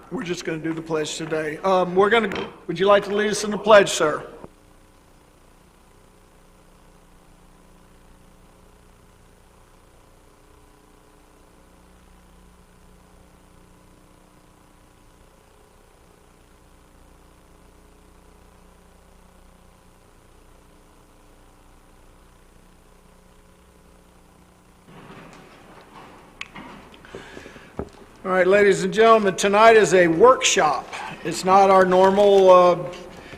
We're just going to do the pledge today. Would you like to lead us in the pledge, sir? All right, ladies and gentlemen, tonight is a workshop. It's not our normal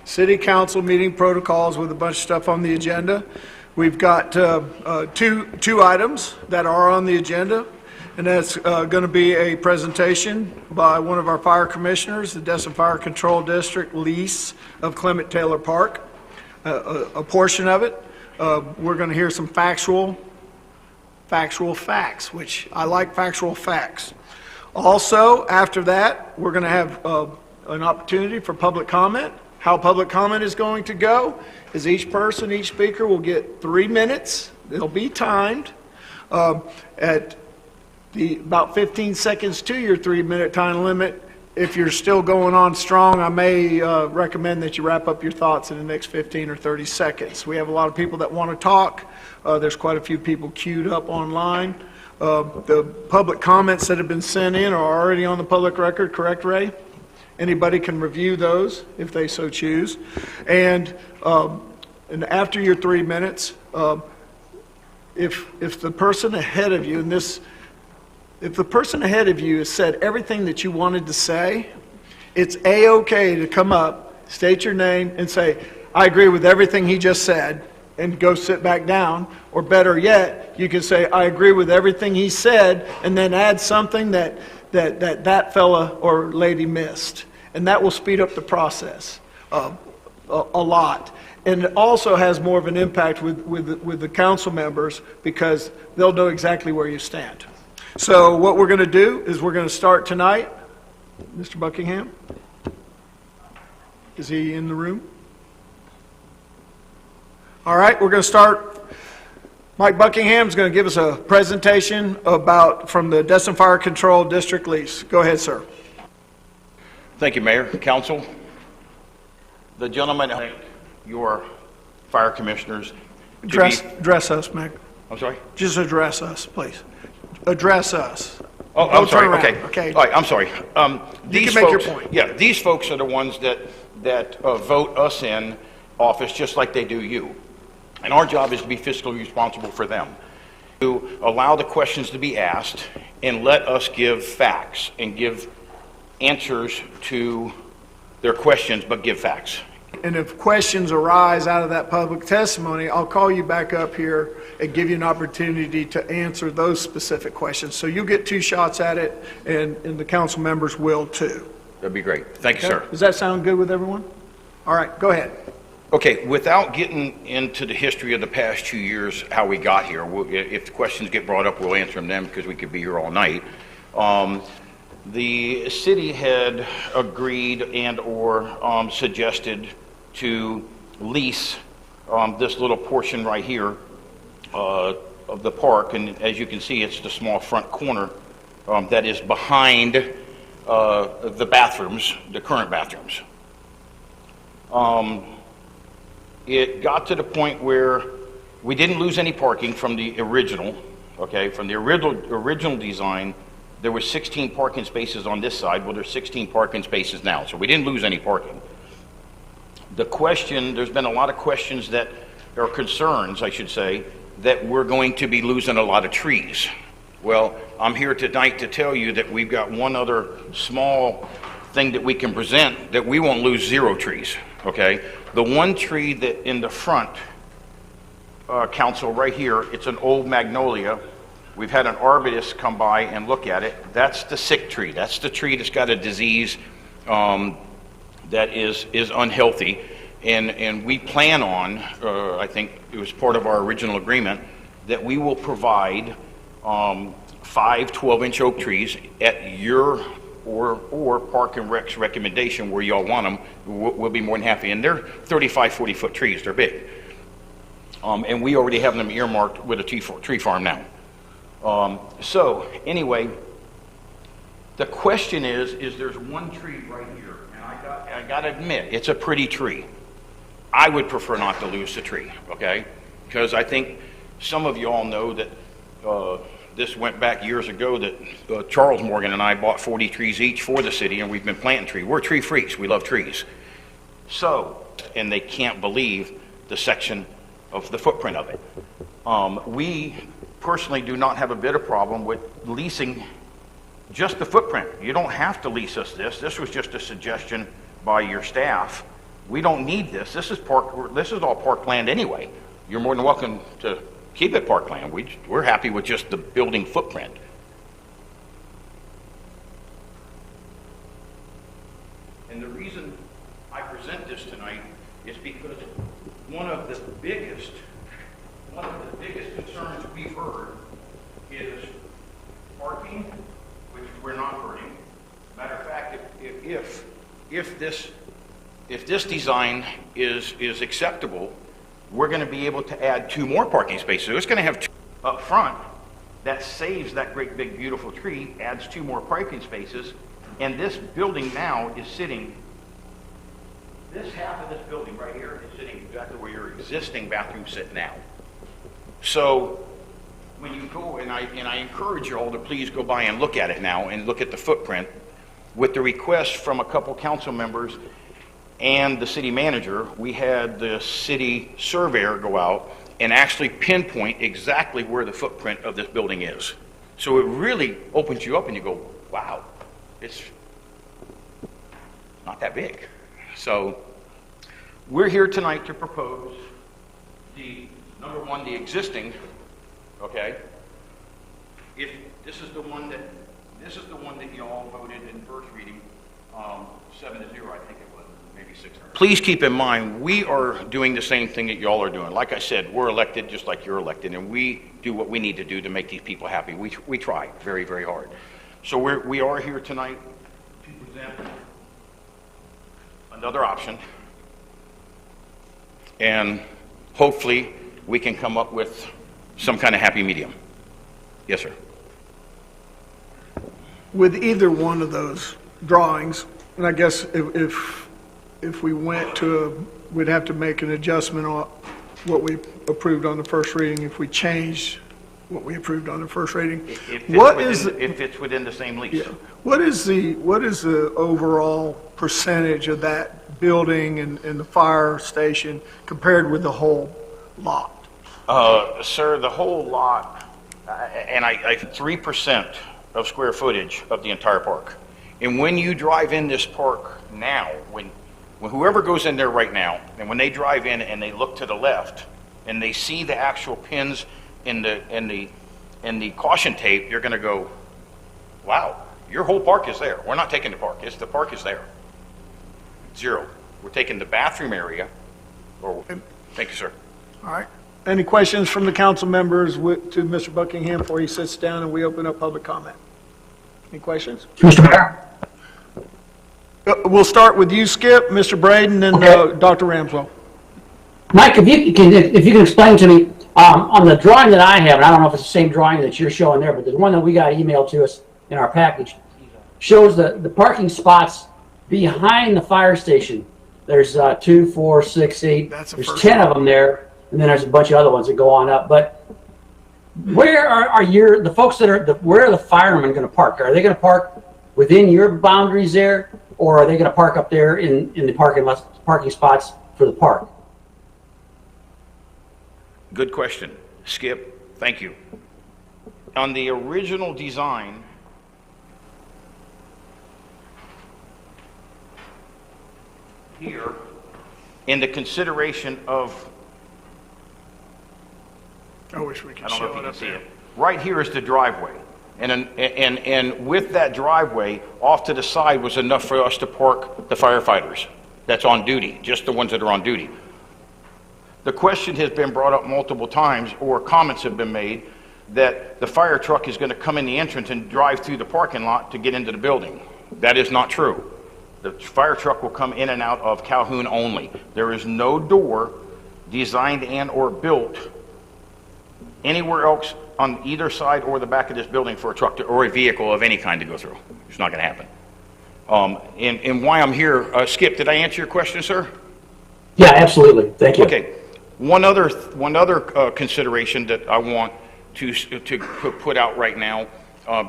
city council meeting protocols with a bunch of stuff on the agenda. We've got two items that are on the agenda, and that's going to be a presentation by one of our fire commissioners, the Destin Fire Control District lease of Clement Taylor Park. A portion of it, we're going to hear some factual facts, which I like factual facts. Also, after that, we're going to have an opportunity for public comment. How public comment is going to go is each speaker will get 3 minutes. It'll be timed. At about 15 seconds to your 3-minute time limit, if you're still going on strong, I may recommend that you wrap up your thoughts in the next 15 or 30 seconds. We have a lot of people that want to talk. There's quite a few people queued up online. The public comments that have been sent in are already on the public record, correct, Ray? Anybody can review those if they so choose. And after your 3 minutes, if the person ahead of you, if the person ahead of you has said everything that you wanted to say, it's A-okay to come up, state your name, and say, I agree with everything he just said, and go sit back down. Or better yet, you can say, I agree with everything he said, and then add something that fella or lady missed. And that will speed up the process a lot. And it also has more of an impact with the council members because they'll know exactly where you stand. So what we're going to do is we're going to start tonight. Mr. Buckingham? Is he in the room? All right, we're going to start. Mike Buckingham is going to give us a presentation from the Destin Fire Control District lease. Go ahead, sir. Thank you, Mayor, Council. The gentleman, your fire commissioners. Address us, Mike. I'm sorry? Just address us, please. Address us. Oh, I'm sorry. Okay. Okay. All right, I'm sorry. You can make your point. Yeah, these folks are the ones that vote us in office just like they do you. And our job is to be fiscally responsible for them. To allow the questions to be asked and let us give facts and give answers to their questions, but give facts. And if questions arise out of that public testimony, I'll call you back up here and give you an opportunity to answer those specific questions. So you'll get 2 shots at it, and the council members will too. That'd be great. Thank you, sir. Does that sound good with everyone? All right, go ahead. Okay, without getting into the history of the past 2 years, how we got here, if the questions get brought up, we'll answer them then because we could be here all night. The city had agreed and or suggested to lease this little portion right here of the park, and as you can see, it's the small front corner that is behind the bathrooms, the current bathrooms. It got to the point where we didn't lose any parking from the original, okay? From the original design, there were 16 parking spaces on this side. Well, there's 16 parking spaces now, so we didn't lose any parking. The question, there's been a lot of questions that, or concerns, I should say, that we're going to be losing a lot of trees. Well, I'm here tonight to tell you that we've got one other small thing that we can present that we won't lose 0 trees, okay? The one tree that in the front, council, right here, it's an old magnolia. We've had an arborist come by and look at it. That's the sick tree. That's the tree that's got a disease that is unhealthy. And we plan on, I think it was part of our original agreement, that we will provide 5 12-inch oak trees at your or Park and Rec's recommendation where y'all want them. We'll be more than happy. And they're 35, 40-foot trees. They're big. And we already have them earmarked with a tree farm now. So anyway, the question is there's one tree right here, and I got to admit, it's a pretty tree. I would prefer not to lose the tree, okay? Because I think some of you all know that this went back years ago that Charles Morgan and I bought 40 trees each for the city, and we've been planting trees. We're tree freaks. We love trees. So, and they can't believe the section of the footprint of it. We personally do not have a bit of problem with leasing just the footprint. You don't have to lease us this. This was just a suggestion by your staff. We don't need this. This is all park land anyway. You're more than welcome to keep it parkland. We're happy with just the building footprint. And the reason I present this tonight is because one of the biggest concerns we've heard is parking, which we're not hurting. Matter of fact, if this design is acceptable, we're going to be able to add 2 more parking spaces. So it's going to have 2 up front. That saves that great big beautiful tree, adds 2 more parking spaces, and this building now is sitting, this half of this building right here is sitting exactly where your existing bathrooms sit now. So when you go, and I encourage you all to please go by and look at it now and look at the footprint, with the request from a couple council members and the city manager, we had the city surveyor go out and actually pinpoint exactly where the footprint of this building is. So it really opens you up and you go, wow, it's not that big. So we're here tonight to propose number one, the existing, okay? If this is the one that y'all voted in first reading, 7-0, I think it was, maybe 6. Please keep in mind, we are doing the same thing that y'all are doing. Like I said, we're elected just like you're elected, and we do what we need to do to make these people happy. We try very, very hard. So we are here tonight to present another option, and hopefully we can come up with some kind of happy medium. Yes, sir. With either one of those drawings, and I guess if we went to we'd have to make an adjustment on what we approved on the first reading if we changed what we approved on the first reading. If it's within the same lease. Yeah. What is the overall percentage of that building and the fire station compared with the whole lot? Sir, the whole lot, and I 3% of square footage of the entire park. And when you drive in this park now, when whoever goes in there right now, and when they drive in and they look to the left and they see the actual pins in the caution tape, you're going to go, wow, your whole park is there. We're not taking the park. The park is there. 0. We're taking the bathroom area. Thank you, sir. All right. Any questions from the council members to Mr. Buckingham before he sits down and we open up public comment? Any questions? Mr. Mayor? We'll start with you, Skip, Mr. Braden, and Okay. Dr. Ramswell. Mike, if you can explain to me, on the drawing that I have, and I don't know if it's the same drawing that you're showing there, but there's one that we got emailed to us in our package, shows the parking spots behind the fire station. There's 2, 4, 6, 8. That's the there's first 10 of them there, and then there's a bunch of other ones that go on up. But where are the folks that are where are the firemen going to park? Are they going to park within your boundaries there, or are they going to park up there in the parking spots for the park? Good question, Skip. Thank you. On the original design, here, in the consideration of, I wish we could I don't know show if you it can up see there. it. Right here is the driveway. And with that driveway, off to the side was enough for us to park the firefighters that's on duty, just the ones that are on duty. The question has been brought up multiple times, or comments have been made, that the fire truck is going to come in the entrance and drive through the parking lot to get into the building. That is not true. The fire truck will come in and out of Calhoun only. There is no door designed and or built anywhere else on either side or the back of this building for a truck or a vehicle of any kind to go through. It's not going to happen. And why I'm here, Skip, did I answer your question, sir? Yeah, absolutely. Thank you. Okay. One other consideration that I want to put out right now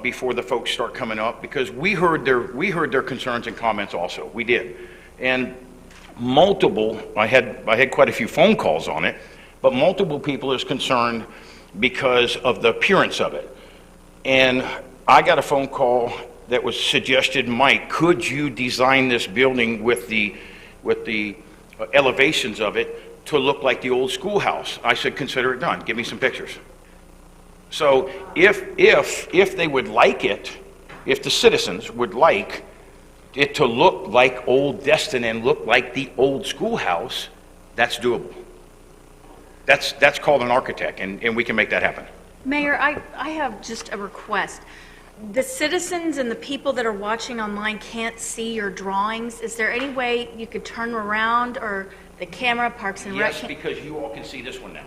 before the folks start coming up, because we heard their concerns and comments also. We did, and I had quite a few phone calls on it, but multiple people is concerned because of the appearance of it. And I got a phone call that was suggested, Mike, could you design this building with the elevations of it to look like the old schoolhouse? I said, consider it done. Give me some pictures. So if they would like it, if the citizens would like it to look like old Destin and look like the old schoolhouse, that's doable. That's called an architect, and we can make that happen. Mayor, I have just a request. The citizens and the people that are watching online can't see your drawings. Is there any way you could turn them around, or the camera, Parks and Rec? Yes, because you all can see this one now.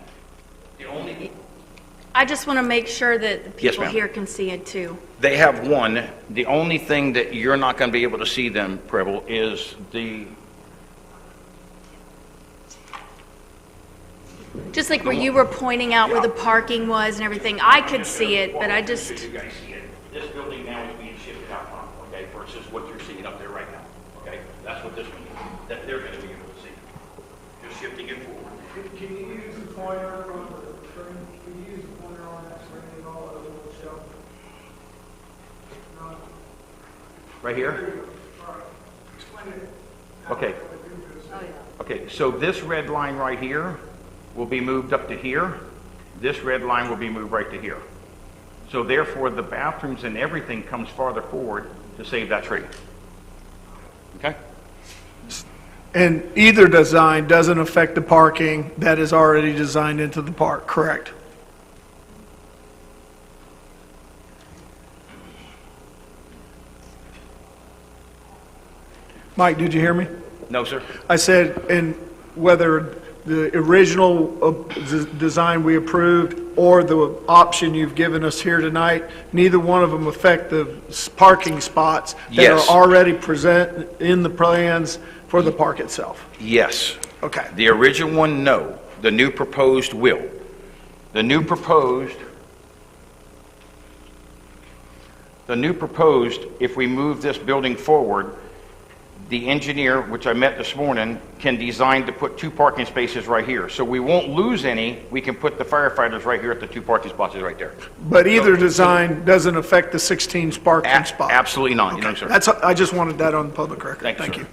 I just want to make sure that the Yes, people ma'am. here can see it too. They have one. The only thing that you're not going to be able to see them, Preble, is the... Just like where you were pointing out where the parking was and everything, I could see it, but I just, You guys see it. This building now is being shifted out front, okay, versus what you're seeing up there right now, okay? That's what this one is, that they're going to be able to see. Just shifting it forward. Can you use the pointer from the screen? Can you use the pointer on that screen and all of it will show? No. Right here? Okay. Okay, so this red line right here will be moved up to here. This red line will be moved right to here. So therefore, the bathrooms and everything comes farther forward to save that tree. Okay? And either design doesn't affect the parking that is already designed into the park, correct? Mike, did you hear me? No, sir. I said, and whether the original design we approved or the option you've given us here tonight, neither one of them affect the parking spots that Yes. are already present in the plans for the park itself. Yes. Okay. The original one, no. The new proposed will. The new proposed, if we move this building forward, the engineer, which I met this morning, can design to put 2 parking spaces right here. So we won't lose any. We can put the firefighters right here at the 2 parking spots right there. But either design doesn't affect the 16 parking spots? Absolutely not, no, Okay. sir. I just wanted that on the public record. Thank you, sir.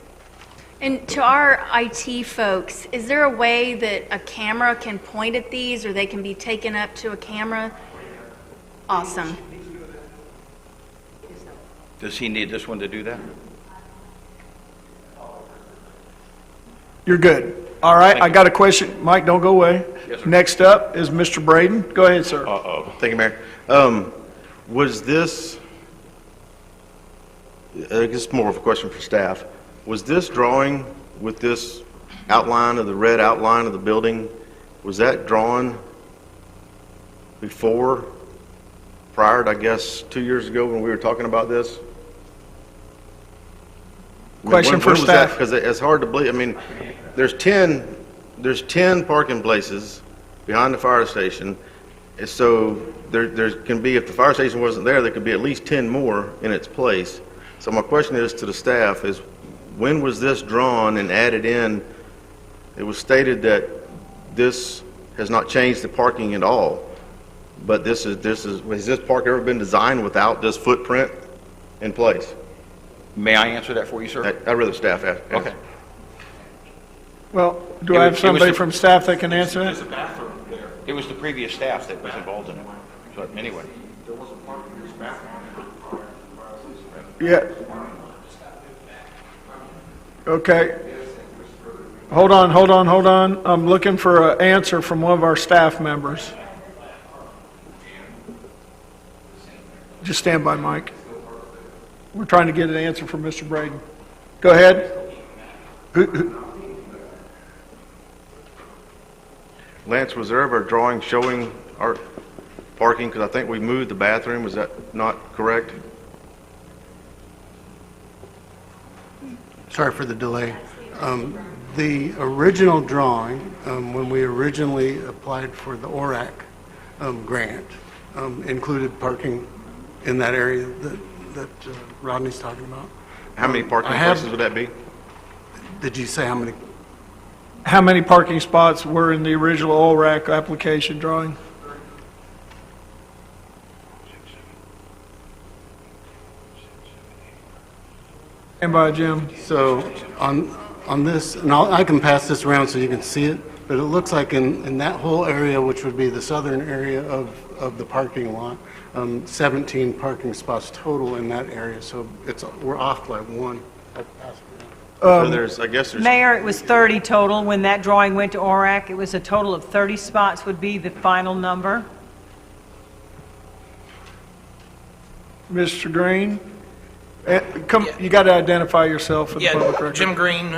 And to our IT folks, is there a way that a camera can point at these, or they can be taken up to a camera? Awesome. Does he need this one to do that? You're good. All right, Thank I you. got a question. Mike, don't go away. Yes, sir. Next up is Mr. Braden. Go ahead, sir. Thank you, Mayor. Was this, I guess more of a question for staff, was this drawing with this outline of the red outline of the building, was that drawn before, prior to, I guess, 2 years ago when we were talking about this? Question for staff. Because it's hard to believe, I mean, there's 10 parking places behind the fire station. And so there can be, if the fire station wasn't there, there could be at least 10 more in its place. So my question is to the staff is, when was this drawn and added in? It was stated that this has not changed the parking at all, but has this park ever been designed without this footprint in place? May I answer that for you, sir? I'd rather staff ask. Okay. Well, do It I was- have it somebody was- from staff that can answer that? It was the previous staff that was involved in it. So anyway. Yeah. Okay. Hold on. I'm looking for an answer from one of our staff members. Just stand by, Mike. We're trying to get an answer from Mr. Braden. Go ahead. Lance, was there ever a drawing showing our parking? Because I think we moved the bathroom. Was that not correct? Sorry for the delay. The original drawing, when we originally applied for the ORAC grant, included parking in that area that Rodney's talking about. How many parking I have- places would that be? Did you say how many? How many parking spots were in the original ORAC application drawing? Stand by, Jim. So on this, and I can pass this around so you can see it, but it looks like in that whole area, which would be the southern area of the parking lot, 17 parking spots total in that area. So we're off by one. I'll pass it around. So I guess there's, Mayor, it was 30 total. When that drawing went to ORAC, it was a total of 30 spots would be the final number. Mr. Green, come, you got to identify yourself for the public Yeah, record. Jim Green,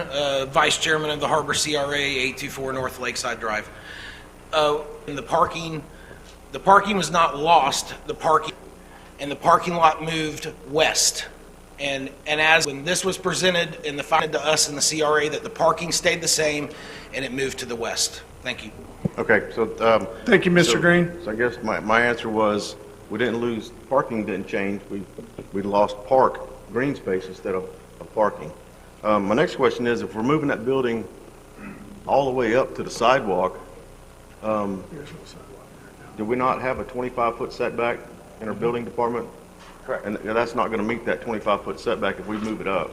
Vice Chairman of the Harbor CRA, 824 North Lakeside Drive. And the parking was not lost, the parking lot moved west. And as when this was presented and to us in the CRA, that the parking stayed the same and it moved to the west. Thank you. okay, so. Thank you, Mr. Green. So I guess my answer was, we didn't lose, parking didn't change. We lost green space instead of parking. My next question is, if we're moving that building all the way up to the sidewalk, Do we not have a 25-foot setback in our building department? Correct. And that's not gonna meet that 25-foot setback if we move it up.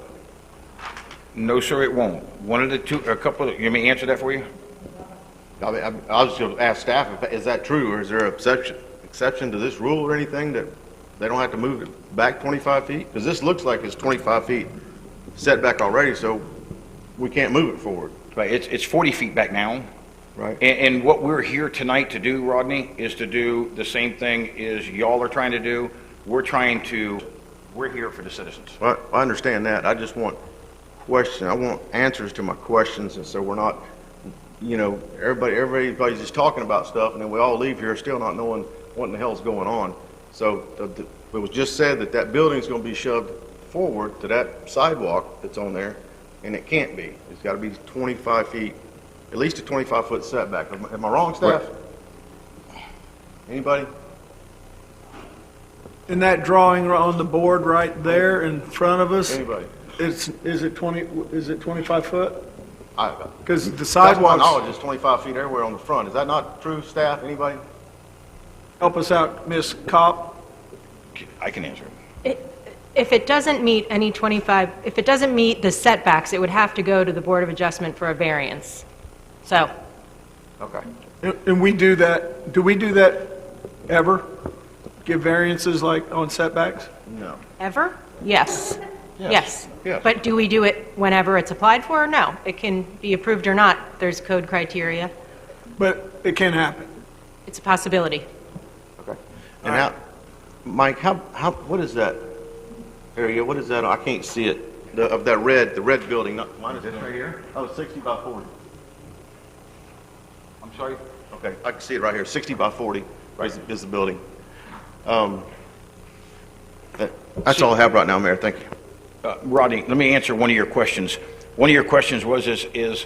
No, sir, it won't. One of the two, a couple, you want me to answer that for you? I mean, I was just gonna ask staff, is that true, or is there an exception to this rule or anything that they don't have to move it back 25 feet? Because this looks like it's 25 feet setback already, so we can't move it forward. Right, it's 40 feet back now. Right. And what we're here tonight to do, Rodney, is to do the same thing as y'all are trying to do. We're here for the citizens. Well, I understand that. I just want I want answers to my questions, and so we're not, you know, everybody's just talking about stuff, and then we all leave here still not knowing what in the hell's going on. So it was just said that that building's going to be shoved forward to that sidewalk that's on there, and it can't be. It's got to be 25 feet, at least a 25-foot setback. Am I wrong, staff? Anybody? In that drawing on the board right there in front of us, Anybody? is it 25 foot? Because the That's my sidewalks, knowledge, is 25 feet everywhere on the front. Is that not true, staff? Anybody? help us out, Ms. Kopp. I can answer it. If it doesn't meet any 25, if it doesn't meet the setbacks, it would have to go to the Board of Adjustment for a variance. So, Okay. And we do that, do we do that ever? Give variances like on setbacks? No. ever? Yes. Yes. Yes. But do we do it whenever it's applied for? No. It can be approved or not. There's code criteria. But it can happen. It's a possibility. Okay. And how, Mike, what is that area? What is that? I can't see it. Of that red, the red building. Mine is this right here? Oh, 60 by 40. I'm sorry? Okay, I can see it right here. 60 by 40 is the building. That's all I have right now, Mayor. Thank you. Rodney, let me answer one of your questions. One of your questions was, is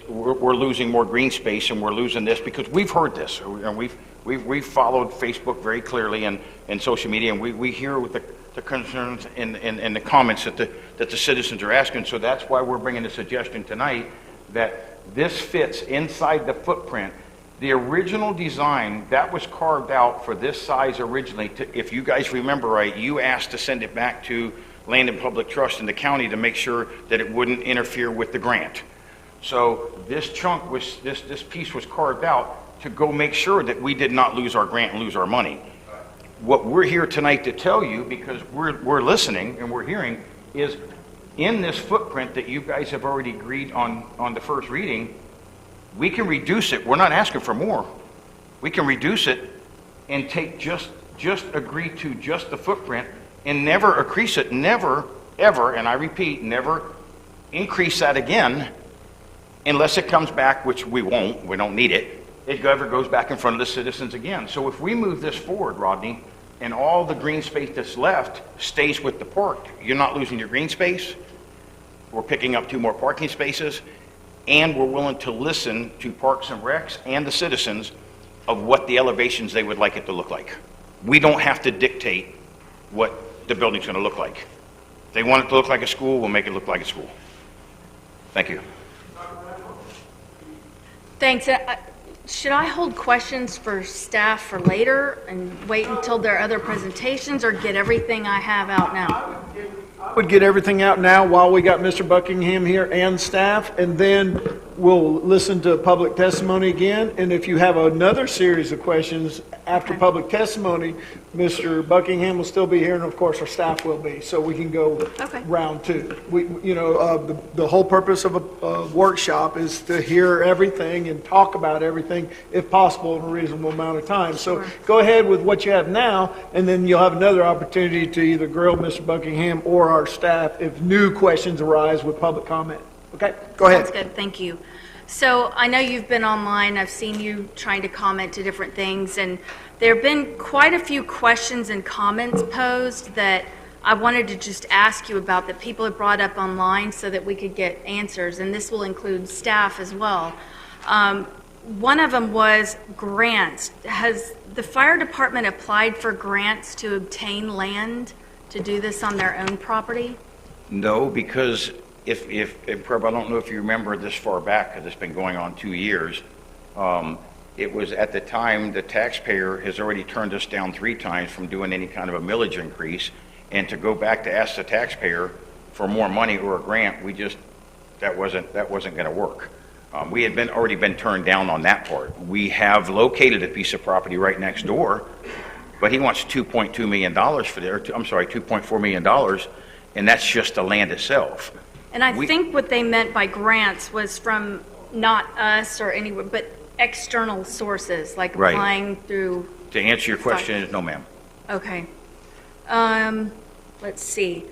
we're losing more green space and we're losing this, because we've heard this, and we've followed Facebook very clearly and social media, and we hear with the concerns and the comments that the citizens are asking. So that's why we're bringing a suggestion tonight that this fits inside the footprint. The original design, that was carved out for this size originally. If you guys remember right, you asked to send it back to Land and Public Trust in the county to make sure that it wouldn't interfere with the grant. So this chunk was, this piece was carved out to go make sure that we did not lose our grant and lose our money. What we're here tonight to tell you, because we're listening and we're hearing, is in this footprint that you guys have already agreed on the first reading, we can reduce it. We're not asking for more. We can reduce it and take just agree to just the footprint and never increase it, never, ever, and I repeat, never increase that again unless it comes back, which we won't, we don't need it, it ever goes back in front of the citizens again. So if we move this forward, Rodney, and all the green space that's left stays with the park, you're not losing your green space, we're picking up 2 more parking spaces, and we're willing to listen to Parks and Recs and the citizens of what the elevations they would like it to look like. We don't have to dictate what the building's going to look like. If they want it to look like a school, we'll make it look like a school. Thank you. Thanks. Should I hold questions for staff for later and wait until there are other presentations, or get everything I have out now? I would get everything out now while we got Mr. Buckingham here and staff, and then we'll listen to public testimony again. And if you have another series of questions after public testimony, Mr. Buckingham will still be here, and of course our staff will be, so we can go Okay. round 2. The whole purpose of a workshop is to hear everything and talk about everything, if possible, in a reasonable amount of time. So go ahead with what you have now, and then you'll have another opportunity to either grill Mr. Buckingham or our staff if new questions arise with public comment. Okay, go ahead. Sounds good, thank you. So I know you've been online, I've seen you trying to comment to different things, and there have been quite a few questions and comments posed that I wanted to just ask you about, that people have brought up online so that we could get answers, and this will include staff as well. One of them was grants. Has the fire department applied for grants to obtain land to do this on their own property? No, because if Preb, I don't know if you remember this far back, because it's been going on 2 years. it was at the time, the taxpayer has already turned us down 3 times from doing any kind of a millage increase, and to go back to ask the taxpayer for more money or a grant, that wasn't going to work. We had already been turned down on that part. We have located a piece of property right next door, but he wants $2.2 million for there. I'm sorry, $2.4 million, and that's just the land itself. And I think what they meant by grants was from not us or anyone, but external sources, like Right. applying through. To answer your question, is no, ma'am. Okay. Let's see.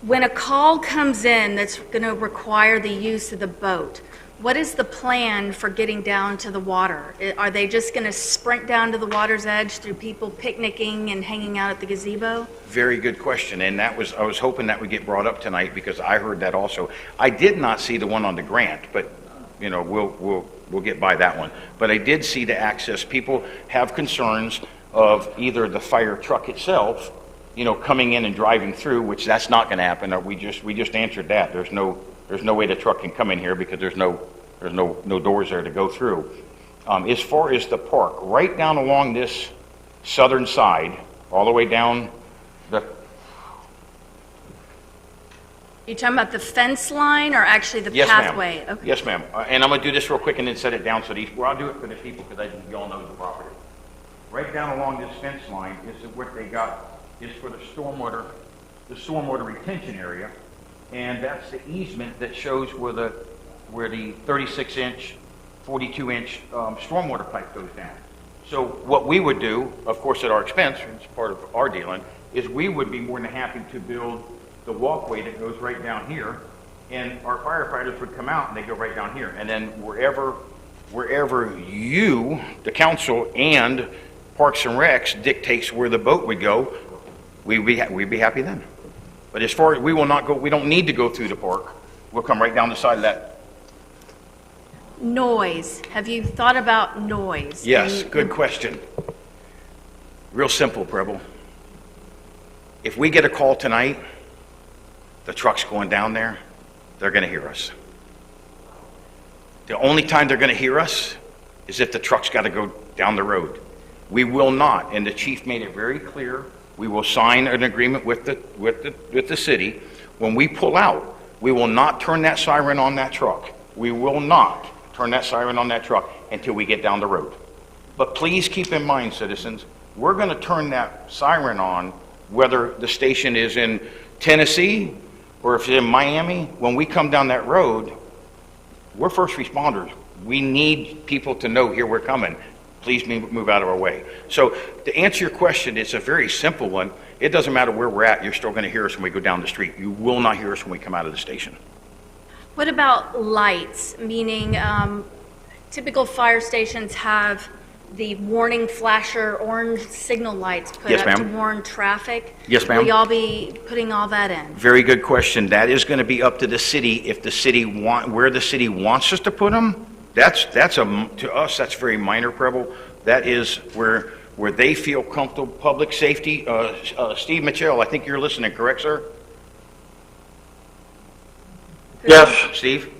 When a call comes in that's going to require the use of the boat, what is the plan for getting down to the water? Are they just going to sprint down to the water's edge through people picnicking and hanging out at the gazebo? Very good question, and I was hoping that would get brought up tonight because I heard that also. I did not see the one on the grant, but you know, we'll get by that one. But I did see the access. People have concerns of either the fire truck itself, you know, coming in and driving through, which that's not going to happen. We just answered that. There's no way the truck can come in here because there's no doors there to go through. As far as the park, right down along this southern side, all the way down the. You talking about the fence line or actually the Yes, pathway? ma'am. Okay. Yes, ma'am. And I'm going to do this real quick and then set it down so well, I'll do it for the people because you all know the property. Right down along this fence line is what they got is for the stormwater retention area, and that's the easement that shows where the 36-inch, 42-inch stormwater pipe goes down. So what we would do, of course, at our expense, it's part of our dealing, is we would be more than happy to build the walkway that goes right down here, and our firefighters would come out and they go right down here. And then wherever you, the council, and Parks and Recs dictates where the boat would go, we'd be happy then. But as far as we don't need to go through the park. We'll come right down the side of that. Noise. Have you thought about noise? Yes, good question. Real simple, Preble. If we get a call tonight, the truck's going down there, they're going to hear us. The only time they're going to hear us is if the truck's got to go down the road. We will not, and the chief made it very clear, we will sign an agreement with the city. When we pull out, we will not turn that siren on that truck. We will not turn that siren on that truck until we get down the road. But please keep in mind, citizens, we're going to turn that siren on whether the station is in Tennessee or if it's in Miami. When we come down that road, we're first responders. We need people to know here we're coming. Please move out of our way. So to answer your question, it's a very simple one. It doesn't matter where we're at, you're still going to hear us when we go down the street. You will not hear us when we come out of the station. What about lights? Meaning, typical fire stations have the warning flasher orange signal lights put Yes, up to ma'am. warn traffic. Yes, ma'am. Will y'all be putting all that in? Very good question. That is going to be up to the city. If the city where the city wants us to put them, to us, that's very minor, Preble. That is where they feel comfortable. Public safety. Steve Mitchell, I think you're listening, correct, sir? Yes. Steve?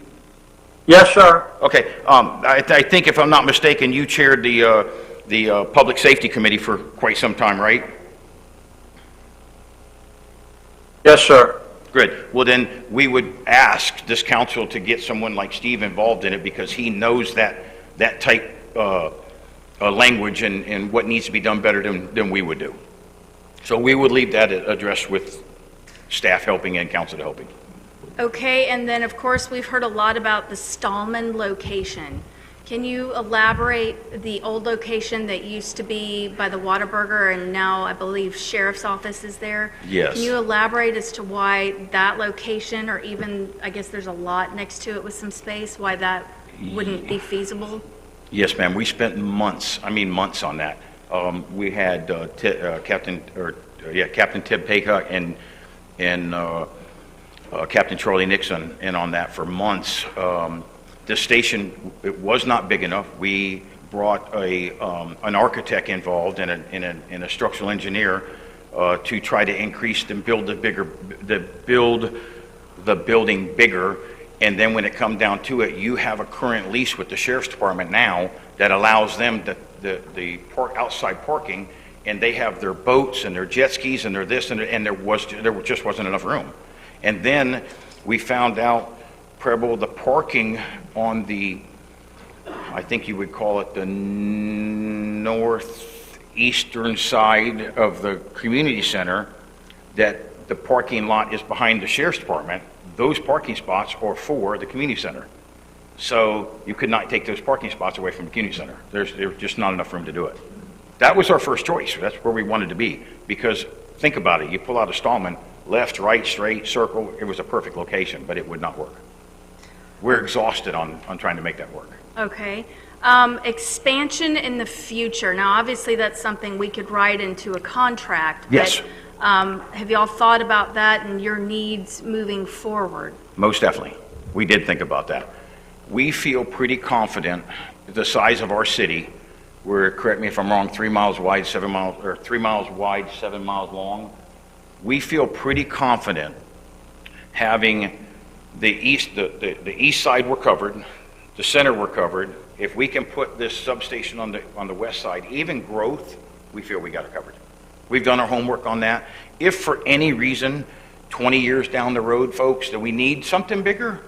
Yes, sir. Okay. I think, if I'm not mistaken, you chaired the Public Safety Committee for quite some time, right? Yes, sir. Good. Well, then we would ask this council to get someone like Steve involved in it because he knows that type language and what needs to be done better than we would do. So we would leave that addressed with staff helping and council helping. Okay, and then of course we've heard a lot about the Stallman location. Can you elaborate the old location that used to be by the Whataburger and now I believe sheriff's office is there? Yes. Can you elaborate as to why that location, or even I guess there's a lot next to it with some space, why that wouldn't be feasible? Yes, ma'am. We spent months on that. We had Captain Tim Paycock and Captain Charlie Nixon in on that for months. The station, it was not big enough. We brought an architect involved and a structural engineer to try to increase and build the building bigger. And then when it come down to it, you have a current lease with the sheriff's department now that allows them the outside parking, and they have their boats and their jet skis and their this and there just wasn't enough room. And then we found out, Preble, the parking on the, I think you would call it the northeastern side of the community center, that the parking lot is behind the sheriff's department. Those parking spots are for the community center. So you could not take those parking spots away from the community center. There's just not enough room to do it. That was our first choice. That's where we wanted to be. Because think about it, you pull out a Stallman, left, right, straight, circle, it was a perfect location, but it would not work. We're exhausted on trying to make that work. Okay. Expansion in the future. Now, obviously, that's something we could write into a contract. Yes. But, have y'all thought about that and your needs moving forward? Most definitely. We did think about that. We feel pretty confident the size of our city, we're, correct me if I'm wrong, 3 miles wide, 7 miles, or 3 miles wide, 7 miles long. We feel pretty confident having the east side we're covered, the center we're covered. If we can put this substation on the west side, even growth, we feel we got it covered. We've done our homework on that. If for any reason, 20 years down the road, folks, that we need something bigger,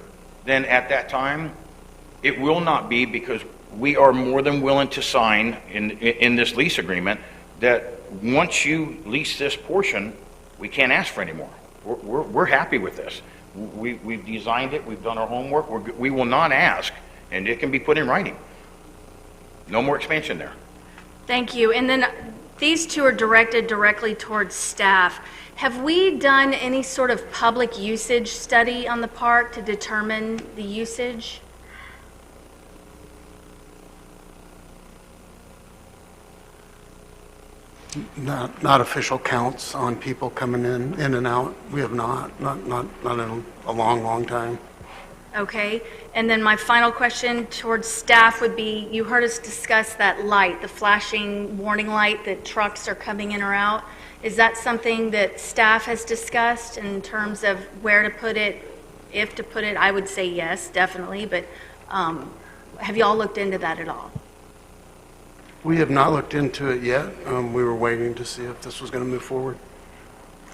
then at that time, it will not be, because we are more than willing to sign in this lease agreement that once you lease this portion, we can't ask for any more. We're happy with this. We've designed it. We've done our homework. We will not ask, and it can be put in writing. No more expansion there. Thank you. And then these two are directed directly towards staff. Have we done any sort of public usage study on the park to determine the usage? Not official counts on people coming in and out. We have not in a long time. Okay. And then my final question towards staff would be, you heard us discuss that light, the flashing warning light that trucks are coming in or out. Is that something that staff has discussed in terms of where to put it, if to put it? I would say yes, definitely, but have you all looked into that at all? We have not looked into it yet. We were waiting to see if this was going to move forward.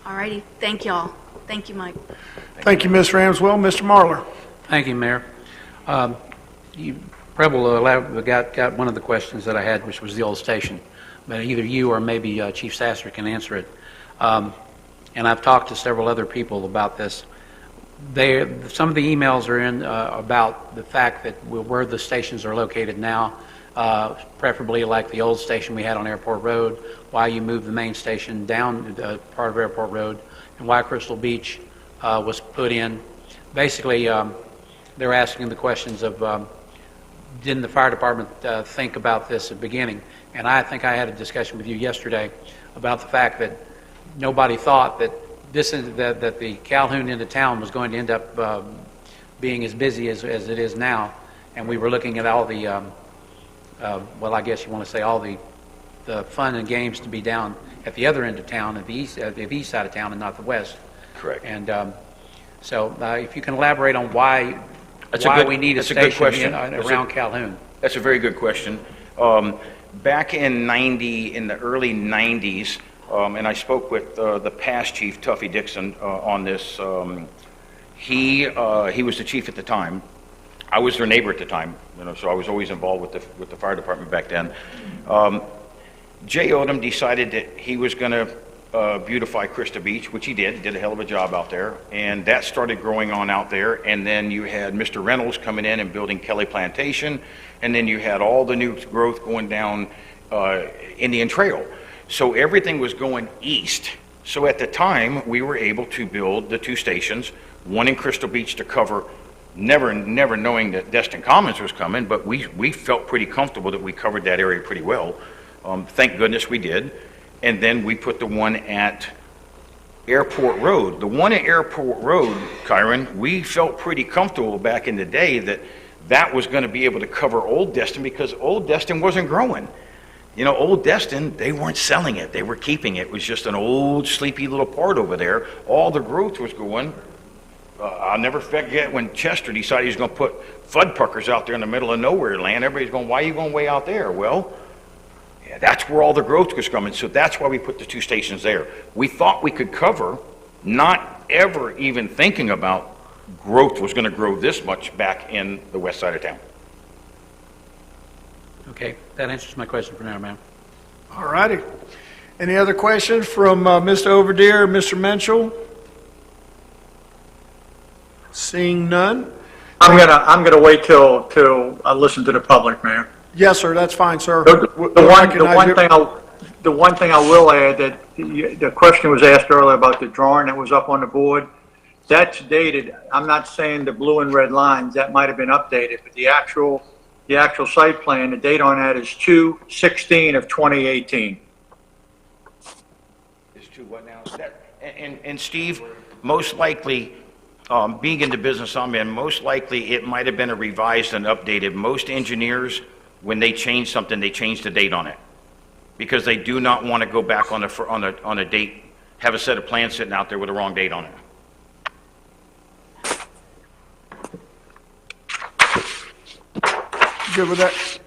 All righty. Thank you all. Thank you, Mike. Thank you, Ms. Ramswell. Mr. Marler. Thank you, Mayor. You probably got one of the questions that I had, which was the old station. But either you or maybe Chief Sasser can answer it. And I've talked to several other people about this. Some of the emails are in about the fact that where the stations are located now, preferably like the old station we had on Airport Road, why you moved the main station down part of Airport Road, and why Crystal Beach was put in. Basically, they're asking the questions of, didn't the fire department think about this at the beginning? And I think I had a discussion with you yesterday about the fact that nobody thought that that the Calhoun end of town was going to end up being as busy as it is now. And we were looking at all the, well, I guess you want to say all the fun and games to be down at the other end of town, at the east side of town and not the west. Correct. And so if you can elaborate on why we need a station around Calhoun. That's a very good question. Back in the early 90s, and I spoke with the past chief, Tuffy Dixon, on this. He was the chief at the time. I was their neighbor at the time, so I was always involved with the fire department back then. Jay Odom decided that he was going to beautify Crystal Beach, which he did a hell of a job out there, and that started growing on out there. And then you had Mr. Reynolds coming in and building Kelly Plantation, and then you had all the new growth going down Indian Trail. So everything was going east. So at the time, we were able to build the two stations, one in Crystal Beach to cover, never knowing that Destin Commons was coming, but we felt pretty comfortable that we covered that area pretty well. Thank goodness we did. And then we put the one at Airport Road. The one at Airport Road, Kyron, we felt pretty comfortable back in the day that was going to be able to cover Old Destin, because Old Destin wasn't growing. Old Destin, they weren't selling it. They were keeping it. It was just an old, sleepy little part over there. All the growth was going I'll never forget when Chester decided he was going to put flood puckers out there in the middle of nowhere land. Everybody's going, why are you going way out there? Well, yeah, that's where all the growth was coming. So that's why we put the 2 stations there. We thought we could cover, not ever even thinking about growth was going to grow this much back in the west side of town. Okay, that answers my question for now, ma'am. All righty. Any other questions from Mr. Overdeer or Mr. Menschel? Seeing none? I'm gonna wait till I listen to the public, Mayor. Yes, sir, that's fine, sir. The We'll recognize you. one thing I will add, that the question was asked earlier about the drawing that was up on the board. That's dated. I'm not saying the blue and red lines, that might have been updated, but the actual site plan, the date on that is 2/16 of 2018. Is to what now? And Steve, most likely, being in the business I'm in, most likely it might have been a revised and updated. Most engineers, when they change something, they change the date on it because they do not want to go back on a date, have a set of plans sitting out there with the wrong date on it. Good with that?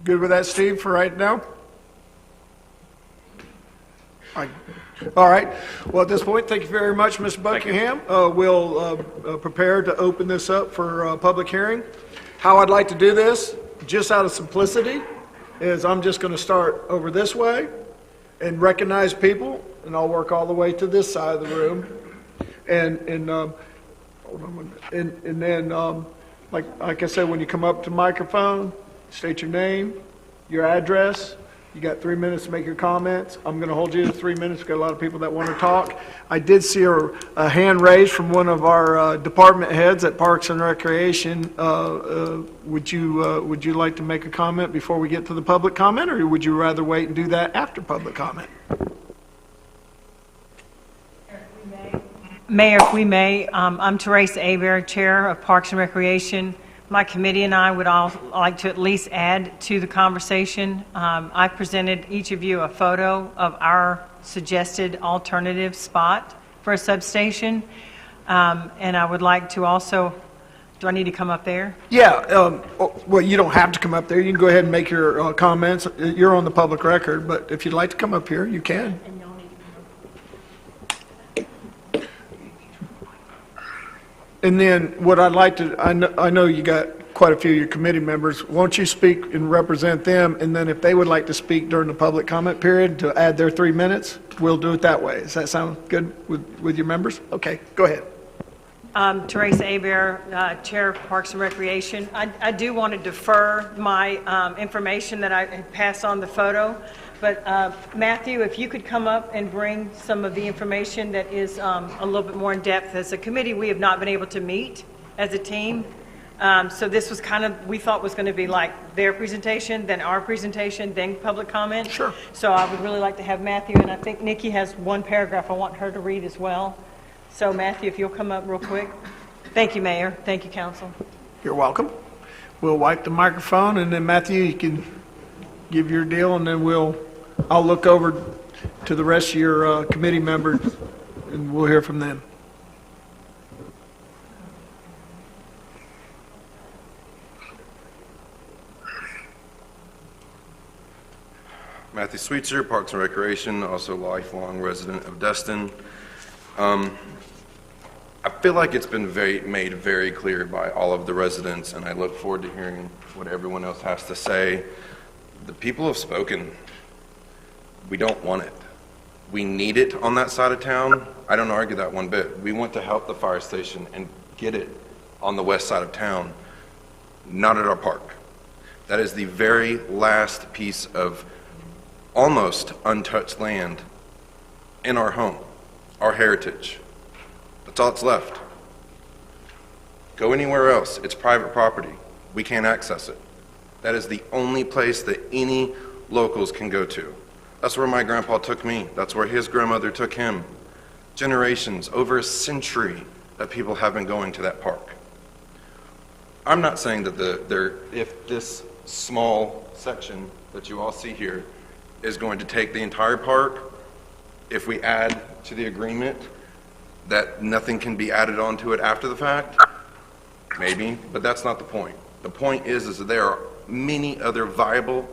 Good with that, Steve, for right now? All right. Well, at this point, thank you very much, Mr. Buckingham. We'll prepare to open this up for public hearing. How I'd like to do this, just out of simplicity, is I'm just going to start over this way and recognize people, and I'll work all the way to this side of the room. And hold on 1 minute. And then, like I said, when you come up to the microphone, state your name, your address. You got 3 minutes to make your comments. I'm going to hold you to 3 minutes. We've got a lot of people that want to talk. I did see a hand raised from one of our department heads at Parks and Recreation. Would you like to make a comment before we get to the public comment, or would you rather wait and do that after public comment? Mayor, if we may, I'm Teresa Abear, Chair of Parks and Recreation. My committee and I would all like to at least add to the conversation. I presented each of you a photo of our suggested alternative spot for a substation. And I would like to also, do I need to come up there? Yeah, well, you don't have to come up there. You can go ahead and make your comments. You're on the public record, but if you'd like to come up here, you can. And then what I'd like to, I know you got quite a few of your committee members. Won't you speak and represent them? And then if they would like to speak during the public comment period to add their 3 minutes, we'll do it that way. Does that sound good with your members? Okay, go ahead. Teresa Abear, Chair of Parks and Recreation. I do want to defer my information that I passed on the photo. But Matthew, if you could come up and bring some of the information that is a little bit more in depth. As a committee, we have not been able to meet as a team. So this was kind of, we thought was going to be like their presentation, then our presentation, then public comment. Sure. So I would really like to have Matthew, and I think Nikki has one paragraph I want her to read as well. So Matthew, if you'll come up real quick. Thank you, Mayor. Thank you, Council. You're welcome. We'll wipe the microphone, and then Matthew, you can give your deal, and then I'll look over to the rest of your committee members, and we'll hear from them. Matthew Sweetser, Parks and Recreation, also lifelong resident of Destin. I feel like it's been made very clear by all of the residents, and I look forward to hearing what everyone else has to say. The people have spoken. We don't want it. We need it on that side of town. I don't argue that one bit. We want to help the fire station and get it on the west side of town, not at our park. That is the very last piece of almost untouched land in our home, our heritage. That's all that's left. Go anywhere else, it's private property. We can't access it. That is the only place that any locals can go to. That's where my grandpa took me. That's where his grandmother took him. Generations, over a century, that people have been going to that park. I'm not saying that if this small section that you all see here is going to take the entire park, if we add to the agreement that nothing can be added onto it after the fact? Maybe, but that's not the point. The point is that there are many other viable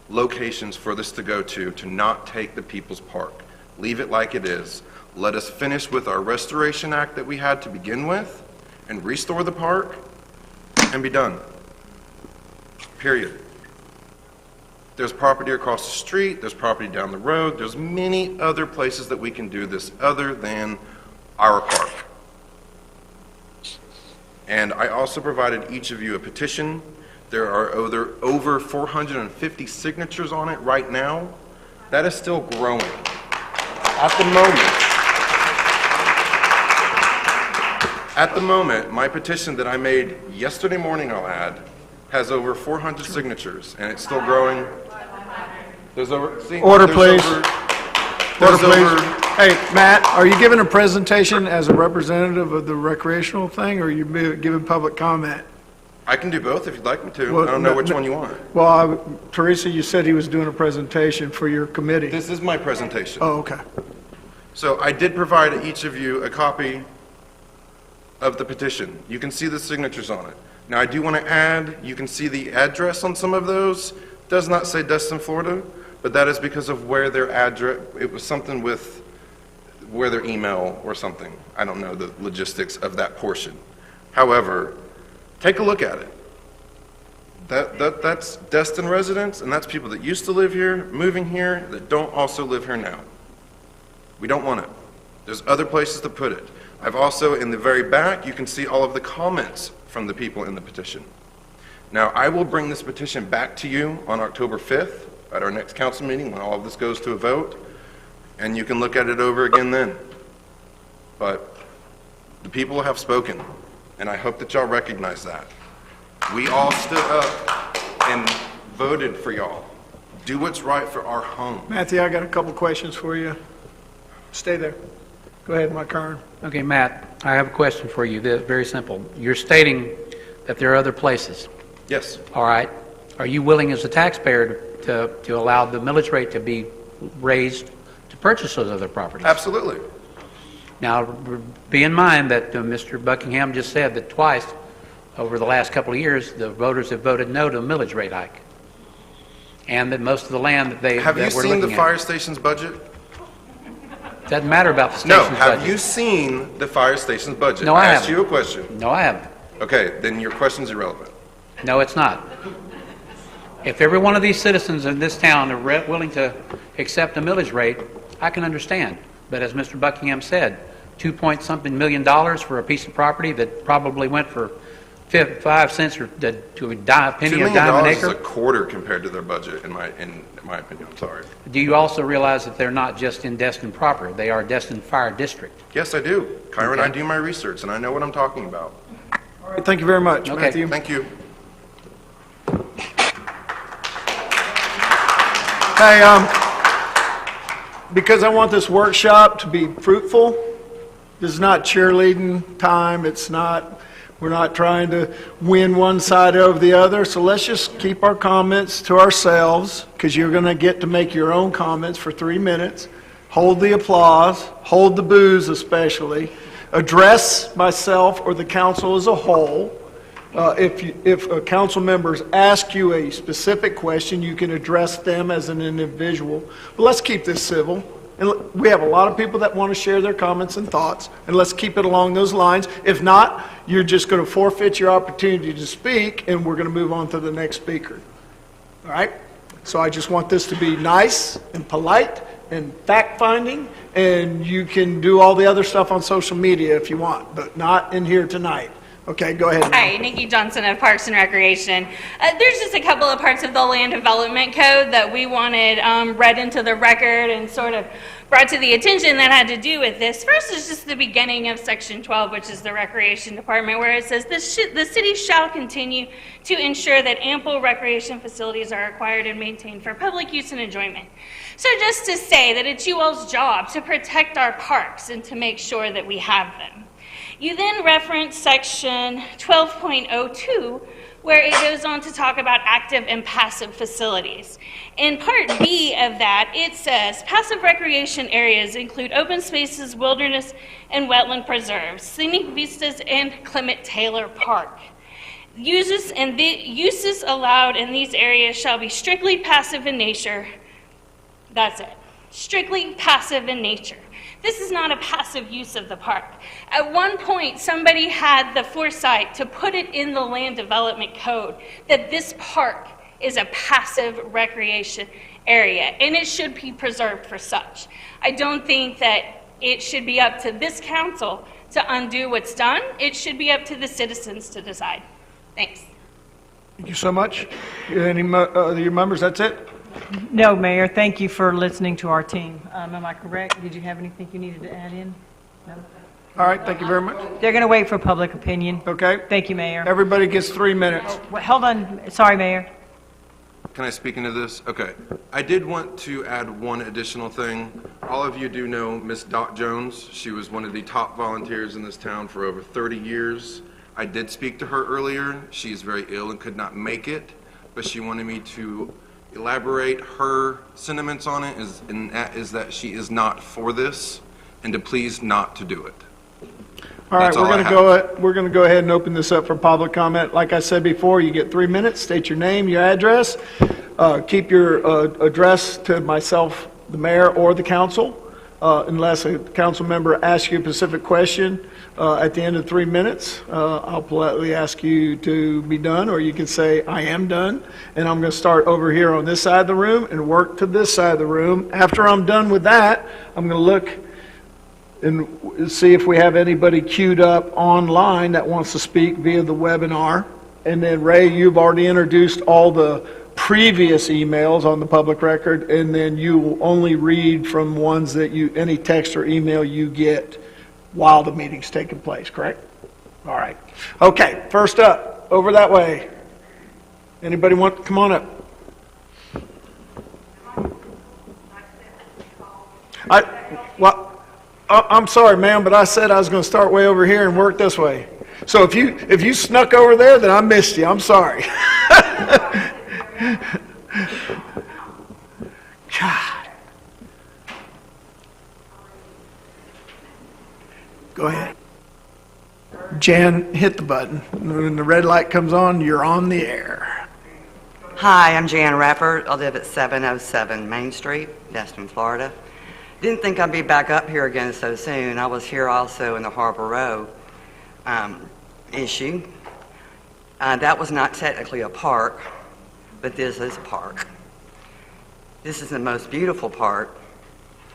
locations for this to go to not take the People's Park. Leave it like it is. Let us finish with our Restoration Act that we had to begin with and restore the park and be done. Period. There's property across the street, there's property down the road, there's many other places that we can do this other than our park. And I also provided each of you a petition. There are over 450 signatures on it right now. That is still growing. At the moment, my petition that I made yesterday morning, I'll add, has over 400 signatures, and it's still growing. There's over... See, Order, there's please. There's Order, please. over... Hey, Matt, are you giving a presentation as a representative of the recreational thing, or are you giving public comment? I can do both if you'd like me to. Well, I don't know which one you want. Well, Teresa, you said he was doing a presentation for your committee. This is my presentation. Oh, okay. So I did provide each of you a copy of the petition. You can see the signatures on it. Now, I do want to add, you can see the address on some of those. It does not say Destin, Florida, but that is because of where their address, it was something with where their email or something. I don't know the logistics of that portion. However, take a look at it. That's Destin residents, and that's people that used to live here, moving here, that don't also live here now. We don't want it. There's other places to put it. I've also, in the very back, you can see all of the comments from the people in the petition. Now, I will bring this petition back to you on October 5th at our next council meeting when all of this goes to a vote, and you can look at it over again then. But the people have spoken, and I hope that y'all recognize that. We all stood up and voted for y'all. Do what's right for our home. Matthew, I got a couple questions for you. Stay there. Go ahead, Mike Kern. Okay, Matt, I have a question for you. That's very simple. You're stating that there are other places. Yes. All right. Are you willing as a taxpayer to allow the millage rate to be raised to purchase those other properties? Absolutely. Now, be in mind that Mr. Buckingham just said that twice over the last couple of years, the voters have voted no to a millage rate hike. And that most of the land that they Have that you we're seen looking the at- fire station's budget? Doesn't matter about the No. station's Have budget. you seen the fire station's budget? No, I asked haven't. you a question. No, I haven't. Okay, then your question's irrelevant. No, it's not. If every one of these citizens in this town are willing to accept a millage rate, I can understand. But as Mr. Buckingham said, 2-point-something million for a piece of property that probably went for 5 cents or to a $2 penny a million dime an is a acre. quarter compared to their budget, in my opinion. I'm sorry. Do you also realize that they're not just in Destin proper? They are Destin Fire District. Yes, I do. Kyron, Okay. I do my research, and I know what I'm talking about. All right, thank you very much, Okay. Matthew. Thank you. Hey, because I want this workshop to be fruitful, this is not cheerleading time, we're not trying to win one side over the other, so let's just keep our comments to ourselves, because you're going to get to make your own comments for 3 minutes. Hold the applause, hold the boos especially, address myself or the council as a whole. If council members ask you a specific question, you can address them as an individual. But let's keep this civil. And we have a lot of people that want to share their comments and thoughts, and let's keep it along those lines. If not, you're just going to forfeit your opportunity to speak, and we're going to move on to the next speaker. All right? So I just want this to be nice and polite and fact-finding, and you can do all the other stuff on social media if you want, but not in here tonight. Okay, go ahead. Hi, Nikki Johnson of Parks and Recreation. There's just a couple of parts of the Land Development Code that we wanted read into the record and sort of brought to the attention that had to do with this. First is just the beginning of Section 12, which is the Recreation Department, where it says the city shall continue to ensure that ample recreation facilities are acquired and maintained for public use and enjoyment. So just to say that it's you all's job to protect our parks and to make sure that we have them. You then reference Section 12.02, where it goes on to talk about active and passive facilities. In Part B of that, it says, passive recreation areas include open spaces, wilderness, and wetland preserves, scenic vistas, and Clement Taylor Park. Uses allowed in these areas shall be strictly passive in nature. That's it. Strictly passive in nature. This is not a passive use of the park. At one point, somebody had the foresight to put it in the land development code that this park is a passive recreation area, and it should be preserved for such. I don't think that it should be up to this council to undo what's done. It should be up to the citizens to decide. Thanks. Thank you so much. Any your members, that's it? No, Mayor, thank you for listening to our team. Am I correct? Did you have anything you needed to add in? No? All right, thank you very much. They're going to wait for public opinion. Okay. Thank you, Mayor. Everybody gets 3 minutes. Wait, hold on. Sorry, Mayor. Can I speak into this? Okay. I did want to add one additional thing. All of you do know Miss Dot Jones. She was one of the top volunteers in this town for over 30 years. I did speak to her earlier. She's very ill and could not make it, but she wanted me to elaborate her sentiments on it, is that she is not for this, and to please not to do it. All right, That's we're all I going to go ahead and open this up for public comment. Like I said before, you get 3 minutes. State your name, your address. Keep your address to myself, the mayor, or the council, unless a council member asks you a specific question. At the end of 3 minutes, I'll politely ask you to be done, or you can say, I am done, and I'm going to start over here on this side of the room and work to this side of the room. After I'm done with that, I'm going to look and see if we have anybody queued up online that wants to speak via the webinar. And then, Ray, you've already introduced all the previous emails on the public record, and then you will only read from ones that any text or email you get while the meeting's taking place, correct? All right. Okay, first up, over that way. Anybody want to come on up? I'm sorry, ma'am, but I said I was going to start way over here and work this way. So if you snuck over there, then I missed you. I'm sorry. God. Go ahead. Jan, hit the button. When the red light comes on, you're on the air. Hi, I'm Jan Rapper. I live at 707 Main Street, Destin, Florida. Didn't think I'd be back up here again so soon. I was here also in the Harbor Row issue. That was not technically a park, but this is a park. This is the most beautiful park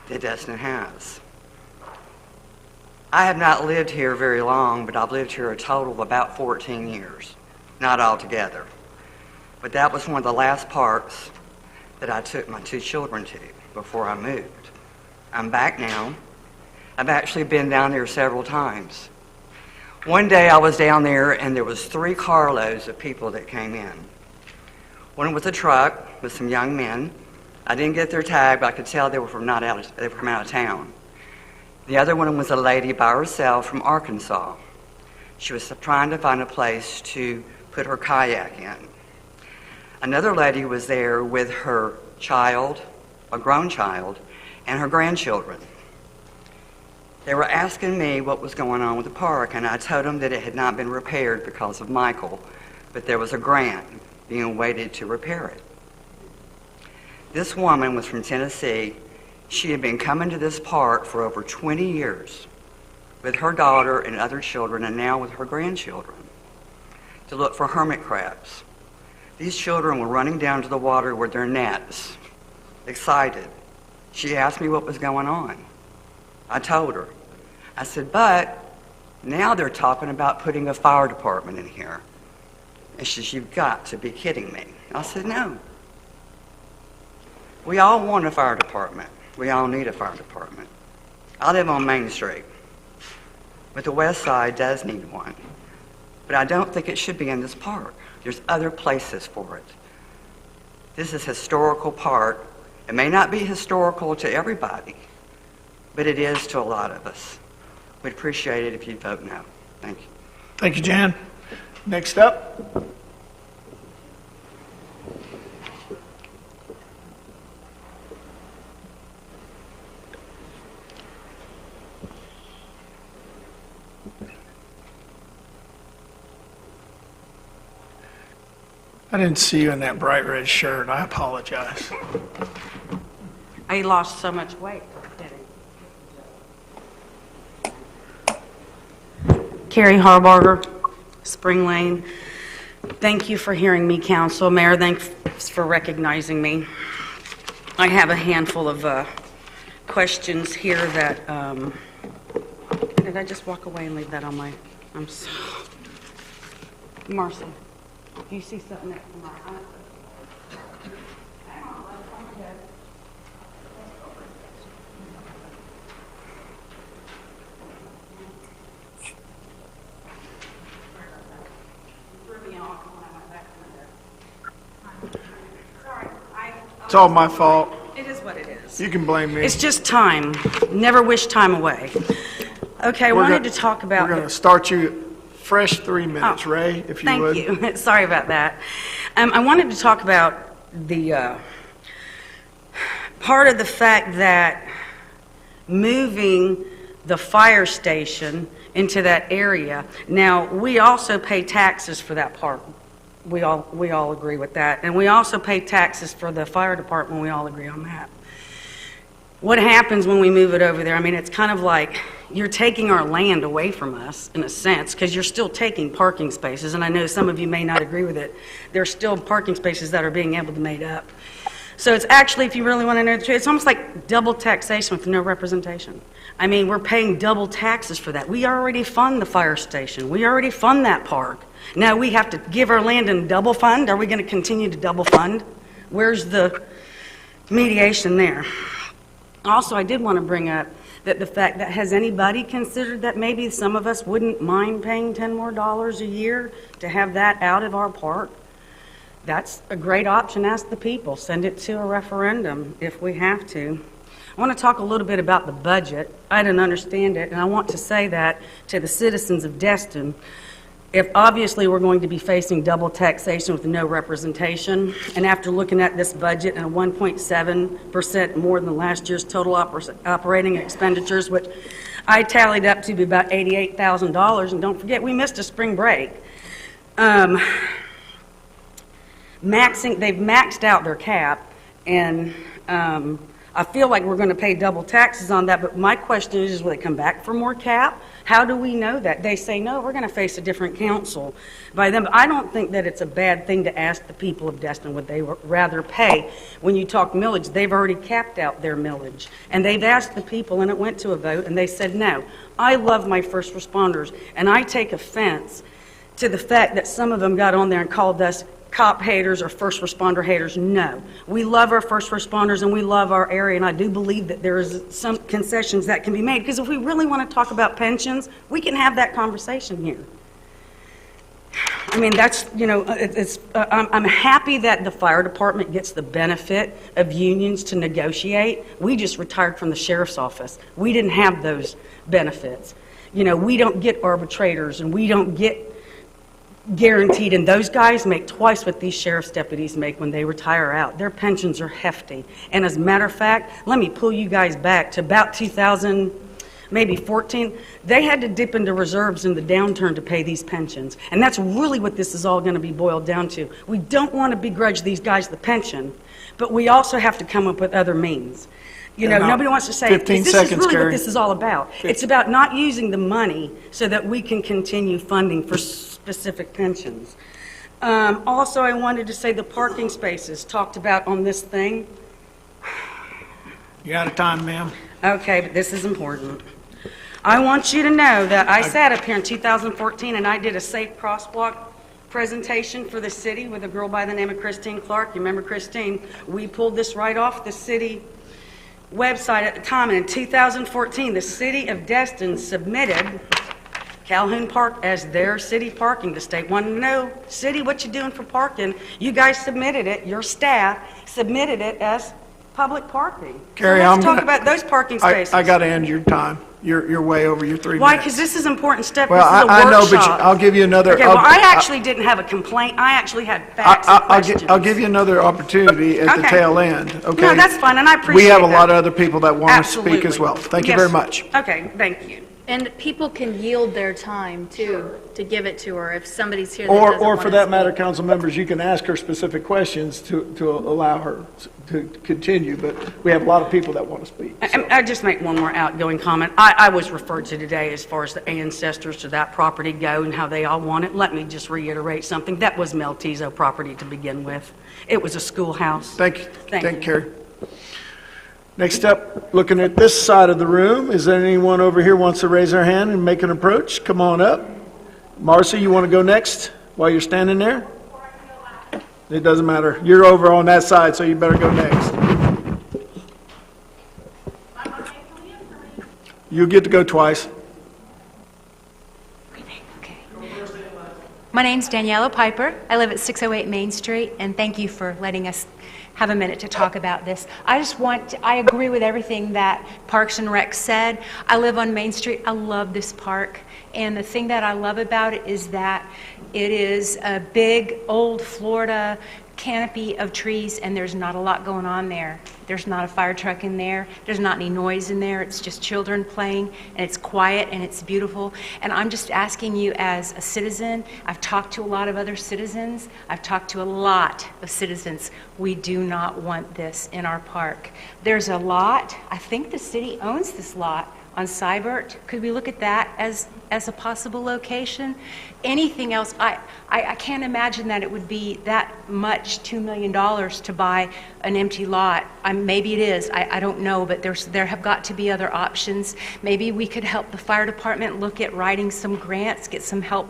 that Destin has. I have not lived here very long, but I've lived here a total of about 14 years, not all together. But that was one of the last parks that I took my 2 children to before I moved. I'm back now. I've actually been down there several times. One day I was down there and there was 3 carloads of people that came in. One was a truck with some young men. I didn't get their tag, but I could tell they were from out of town. The other one was a lady by herself from Arkansas. She was trying to find a place to put her kayak in. Another lady was there with her child, a grown child, and her grandchildren. They were asking me what was going on with the park, and I told them that it had not been repaired because of Michael, but there was a grant being waited to repair it. This woman was from Tennessee. She had been coming to this park for over 20 years with her daughter and other children, and now with her grandchildren, to look for hermit crabs. These children were running down to the water with their nets, excited. She asked me what was going on. I told her. I said, but now they're talking about putting a fire department in here. And she said, you've got to be kidding me. I said, no. We all want a fire department. We all need a fire department. I live on Main Street, but the West Side does need one. But I don't think it should be in this park. There's other places for it. This is a historical park. It may not be historical to everybody, but it is to a lot of us. We'd appreciate it if you'd vote no. Thank you. Thank you, Jan. Next up. I didn't see you in that bright red shirt. I apologize. I lost so much weight. Carrie Harbarger, Spring Lane. Thank you for hearing me, Council. Mayor, thanks for recognizing me. I have a handful of questions here that, did I just walk away and leave that on my, I'm so, Marcy, do you see something next to my eye? It's all my fault. It is what it is. You can blame me. It's just time. Never wish time away. Okay, I wanted to talk about... We're going to start you fresh 3 minutes, Ray, if you would. Thank you. Sorry about that. I wanted to talk about the part of the fact that moving the fire station into that area. Now, we also pay taxes for that park. We all agree with that. And we also pay taxes for the fire department. We all agree on that. What happens when we move it over there? I mean, it's kind of like you're taking our land away from us, in a sense, because you're still taking parking spaces. And I know some of you may not agree with it. There's still parking spaces that are being able to be made up. So it's actually, if you really want to know the truth, it's almost like double taxation with no representation. I mean, we're paying double taxes for that. We already fund the fire station. We already fund that park. Now we have to give our land in double fund. Are we going to continue to double fund? Where's the mediation there? Also, I did want to bring up that the fact that has anybody considered that maybe some of us wouldn't mind paying $10 more a year to have that out of our park? That's a great option. Ask the people. Send it to a referendum if we have to. I want to talk a little bit about the budget. I didn't understand it, and I want to say that to the citizens of Destin. If obviously we're going to be facing double taxation with no representation, and after looking at this budget and a 1.7% more than last year's total operating expenditures, which I tallied up to be about $88,000, and don't forget we missed a spring break. They've maxed out their cap, and I feel like we're going to pay double taxes on that, but my question is, will they come back for more cap? How do we know that? They say, no, we're going to face a different council by them. But I don't think that it's a bad thing to ask the people of Destin what they would rather pay. When you talk millage, they've already capped out their millage. And they've asked the people, and it went to a vote, and they said no. I love my first responders, and I take offense to the fact that some of them got on there and called us cop haters or first responder haters. No. We love our first responders and we love our area, and I do believe that there is some concessions that can be made, because if we really want to talk about pensions, we can have that conversation here. I mean, that's, you know, I'm happy that the fire department gets the benefit of unions to negotiate. We just retired from the sheriff's office. We didn't have those benefits. You know, we don't get arbitrators, and we don't get guaranteed, and those guys make twice what these sheriff's deputies make when they retire out. Their pensions are hefty. And as a matter of fact, let me pull you guys back to about 2000, maybe 14. They had to dip into reserves in the downturn to pay these pensions. And that's really what this is all going to be boiled down to. We don't want to begrudge these guys the pension, but we also have to come up with other means. You know, nobody wants to say, 15 this seconds, is really Gary. what this is all about. It's about not using the money so that we can continue funding for specific pensions. Also, I wanted to say the parking spaces talked about on this thing. You're out of time, ma'am. Okay, but this is important. I want you to know that I sat up here in 2014 and I did a safe crosswalk presentation for the city with a girl by the name of Christine Clark. You remember Christine? We pulled this right off the city website at the time, and in 2014 the city of Destin submitted Calhoun Park as their city parking. The state wanted to know, city, what you doing for parking? You guys submitted it, your staff submitted it as public parking. Carrie, so let's talk about those parking spaces. I got to end your time. You're way over your 3 minutes. Why? Because this is important stuff. Well, this is a I know, workshop. but I'll give you another. Okay, well, I actually didn't have a complaint. I actually had facts and questions. I'll give you another opportunity at the tail end, okay? No, that's fine, and I appreciate We have a that. lot of other people that want to Absolutely. speak as well. Thank you Yes. very much. Okay, thank you. And people can yield their time, too, to give it to her if somebody's here that doesn't Or want for to that speak. matter, council members, you can ask her specific questions to allow her to continue, but we have a lot of people that want to speak. so. I just make one more outgoing comment. I was referred to today as far as the ancestors to that property go and how they all want it. Let me just reiterate something. That was Mel Tizo property to begin with. It was a schoolhouse. Thank you. Thank you. Carrie. Next up, looking at this side of the room, is there anyone over here wants to raise their hand and make an approach? Come on up. Marcy, you want to go next while you're standing there? It doesn't matter. You're over on that side, so you better go next. You get to go twice. My name's Daniela Piper. I live at 608 Main Street, and thank you for letting us have a minute to talk about this. I agree with everything that Parks and Rec said. I live on Main Street. I love this park, and the thing that I love about it is that it is a big, old Florida canopy of trees, and there's not a lot going on there. There's not a fire truck in there. There's not any noise in there. It's just children playing, and it's quiet, and it's beautiful. And I'm just asking you as a citizen, I've talked to a lot of other citizens. I've talked to a lot of citizens. We do not want this in our park. There's a lot. I think the city owns this lot on Seibert. Could we look at that as a possible location? Anything else? I can't imagine that it would be that much, $2 million to buy an empty lot. Maybe it is. I don't know, but there have got to be other options. Maybe we could help the fire department look at writing some grants, get some help,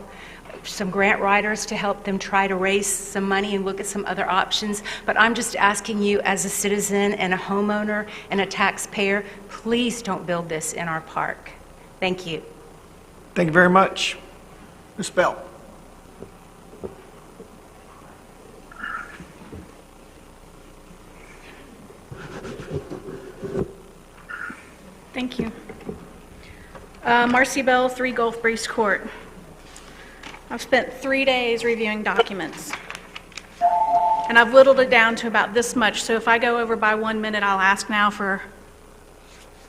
some grant writers to help them try to raise some money and look at some other options. But I'm just asking you as a citizen and a homeowner and a taxpayer, please don't build this in our park. Thank you. Thank you very much. Ms. Bell. Thank you. Marcy Bell, 3 Gulf Breeze Court. I've spent 3 days reviewing documents, and I've whittled it down to about this much, so if I go over by 1 minute, I'll ask now for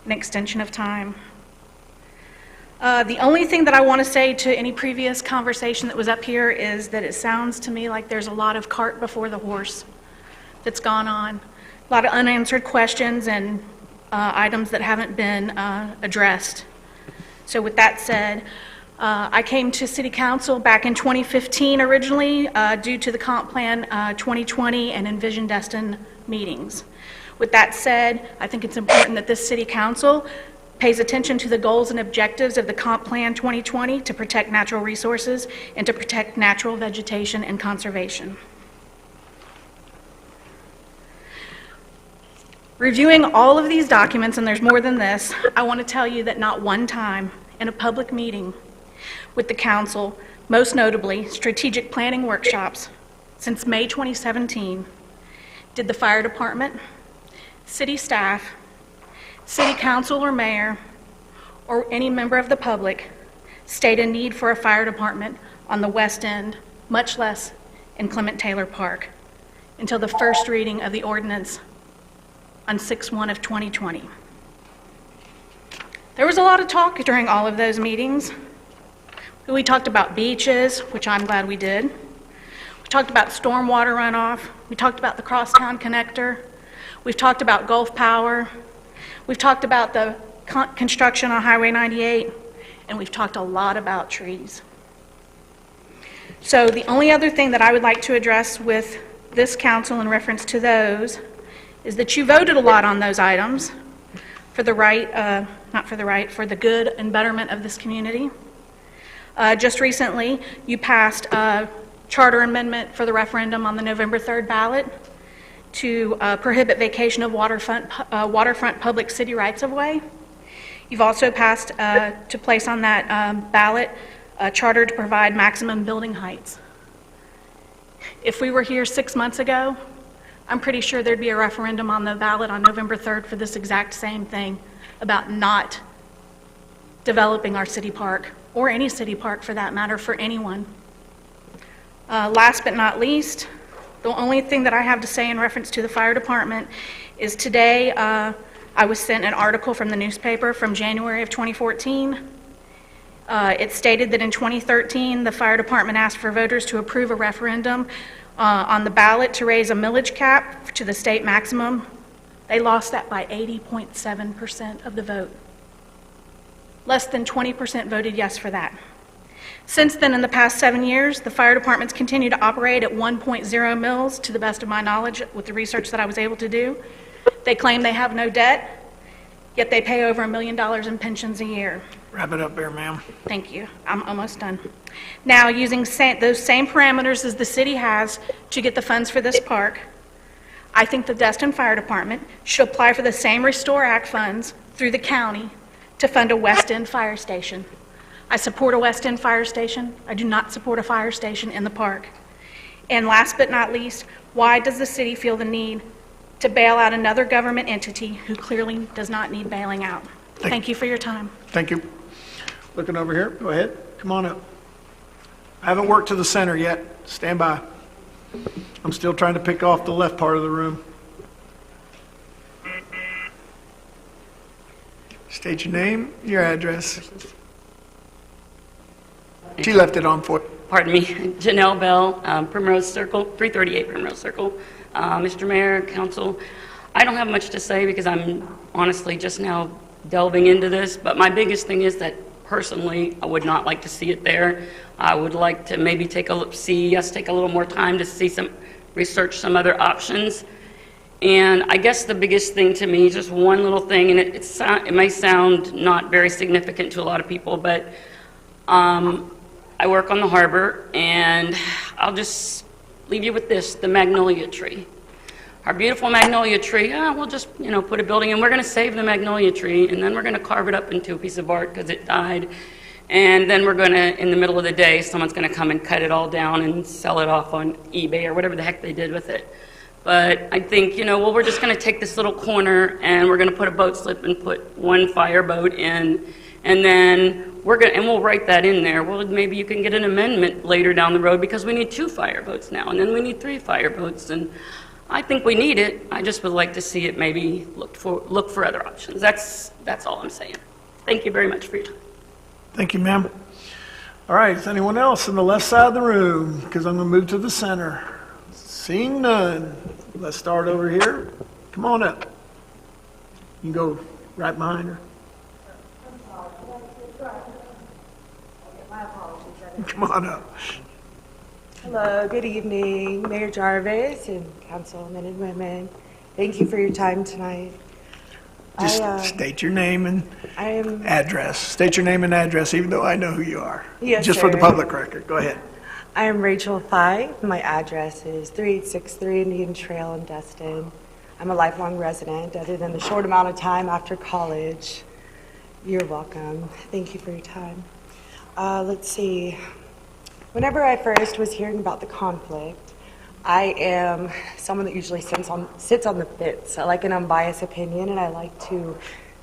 an extension of time. The only thing that I want to say to any previous conversation that was up here is that it sounds to me like there's a lot of cart before the horse that's gone on, a lot of unanswered questions and items that haven't been addressed. So with that said, I came to City Council back in 2015 originally due to the Comp Plan 2020 and Envision Destin meetings. With that said, I think it's important that this City Council pays attention to the goals and objectives of the Comp Plan 2020 to protect natural resources and to protect natural vegetation and conservation. Reviewing all of these documents, and there's more than this, I want to tell you that not one time in a public meeting with the council, most notably strategic planning workshops, since May 2017, did the fire department, city staff, city council or mayor, or any member of the public state a need for a fire department on the west end, much less in Clement Taylor Park, until the first reading of the ordinance on 6/1 of 2020. There was a lot of talk during all of those meetings. We talked about beaches, which I'm glad we did. We talked about stormwater runoff. We talked about the crosstown connector. We've talked about Gulf Power. We've talked about the construction on Highway 98, and we've talked a lot about trees. So the only other thing that I would like to address with this council in reference to those is that you voted a lot on those items for the right, not for the right, for the good and betterment of this community. Just recently, you passed a charter amendment for the referendum on the November 3rd ballot to prohibit vacation of waterfront public city rights-of-way. You've also passed to place on that ballot a charter to provide maximum building heights. If we were here 6 months ago, I'm pretty sure there'd be a referendum on the ballot on November 3rd for this exact same thing, about not developing our city park, or any city park for that matter, for anyone. Last but not least, the only thing that I have to say in reference to the fire department is today I was sent an article from the newspaper from January of 2014 It stated that in 2013, the fire department asked for voters to approve a referendum on the ballot to raise a millage cap to the state maximum. They lost that by 80.7% of the vote. Less than 20% voted yes for that. Since then, in the past 7 years, the fire departments continue to operate at 1.0 mils, to the best of my knowledge, with the research that I was able to do. They claim they have no debt, yet they pay over $1 million in pensions a year. Wrap it up there, ma'am. Thank you. I'm almost done. Now, using those same parameters as the city has to get the funds for this park, I think the Destin Fire Department should apply for the same Restore Act funds through the county to fund a West End fire station. I support a West End fire station. I do not support a fire station in the park. And last but not least, why does the city feel the need to bail out another government entity who clearly does not need bailing out? Thank you for your time. Thank you. Looking over here, go ahead, come on up. I haven't worked to the center yet, stand by. I'm still trying to pick off the left part of the room. State your name, your address. She left it on for you. Pardon me, Janelle Bell, Primrose Circle, 338 Primrose Circle. Mr. Mayor, Council, I don't have much to say because I'm honestly just now delving into this, but my biggest thing is that personally, I would not like to see it there. I would like to maybe take a look, see us take a little more time to see research some other options. And I guess the biggest thing to me, just one little thing, and it may sound not very significant to a lot of people, but I work on the harbor, and I'll just leave you with this, the magnolia tree. Our beautiful magnolia tree, we'll just, put a building in. We're going to save the magnolia tree, and then we're going to carve it up into a piece of art because it died. And then we're going to, in the middle of the day, someone's going to come and cut it all down and sell it off on eBay or whatever the heck they did with it. But I think, we're just going to take this little corner, and we're going to put a boat slip and put one fire boat in, and then we'll write that in there. Well, maybe you can get an amendment later down the road because we need 2 fire boats now, and then we need 3 fire boats, and I think we need it. I just would like to see it maybe look for other options. That's all I'm saying. Thank you very much for your time. Thank you, ma'am. All right, is anyone else in the left side of the room? Because I'm going to move to the center. Seeing none, let's start over here. Come on up. You can go right behind her. Come on up. Hello, good evening, Mayor Jarvis and councilmen and women. Thank you for your time tonight. Just state your name and address. State your name and address, even though I know who you are. Yes, just sir. for the public record. Go ahead. I am Rachel Five. My address is 3863 Indian Trail in Destin. I'm a lifelong resident, other than the short amount of time after college. You're welcome. Thank you for your time. Let's see. Whenever I first was hearing about the conflict, I am someone that usually sits on the fence. I like an unbiased opinion, and I like to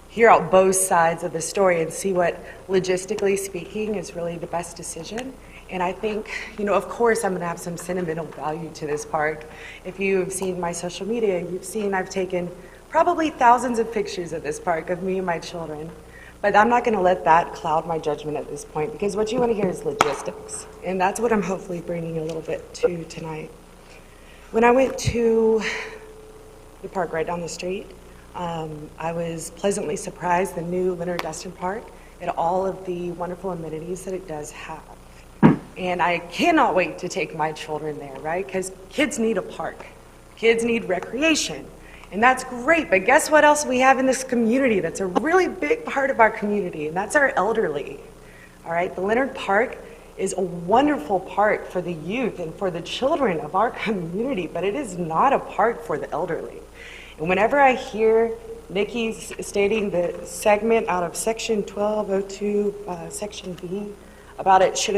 hear out both sides of the story and see what, logistically speaking, is really the best decision. And I think, of course, I'm going to have some sentimental value to this park. If you've seen my social media, you've seen I've taken probably thousands of pictures of this park of me and my children. But I'm not going to let that cloud my judgment at this point, because what you want to hear is logistics. And that's what I'm hopefully bringing a little bit to tonight. When I went to the park right down the street, I was pleasantly surprised, the new Leonard Destin Park, at all of the wonderful amenities that it does have. And I cannot wait to take my children there, right? Because kids need a park. Kids need recreation. And that's great, but guess what else we have in this community that's a really big part of our community, and that's our elderly. All right, the Leonard Park is a wonderful park for the youth and for the children of our community, but it is not a park for the elderly. And whenever I hear Nikki stating the segment out of Section 1202, Section B, about its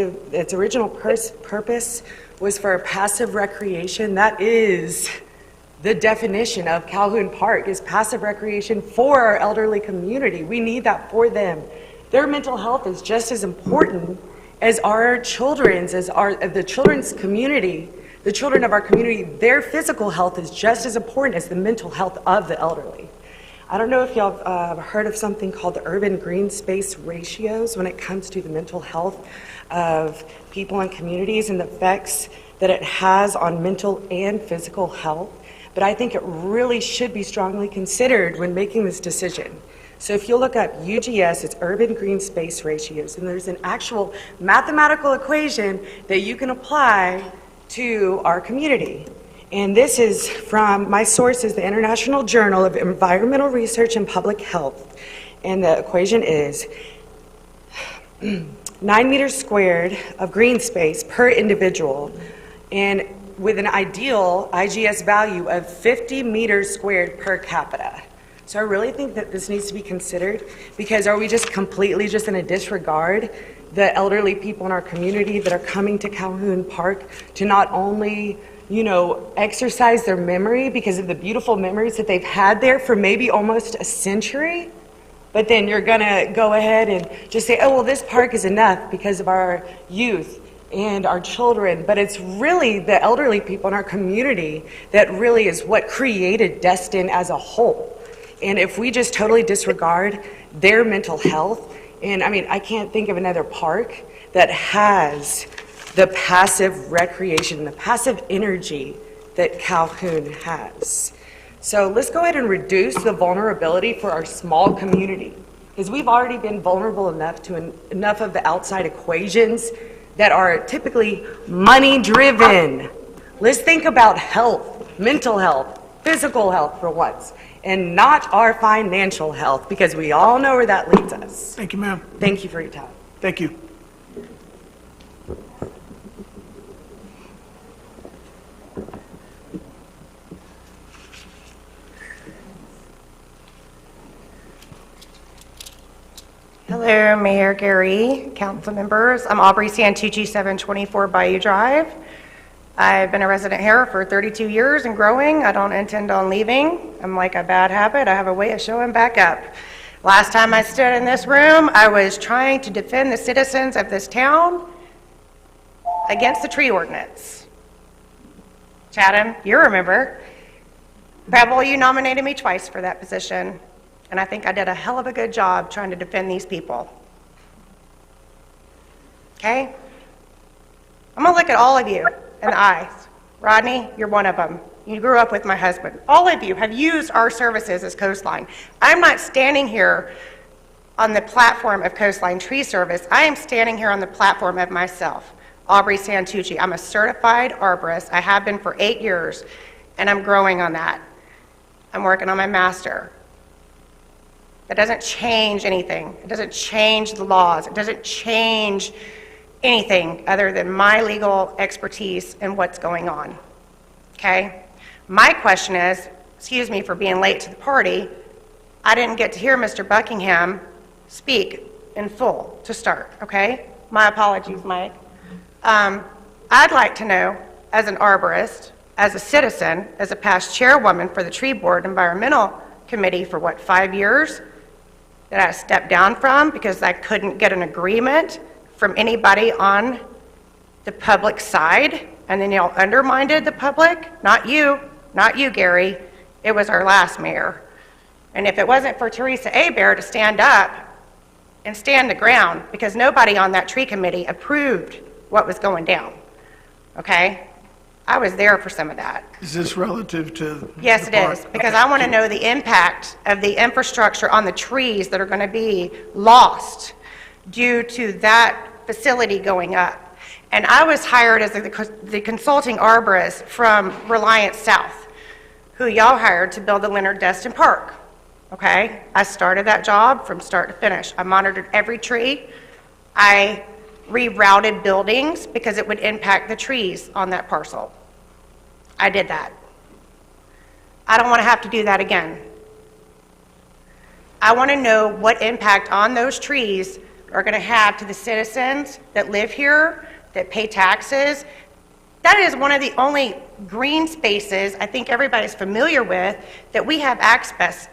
original purpose was for passive recreation, that is the definition of Calhoun Park, is passive recreation for our elderly community. We need that for them. Their mental health is just as important as our children's, as the children's community, the children of our community. Their physical health is just as important as the mental health of the elderly. I don't know if y'all have heard of something called the urban green space ratios when it comes to the mental health of people and communities and the effects that it has on mental and physical health. But I think it really should be strongly considered when making this decision. So if you look up UGS, it's urban green space ratios, and there's an actual mathematical equation that you can apply to our community. And this is from, my source is the International Journal of Environmental Research and Public Health. And the equation is 9 meters squared of green space per individual, and with an ideal IGS value of 50 meters squared per capita. So I really think that this needs to be considered, because are we just completely just going to disregard the elderly people in our community that are coming to Calhoun Park to not only, you know, exercise their memory because of the beautiful memories that they've had there for maybe almost a century, but then you're going to go ahead and just say, oh, well, this park is enough because of our youth and our children. But it's really the elderly people in our community that really is what created Destin as a whole. And if we just totally disregard their mental health, and I mean, I can't think of another park that has the passive recreation, the passive energy that Calhoun has. So let's go ahead and reduce the vulnerability for our small community, because we've already been vulnerable enough to enough of the outside equations that are typically money-driven. Let's think about health, mental health, physical health for once, and not our financial health, because we all know where that leads us. Thank you, ma'am. Thank you for your time. Thank you. Hello, Mayor Gary, council members. I'm Aubrey Santucci, 724 Bayou Drive. I've been a resident here for 32 years and growing. I don't intend on leaving. I'm like a bad habit. I have a way of showing back up. Last time I stood in this room, I was trying to defend the citizens of this town against the tree ordinance. Chatham, you remember. Preble, you nominated me twice for that position, and I think I did a hell of a good job trying to defend these people. Okay? I'm gonna look at all of you in the eyes. Rodney, you're one of them. You grew up with my husband. All of you have used our services as Coastline. I'm not standing here on the platform of Coastline Tree Service. I am standing here on the platform of myself, Aubrey Santucci. I'm a certified arborist. I have been for 8 years, and I'm growing on that. I'm working on my master. That doesn't change anything. It doesn't change the laws. It doesn't change anything other than my legal expertise and what's going on. Okay? My question is, excuse me for being late to the party, I didn't get to hear Mr. Buckingham speak in full to start, okay? My apologies, Mike. I'd like to know, as an arborist, as a citizen, as a past chairwoman for the Tree Board Environmental Committee for what, 5 years, that I stepped down from because I couldn't get an agreement from anybody on the public side, and then y'all undermined the public. Not you, Gary. It was our last mayor. And if it wasn't for Teresa Hebert to stand up and stand the ground, because nobody on that tree committee approved what was going down, okay? I was there for some of that. Is this relative to? Yes, it is, because I want to know the impact of the infrastructure on the trees that are going to be lost due to that facility going up. And I was hired as the consulting arborist from Reliance South, who y'all hired to build the Leonard Destin Park. Okay? I started that job from start to finish. I monitored every tree. I rerouted buildings because it would impact the trees on that parcel. I did that. I don't want to have to do that again. I want to know what impact on those trees are going to have to the citizens that live here, that pay taxes. That is one of the only green spaces I think everybody's familiar with that we have access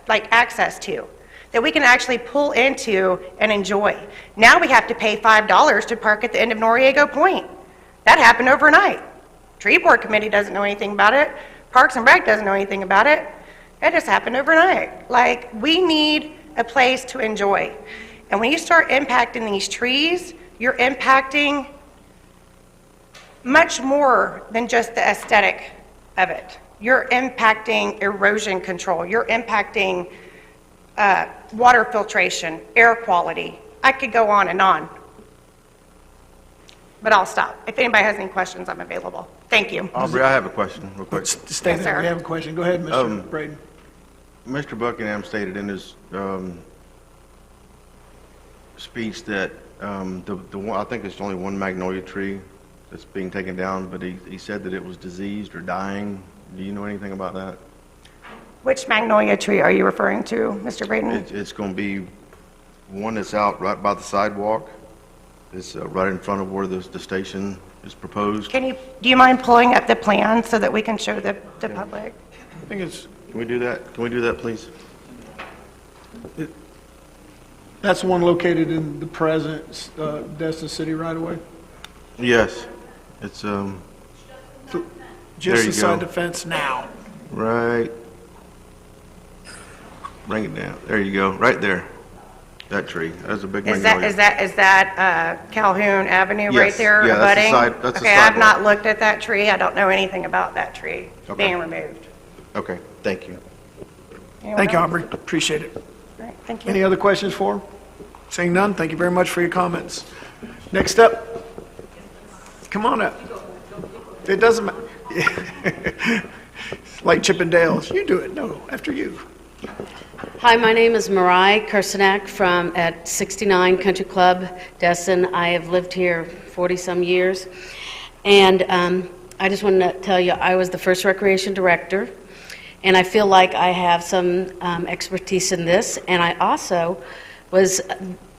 to, that we can actually pull into and enjoy. Now we have to pay $5 to park at the end of Noriego Point. That happened overnight. Tree Board Committee doesn't know anything about it. Parks and Rec doesn't know anything about it. It just happened overnight. Like, we need a place to enjoy. And when you start impacting these trees, you're impacting much more than just the aesthetic of it. You're impacting erosion control. You're impacting water filtration, air quality. I could go on and on. But I'll stop. If anybody has any questions, I'm available. Thank you. Aubrey, I have a question real quick. Stay Yes, there. sir. We have a question. Go ahead, Mr. Braden. Mr. Buckingham stated in his speech that I think it's only one magnolia tree that's being taken down, but he said that it was diseased or dying. Do you know anything about that? Which magnolia tree are you referring to, Mr. Braden? It's going to be one that's out right by the sidewalk. It's right in front of where the station is proposed. Do you mind pulling up the plan so that we can show the public? I think it's... Can we do that? Can we do that, please? That's the one located in the present Destin City right away? Yes. It's, there Just you beside go. the fence now. Right. Bring it down. There you go. Right there. That tree. That's a big Is magnolia. that Calhoun Avenue right Yes. there Yeah, that's the abutting? side- that's the Okay, I've sidewalk. not looked at that tree. I don't know anything about that tree Okay. being removed. Okay. Thank you. Anyone Thank you, else? Aubrey. Appreciate it. All right, thank you. Any other questions for him? Seeing none, thank you very much for your comments. Next up, come on up. It doesn't matter. Like Chippendales, you do it. No, after you. Hi, my name is Mariah Kersenak from at 69 Country Club, Destin. I have lived here 40-some years, and I just want to tell you I was the first recreation director, and I feel like I have some expertise in this, and I also was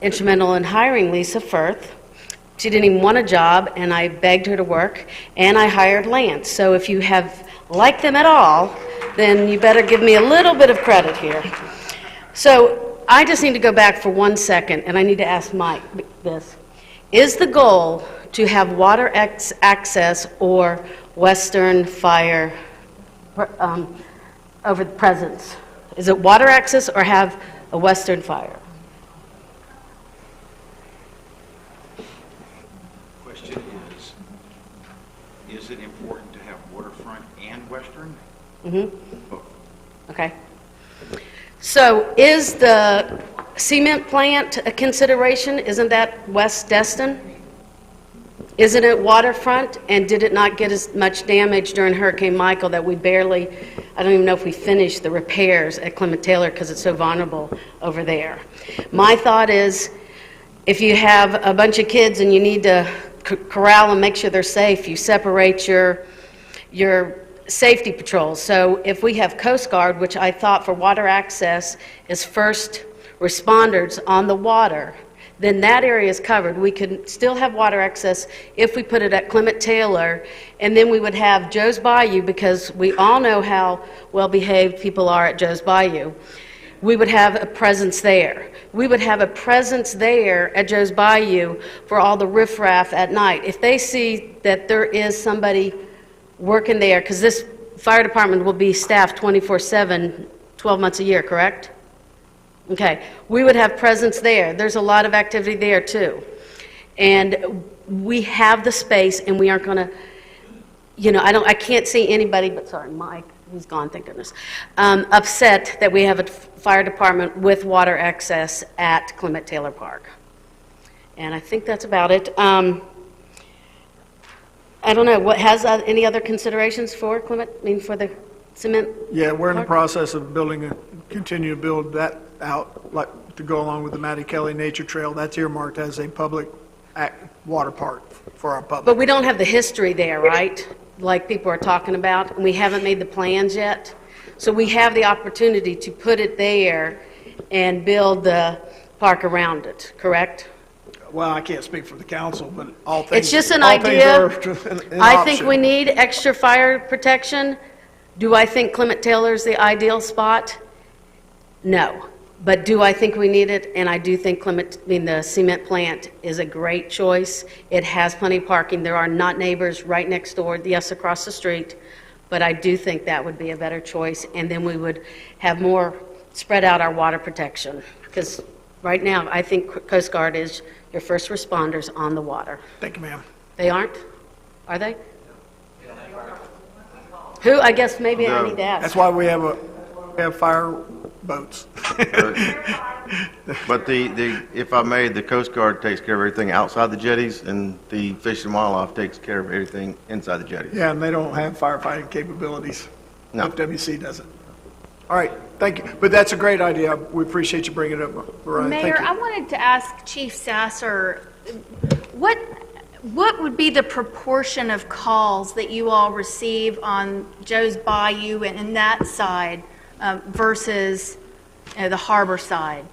instrumental in hiring Lisa Firth. She didn't even want a job, and I begged her to work, and I hired Lance. So if you have liked them at all, then you better give me a little bit of credit here. So I just need to go back for 1 second, and I need to ask Mike this. Is the goal to have water access or western fire over the presence? Is it water access or have a western fire? Question is it important to have waterfront and western? Mm-hmm. Okay. So is the cement plant a consideration? Isn't that West Destin? Isn't it waterfront? And did it not get as much damage during Hurricane Michael that we barely, I don't even know if we finished the repairs at Clement Taylor because it's so vulnerable over there. My thought is if you have a bunch of kids and you need to corral and make sure they're safe, you separate your safety patrols. So if we have Coast Guard, which I thought for water access is first responders on the water, then that area is covered. We could still have water access if we put it at Clement Taylor, and then we would have Joe's Bayou, because we all know how well-behaved people are at Joe's Bayou. We would have a presence there. We would have a presence there at Joe's Bayou for all the riffraff at night. If they see that there is somebody working there, because this fire department will be staffed 24/7, 12 months a year, correct? Okay, we would have presence there. There's a lot of activity there too. And we have the space, and we aren't gonna, I can't see anybody, but sorry, Mike, he's gone, thank goodness, upset that we have a fire department with water access at Clement Taylor Park. And I think that's about it. I don't know, what has any other considerations for Clement, for the cement? Yeah, we're in the park? process of continue to build that out, like to go along with the Mattie Kelly Nature Trail. That's earmarked as a public water park for our public. But we don't have the history there, right? Like people are talking about, and we haven't made the plans yet. So we have the opportunity to put it there and build the park around it, correct? Well, I can't speak for the council, but all things. It's just an all things idea. are an I think option. we need extra fire protection. Do I think Clement Taylor's the ideal spot? No. But do I think we need it? And I do think the cement plant is a great choice. It has plenty of parking. There are not neighbors right next door, yes, across the street, but I do think that would be a better choice, and then we would have more, spread out our water protection. Because right now, I think Coast Guard is your first responders on the water. Thank you, ma'am. They aren't? Are they? Who? I guess maybe I need to ask. That's why we have fire boats. But if I may, the Coast Guard takes care of everything outside the jetties, and the Fish and Wildlife takes care of everything inside the jetties. Yeah, and they don't have firefighting capabilities. No. FWC doesn't. All right, thank you. But that's a great idea. We appreciate you bringing it up, Brian. Mayor, Thank you. I wanted to ask Chief Sasser, what would be the proportion of calls that you all receive on Joe's Bayou and that side versus the harbor side?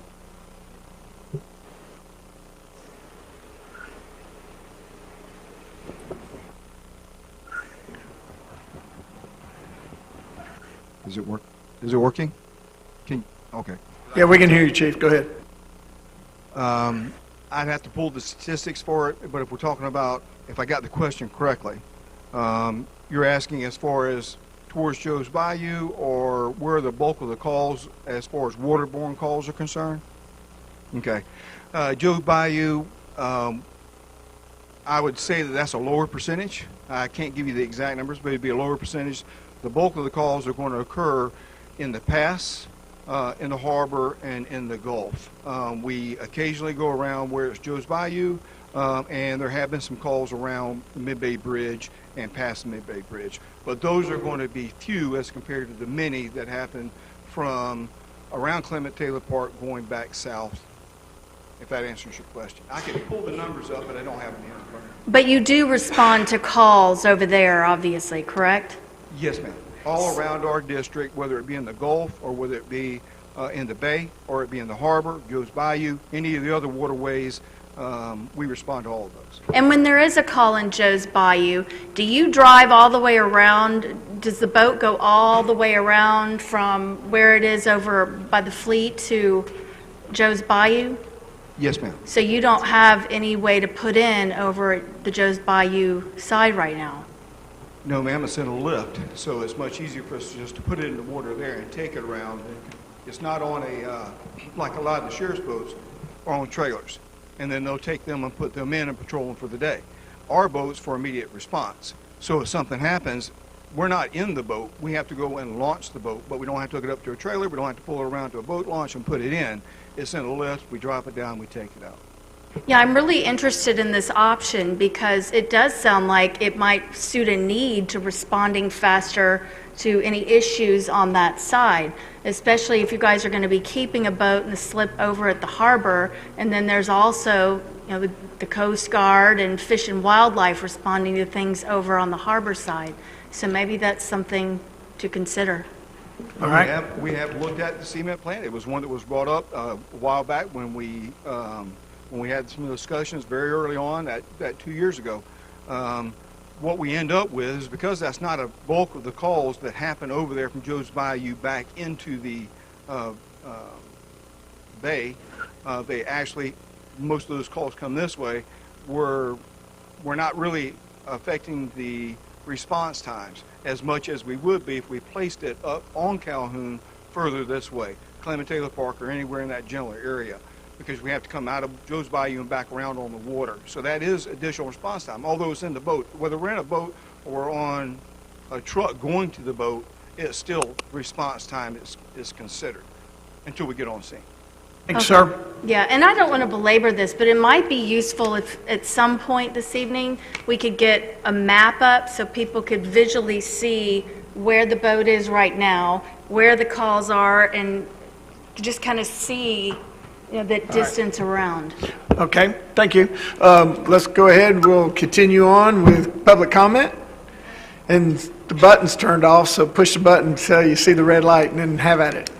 Is it working? Okay. Yeah, we can hear you, Chief. Go ahead. I'd have to pull the statistics for it, but if we're talking about, if I got the question correctly, you're asking as far as towards Joe's Bayou, or where the bulk of the calls as far as waterborne calls are concerned? Okay. Joe's Bayou, I would say that that's a lower percentage. I can't give you the exact numbers, but it'd be a lower percentage. The bulk of the calls are going to occur in the pass, in the harbor, and in the Gulf. We occasionally go around where it's Joe's Bayou, and there have been some calls around the Mid-Bay Bridge and past the Mid-Bay Bridge. But those are going to be few as compared to the many that happen from around Clement Taylor Park going back south, if that answers your question. I can pull the numbers up, but I don't have them here in front of me. But you do respond to calls over there, obviously, correct? Yes, ma'am. All around our district, whether it be in the Gulf or whether it be in the Bay or it be in the harbor, Joe's Bayou, any of the other waterways, we respond to all of those. And when there is a call in Joe's Bayou, do you drive all the way around? Does the boat go all the way around from where it is over by the fleet to Joe's Bayou? Yes, ma'am. So you don't have any way to put in over at the Joe's Bayou side right now? No, ma'am, it's in a lift, so it's much easier for us just to put it in the water there and take it around. It's not on a, like a lot of the sheriff's boats, are on trailers, and then they'll take them and put them in and patrol them for the day. Our boat's for immediate response. So if something happens, we're not in the boat. We have to go and launch the boat, but we don't have to hook it up to a trailer. We don't have to pull it around to a boat launch and put it in. It's in a lift. We drop it down. We take it out. Yeah, I'm really interested in this option because it does sound like it might suit a need to responding faster to any issues on that side, especially if you guys are going to be keeping a boat in the slip over at the harbor, and then there's also, you know, the Coast Guard and Fish and Wildlife responding to things over on the harbor side. So maybe that's something to consider. All right. We have looked at the cement plant. It was one that was brought up a while back when we had some discussions very early on, that 2 years ago. What we end up with is, because that's not a bulk of the calls that happen over there from Joe's Bayou back into the bay, they actually, most of those calls come this way, we're not really affecting the response times as much as we would be if we placed it up on Calhoun further this way, Clement Taylor Park or anywhere in that general area, because we have to come out of Joe's Bayou and back around on the water. So that is additional response time, although it's in the boat. Whether we're in a boat or on a truck going to the boat, it's still response time is considered until we get on scene. Thanks, sir. Yeah, and I don't want to belabor this, but it might be useful if at some point this evening we could get a map up so people could visually see where the boat is right now, where the calls are, and just kind of see, you know, that distance around. Okay, thank you. Let's go ahead. We'll continue on with public comment. And the button's turned off, so push the button until you see the red light and then have at it.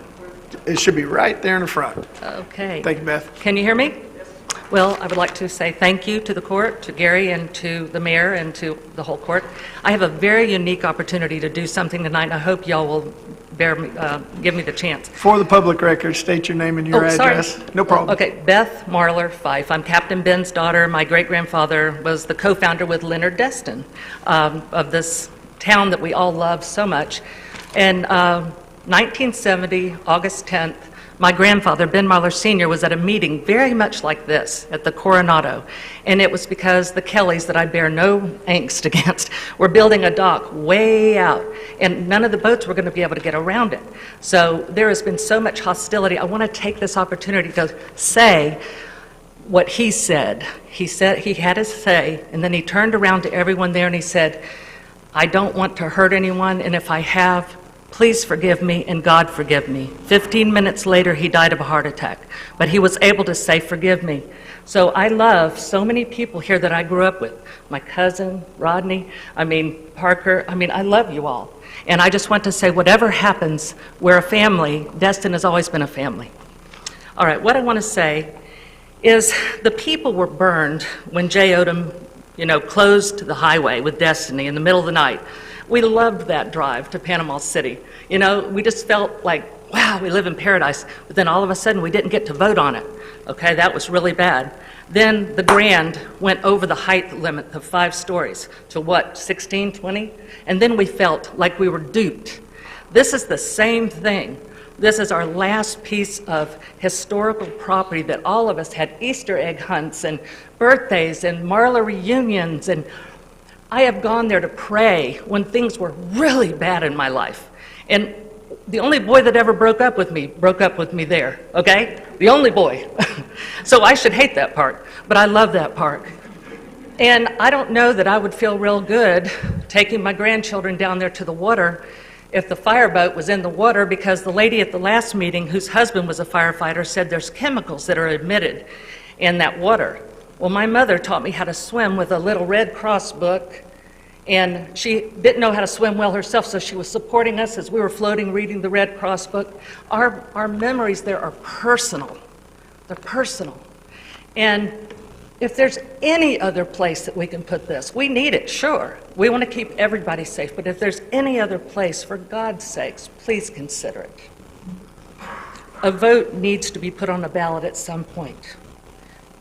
It should be right there in the front. Okay. Thank you, Beth. Can you hear me? Well, I would like to say thank you to the court, to Gary, and to the mayor, and to the whole court. I have a very unique opportunity to do something tonight, and I hope y'all will give me the chance. For the public record, state your name and your address. Sorry. No problem. Okay, Beth Marler Fife. I'm Captain Ben's daughter. My great-grandfather was the co-founder with Leonard Destin of this town that we all love so much. In 1970, August 10th, my grandfather, Ben Marler Sr., was at a meeting very much like this at the Coronado, and it was because the Kellys, that I bear no angst against, were building a dock way out, and none of the boats were going to be able to get around it. So there has been so much hostility. I want to take this opportunity to say what he said. He said he had his say, and then he turned around to everyone there and he said, "I don't want to hurt anyone, and if I have, please forgive me and God forgive me." 15 minutes later, he died of a heart attack, but he was able to say, "Forgive me." So I love so many people here that I grew up with. My cousin, Rodney, Parker, I love you all. And I just want to say, whatever happens, we're a family. Destin has always been a family. All right, what I want to say is the people were burned when Jay Odom, closed the highway with Destiny in the middle of the night. We loved that drive to Panama City. We just felt like, wow, we live in paradise. But then all of a sudden, we didn't get to vote on it. Okay, that was really bad. Then the Grand went over the height limit of 5 stories to 16, 20? And then we felt like we were duped. This is the same thing. This is our last piece of historical property that all of us had Easter egg hunts and birthdays and Marla reunions, and I have gone there to pray when things were really bad in my life. And the only boy that ever broke up with me there, okay? The only boy. So I should hate that park, but I love that park. And I don't know that I would feel real good taking my grandchildren down there to the water if the fireboat was in the water, because the lady at the last meeting, whose husband was a firefighter, said there's chemicals that are emitted in that water. Well, my mother taught me how to swim with a little Red Cross book, and she didn't know how to swim well herself, so she was supporting us as we were floating, reading the Red Cross book. Our memories there are personal. They're personal. And if there's any other place that we can put this, we need it, sure. We want to keep everybody safe, but if there's any other place, for God's sakes, please consider it. A vote needs to be put on a ballot at some point.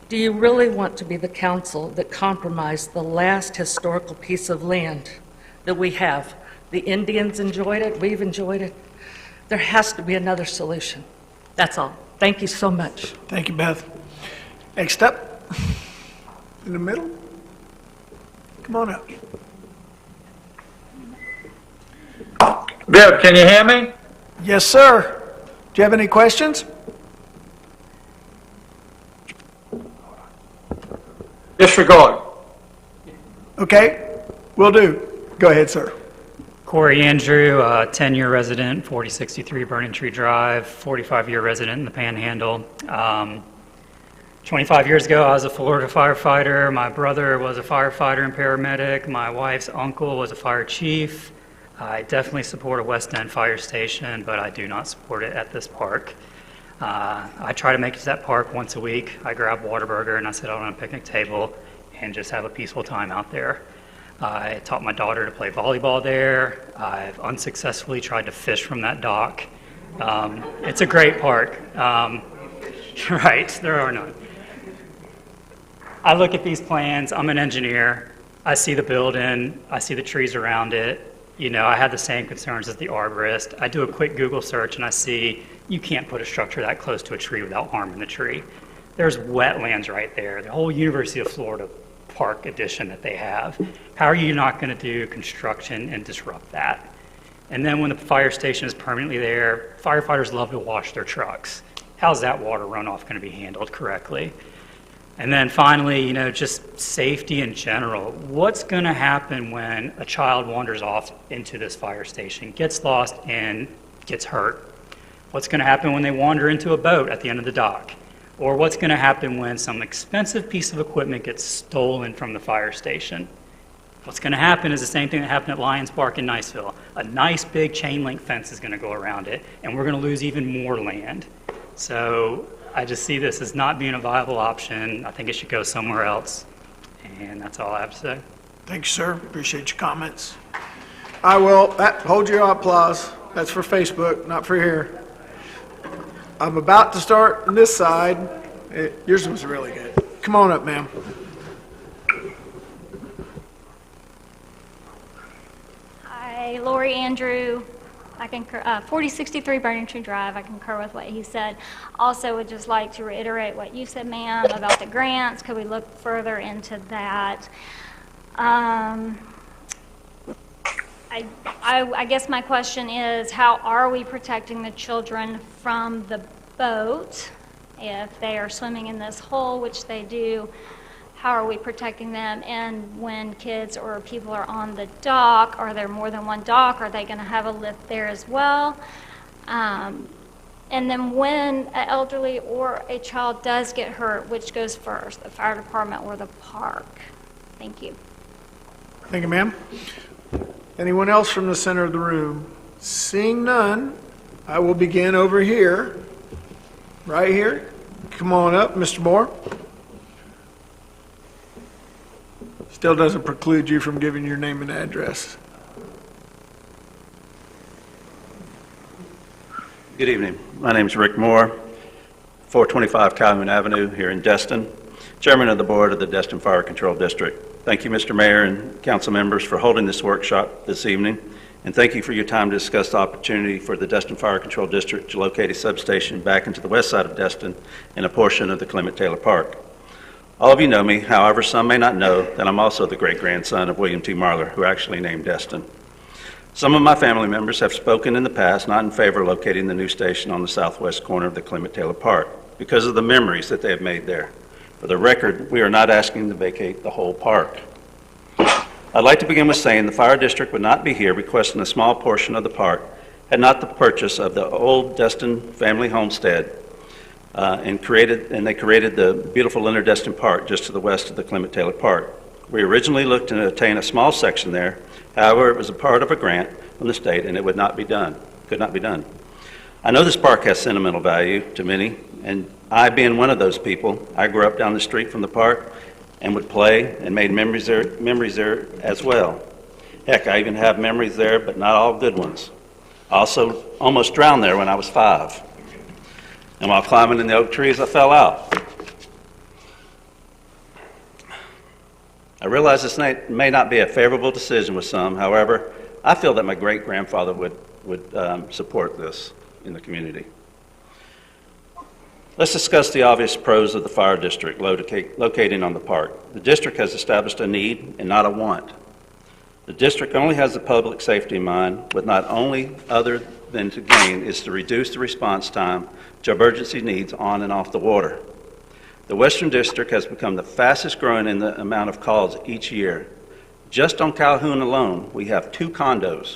Do you really want to be the council that compromised the last historical piece of land that we have? The Indians enjoyed it, we've enjoyed it. There has to be another solution. That's all. Thank you so much. Thank you, Beth. Next up. In the middle? Come on up. Bill, can you hear me? Yes, sir. Do you have any questions? Disregard. Okay, will do. Go ahead, sir. Corey Andrew, 10-year resident, 4063 Burning Tree Drive, 45-year resident in the Panhandle. 25 years ago, I was a Florida firefighter. My brother was a firefighter and paramedic. My wife's uncle was a fire chief. I definitely support a West End fire station, but I do not support it at this park. I try to make it to that park once a week. I grab Whataburger and I sit out on a picnic table and just have a peaceful time out there. I taught my daughter to play volleyball there. I've unsuccessfully tried to fish from that dock. It's a great park. Right, there are none. I look at these plans, I'm an engineer, I see the building, I see the trees around it. I have the same concerns as the arborist. I do a quick Google search and I see you can't put a structure that close to a tree without harming the tree. There's wetlands right there, the whole University of Florida Park addition that they have. How are you not going to do construction and disrupt that? And then when the fire station is permanently there, firefighters love to wash their trucks. How's that water runoff going to be handled correctly? And then finally, just safety in general. What's going to happen when a child wanders off into this fire station, gets lost, and gets hurt? What's going to happen when they wander into a boat at the end of the dock? Or what's going to happen when some expensive piece of equipment gets stolen from the fire station? What's going to happen is the same thing that happened at Lions Park in Niceville. A nice big chain link fence is going to go around it, and we're going to lose even more land. So I just see this as not being a viable option. I think it should go somewhere else. And that's all I have to say. Thank you, sir. Appreciate your comments. I will hold your applause. That's for Facebook, not for here. I'm about to start on this side. Yours was really good. Come on up, ma'am. Hi, Hi, Lori Andrew. I concur, 4063 Burning Tree Drive. I concur with what he said. Also, would just like to reiterate what you said, ma'am, about the grants. Could we look further into that? I guess my question is, how are we protecting the children from the boat if they are swimming in this hole, which they do? How are we protecting them? And when kids or people are on the dock, are there more than one dock? Are they going to have a lift there as well? And then when an elderly or a child does get hurt, which goes first, the fire department or the park? Thank you. Thank you, ma'am. Anyone else from the center of the room? Seeing none, I will begin over here. Right here. Come on up, Mr. Moore. Still doesn't preclude you from giving your name and address. Good evening. My name is Rick Moore, 425 Calhoun Avenue here in Destin, Chairman of the Board of the Destin Fire Control District. Thank you, Mr. Mayor and council members, for holding this workshop this evening, and thank you for your time to discuss the opportunity for the Destin Fire Control District to locate a substation back into the west side of Destin in a portion of the Clement Taylor Park. All of you know me, however, some may not know that I'm also the great-grandson of William T. Marler, who actually named Destin. Some of my family members have spoken in the past not in favor of locating the new station on the southwest corner of the Clement Taylor Park because of the memories that they have made there. For the record, we are not asking to vacate the whole park. I'd like to begin with saying the fire district would not be here requesting a small portion of the park had not the purchase of the old Destin family homestead and they created the beautiful Leonard Destin Park just to the west of the Clement Taylor Park. We originally looked to attain a small section there. However, it was a part of a grant from the state and it would not be done, could not be done. I know this park has sentimental value to many, and I being one of those people, I grew up down the street from the park and would play and made memories there as well. Heck, I even have memories there, but not all good ones. I also almost drowned there when I was 5. And while climbing in the oak trees, I fell out. I realize this may not be a favorable decision with some. However, I feel that my great-grandfather would support this in the community. Let's discuss the obvious pros of the fire district locating on the park. The district has established a need and not a want. The district only has the public safety in mind, with not only other than to gain is to reduce the response time to emergency needs on and off the water. The Western District has become the fastest growing in the amount of calls each year. Just on Calhoun alone, we have 2 condos,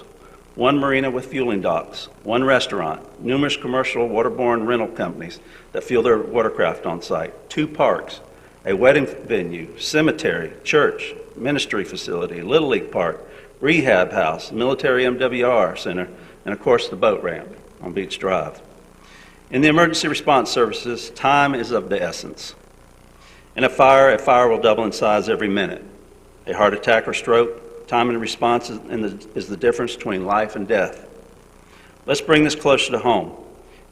1 marina with fueling docks, 1 restaurant, numerous commercial waterborne rental companies that fuel their watercraft on site, 2 parks, a wedding venue, cemetery, church, ministry facility, Little League Park, rehab house, military MWR center, and of course the boat ramp on Beach Drive. In the emergency response services, time is of the essence. In a fire will double in size every minute. A heart attack or stroke, time and response is the difference between life and death. Let's bring this closer to home.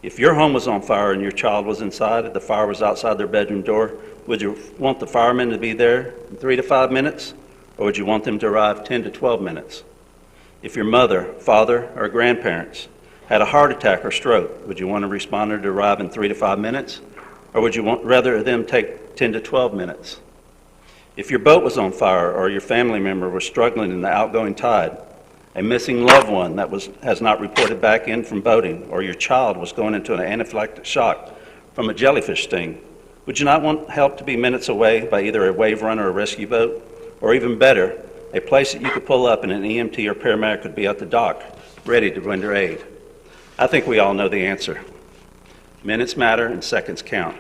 If your home was on fire and your child was inside, if the fire was outside their bedroom door, would you want the firemen to be there in 3 to 5 minutes, or would you want them to arrive 10 to 12 minutes? If your mother, father, or grandparents had a heart attack or stroke, would you want a responder to arrive in 3 to 5 minutes, or would you rather them take 10 to 12 minutes? If your boat was on fire or your family member was struggling in the outgoing tide, a missing loved one that has not reported back in from boating, or your child was going into an anaphylactic shock from a jellyfish sting, would you not want help to be minutes away by either a wave runner or rescue boat, or even better, a place that you could pull up and an EMT or paramedic could be at the dock, ready to render aid? I think we all know the answer. Minutes matter and seconds count.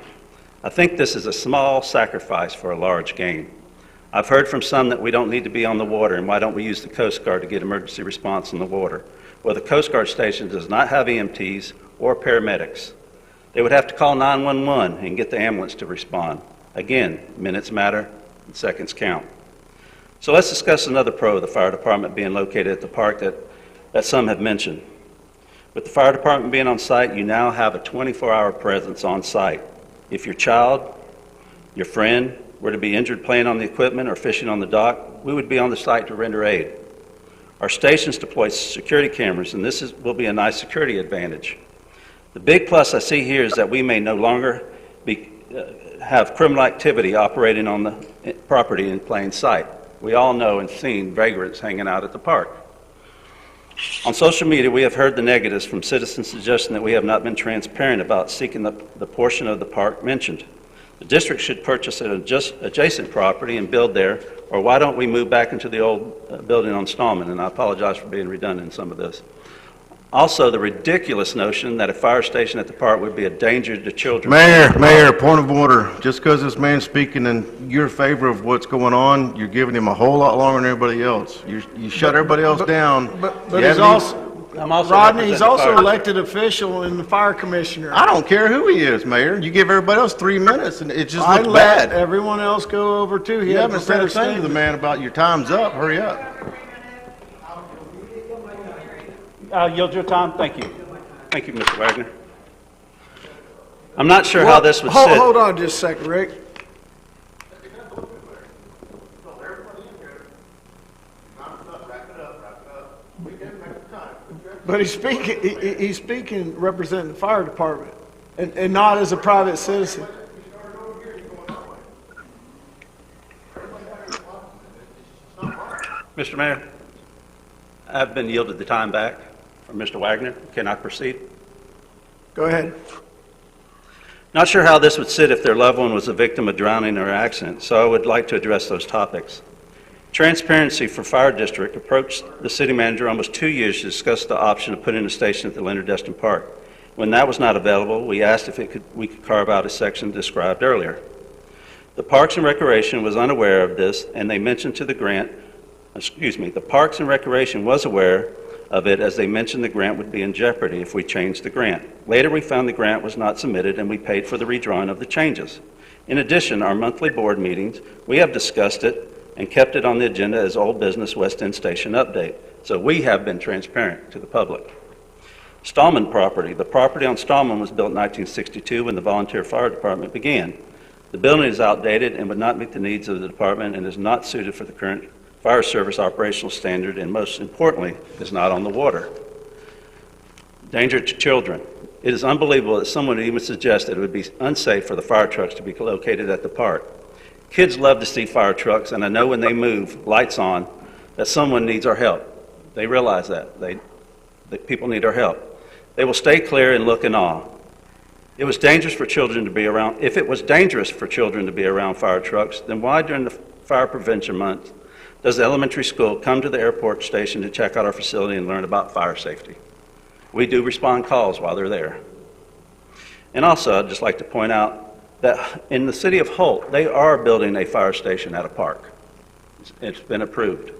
I think this is a small sacrifice for a large gain. I've heard from some that we don't need to be on the water, and why don't we use the Coast Guard to get emergency response on the water? Well, the Coast Guard station does not have EMTs or paramedics. They would have to call 911 and get the ambulance to respond. Again, minutes matter and seconds count. So let's discuss another pro of the fire department being located at the park that some have mentioned. With the fire department being on site, you now have a 24-hour presence on site. If your child, your friend, were to be injured playing on the equipment or fishing on the dock, we would be on the site to render aid. Our stations deploy security cameras, and will be a nice security advantage. The big plus I see here is that we may no longer have criminal activity operating on the property in plain sight. We all know and seen vagrants hanging out at the park. On social media, we have heard the negatives from citizens suggesting that we have not been transparent about seeking the portion of the park mentioned. The district should purchase an adjacent property and build there, or why don't we move back into the old building on Stallman? And I apologize for being redundant in some of this. Also, the ridiculous notion that a fire station at the park would be a danger to children. Mayor, point of order. Just because this man's speaking in your favor of what's going on, you're giving him a whole lot longer than everybody else. You shut everybody else down. But he's Rodney, he's also elected official and the fire commissioner. I don't care who he is, Mayor. You give everybody else 3 minutes, and it just I looks let bad. everyone else go over too. You haven't said a thing to the man about your time's up. Hurry up. Yield your time. Thank you. Thank you, Mr. Wagner. I'm not sure how this would sit. Hold on just a second, Rick. But he's speaking representing the fire department and not as a private citizen. Mr. Mayor, I've been yielded the time back from Mr. Wagner. Can I proceed? Go ahead. Not sure how this would sit if their loved one was a victim of drowning or accident, so I would like to address those topics. Transparency for Fire District approached the city manager almost 2 years to discuss the option of putting a station at the Leonard Destin Park. When that was not available, we asked if we could carve out a section described earlier. The Parks and Recreation was unaware of this, and they mentioned to the grant, the Parks and Recreation was aware of it as they mentioned the grant would be in jeopardy if we changed the grant. Later, we found the grant was not submitted, and we paid for the redrawing of the changes. In addition, our monthly board meetings, we have discussed it and kept it on the agenda as Old Business West End Station update. So we have been transparent to the public. Stallman property. The property on Stallman was built in 1962 when the volunteer fire department began. The building is outdated and would not meet the needs of the department and is not suited for the current fire service operational standard, and most importantly, is not on the water. Danger to children. It is unbelievable that someone would even suggest that it would be unsafe for the fire trucks to be located at the park. Kids love to see fire trucks, and I know when they move, lights on, that someone needs our help. They realize that people need our help. They will stay clear and look in awe. It was dangerous for children to be around. If it was dangerous for children to be around fire trucks, then why during the fire prevention month does the elementary school come to the airport station to check out our facility and learn about fire safety? We do respond calls while they're there. And also, I'd just like to point out that in the city of Holt, they are building a fire station at a park. It's been approved.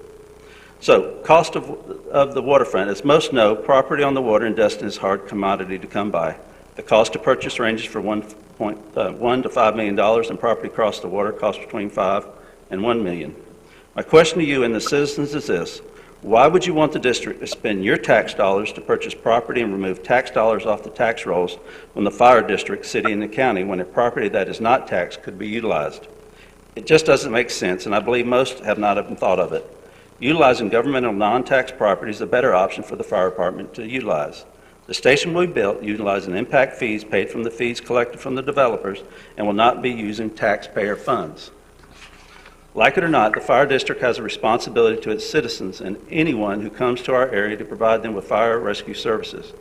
So, cost of the waterfront. As most know, property on the water in Destin is a hard commodity to come by. The cost to purchase ranges from $1 to $5 million, and property across the water costs between $5 and $1 million. My question to you and the citizens is this: why would you want the district to spend your tax dollars to purchase property and remove tax dollars off the tax rolls when the fire district, city, and the county, when a property that is not taxed, could be utilized? It just doesn't make sense, and I believe most have not even thought of it. Utilizing governmental non-tax property is a better option for the fire department to utilize. The station will be built utilizing impact fees paid from the fees collected from the developers and will not be using taxpayer funds. Like it or not, the fire district has a responsibility to its citizens and anyone who comes to our area to provide them with fire rescue services.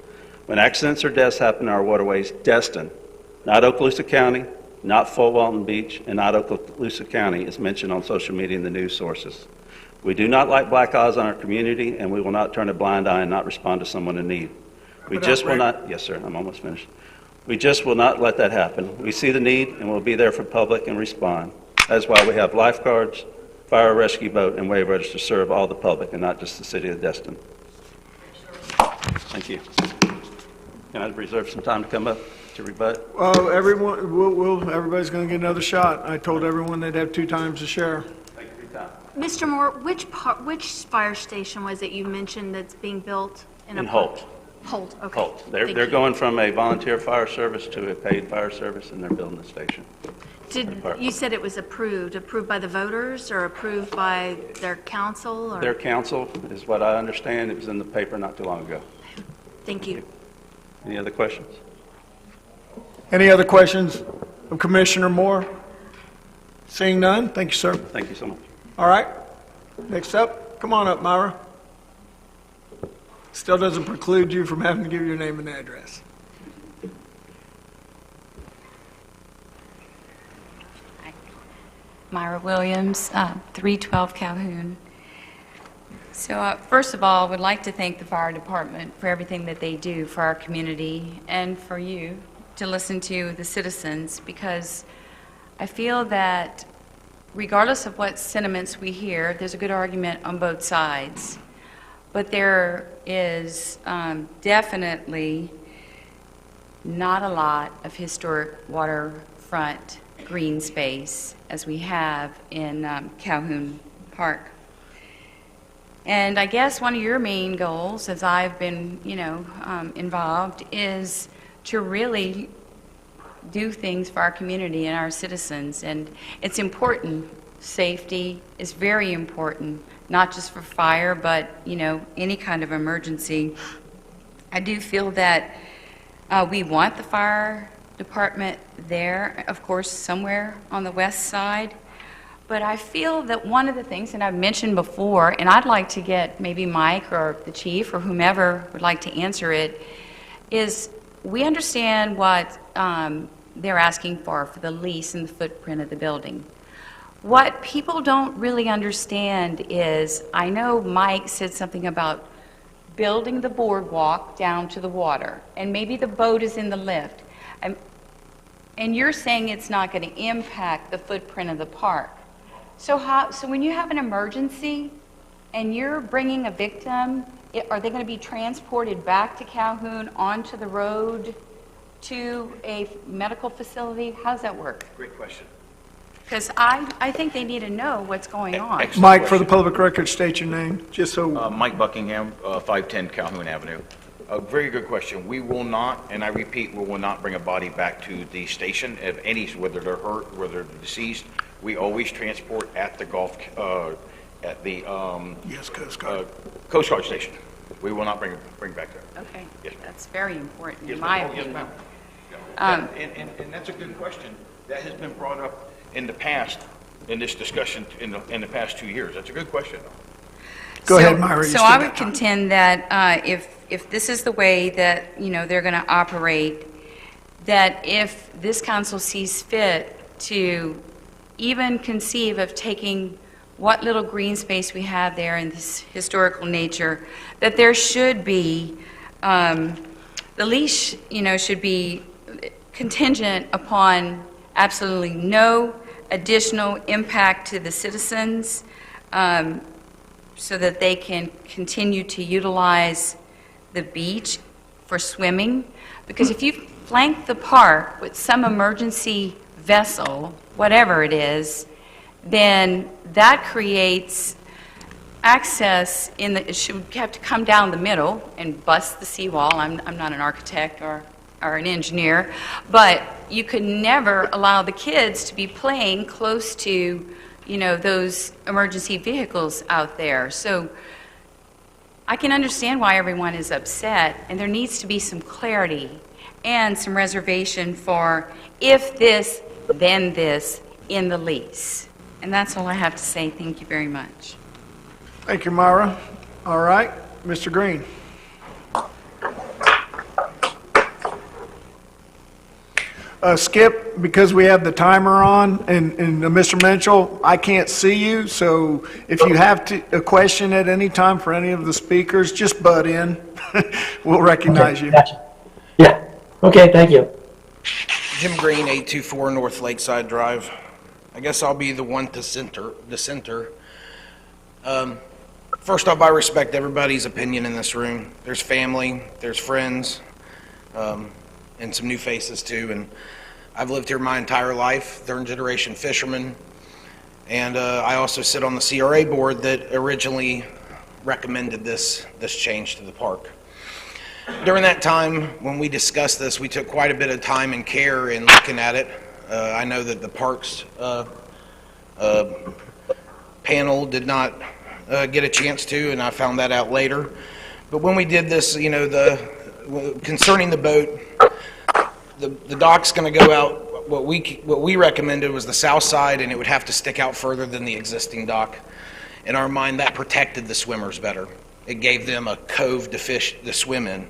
When accidents or deaths happen in our waterways, Destin, not Okaloosa County, not Fort Walton Beach, and not Okaloosa County is mentioned on social media and the news sources. We do not like black eyes on our community, and we will not turn a blind eye and not respond to someone in need. We just will not, yes sir, I'm almost finished. We just will not let that happen. We see the need and we'll be there for public and respond. That's why we have lifeguards, fire rescue boat, and waivers to serve all the public and not just the city of Destin. Thank you. Can I reserve some time to come up to rebut? Everybody's going to get another shot. I told everyone they'd have 2 times to share. Thank you for your time. Mr. Moore, which fire station was it you mentioned that's being built in Holt? Holt, okay. Holt. They're going from a volunteer fire service to a paid fire service, and they're building a station. You said it was approved by the voters or approved by their council? Or? Their council is what I understand. It was in the paper not too long ago. Thank you. Any other questions? Any other questions of Commissioner Moore? Seeing none, thank you, sir. Thank you so much. All right, next up, come on up, Myra. Still doesn't preclude you from having to give your name and address. Myra Williams, 312 Calhoun. So first of all, I would like to thank the fire department for everything that they do for our community and for you to listen to the citizens, because I feel that regardless of what sentiments we hear, there's a good argument on both sides. But there is definitely not a lot of historic waterfront green space as we have in Calhoun Park. And I guess one of your main goals, as I've been, involved, is to really do things for our community and our citizens. And it's important. Safety is very important, not just for fire, but, any kind of emergency. I do feel that we want the fire department there, of course, somewhere on the west side. But I feel that one of the things, and I've mentioned before, and I'd like to get maybe Mike or the chief or whomever would like to answer it, is we understand what they're asking for the lease and the footprint of the building. What people don't really understand is, I know Mike said something about building the boardwalk down to the water, and maybe the boat is in the lift. And you're saying it's not going to impact the footprint of the park. So when you have an emergency and you're bringing a victim, are they going to be transported back to Calhoun onto the road to a medical facility? How does that work? Great question. Because I think they need to know what's going on. Excellent Mike, for the question. public record, state your name, just so. Mike Buckingham, 510 Calhoun Avenue. A very good question. We will not, and I repeat, we will not bring a body back to the station, if any, whether they're hurt, whether they're deceased. We always transport at the at the yes, Coast Guard. Coast Guard station. We will not bring back there. Okay, yes, that's very important yes, in my ma'am. opinion. Yes, ma'am. And that's a good question. That has been brought up in the past, in this discussion in the past 2 years. That's a good question. Go ahead, Myra. So I would contend that if this is the way that they're going to operate, that if this council sees fit to even conceive of taking what little green space we have there in this historical nature, that there should be the leash, should be contingent upon absolutely no additional impact to the citizens, so that they can continue to utilize the beach for swimming. Because if you flank the park with some emergency vessel, whatever it is, then that creates access it should have to come down the middle and bust the seawall. I'm not an architect or an engineer, but you could never allow the kids to be playing close to those emergency vehicles out there. So I can understand why everyone is upset, and there needs to be some clarity and some reservation for if this, then this in the lease. And that's all I have to say. Thank you very much. Thank you, Myra. All right, Mr. Green. Skip, because we have the timer on, and Mr. Mitchell, I can't see you, so if you have a question at any time for any of the speakers, just butt in. We'll recognize okay, you. Gotcha. Yeah. Okay, thank you. Jim Green, 824 North Lakeside Drive. I guess I'll be the one dissenter. First off, I respect everybody's opinion in this room. There's family, there's friends, and some new faces too. And I've lived here my entire life, third generation fisherman. And I also sit on the CRA board that originally recommended this change to the park. During that time, when we discussed this, we took quite a bit of time and care in looking at it. I know that the Parks panel did not get a chance to, and I found that out later. But when we did this, you know, concerning the boat, the dock's going to go out. What we recommended was the south side, and it would have to stick out further than the existing dock. In our mind, that protected the swimmers better. It gave them a cove to swim in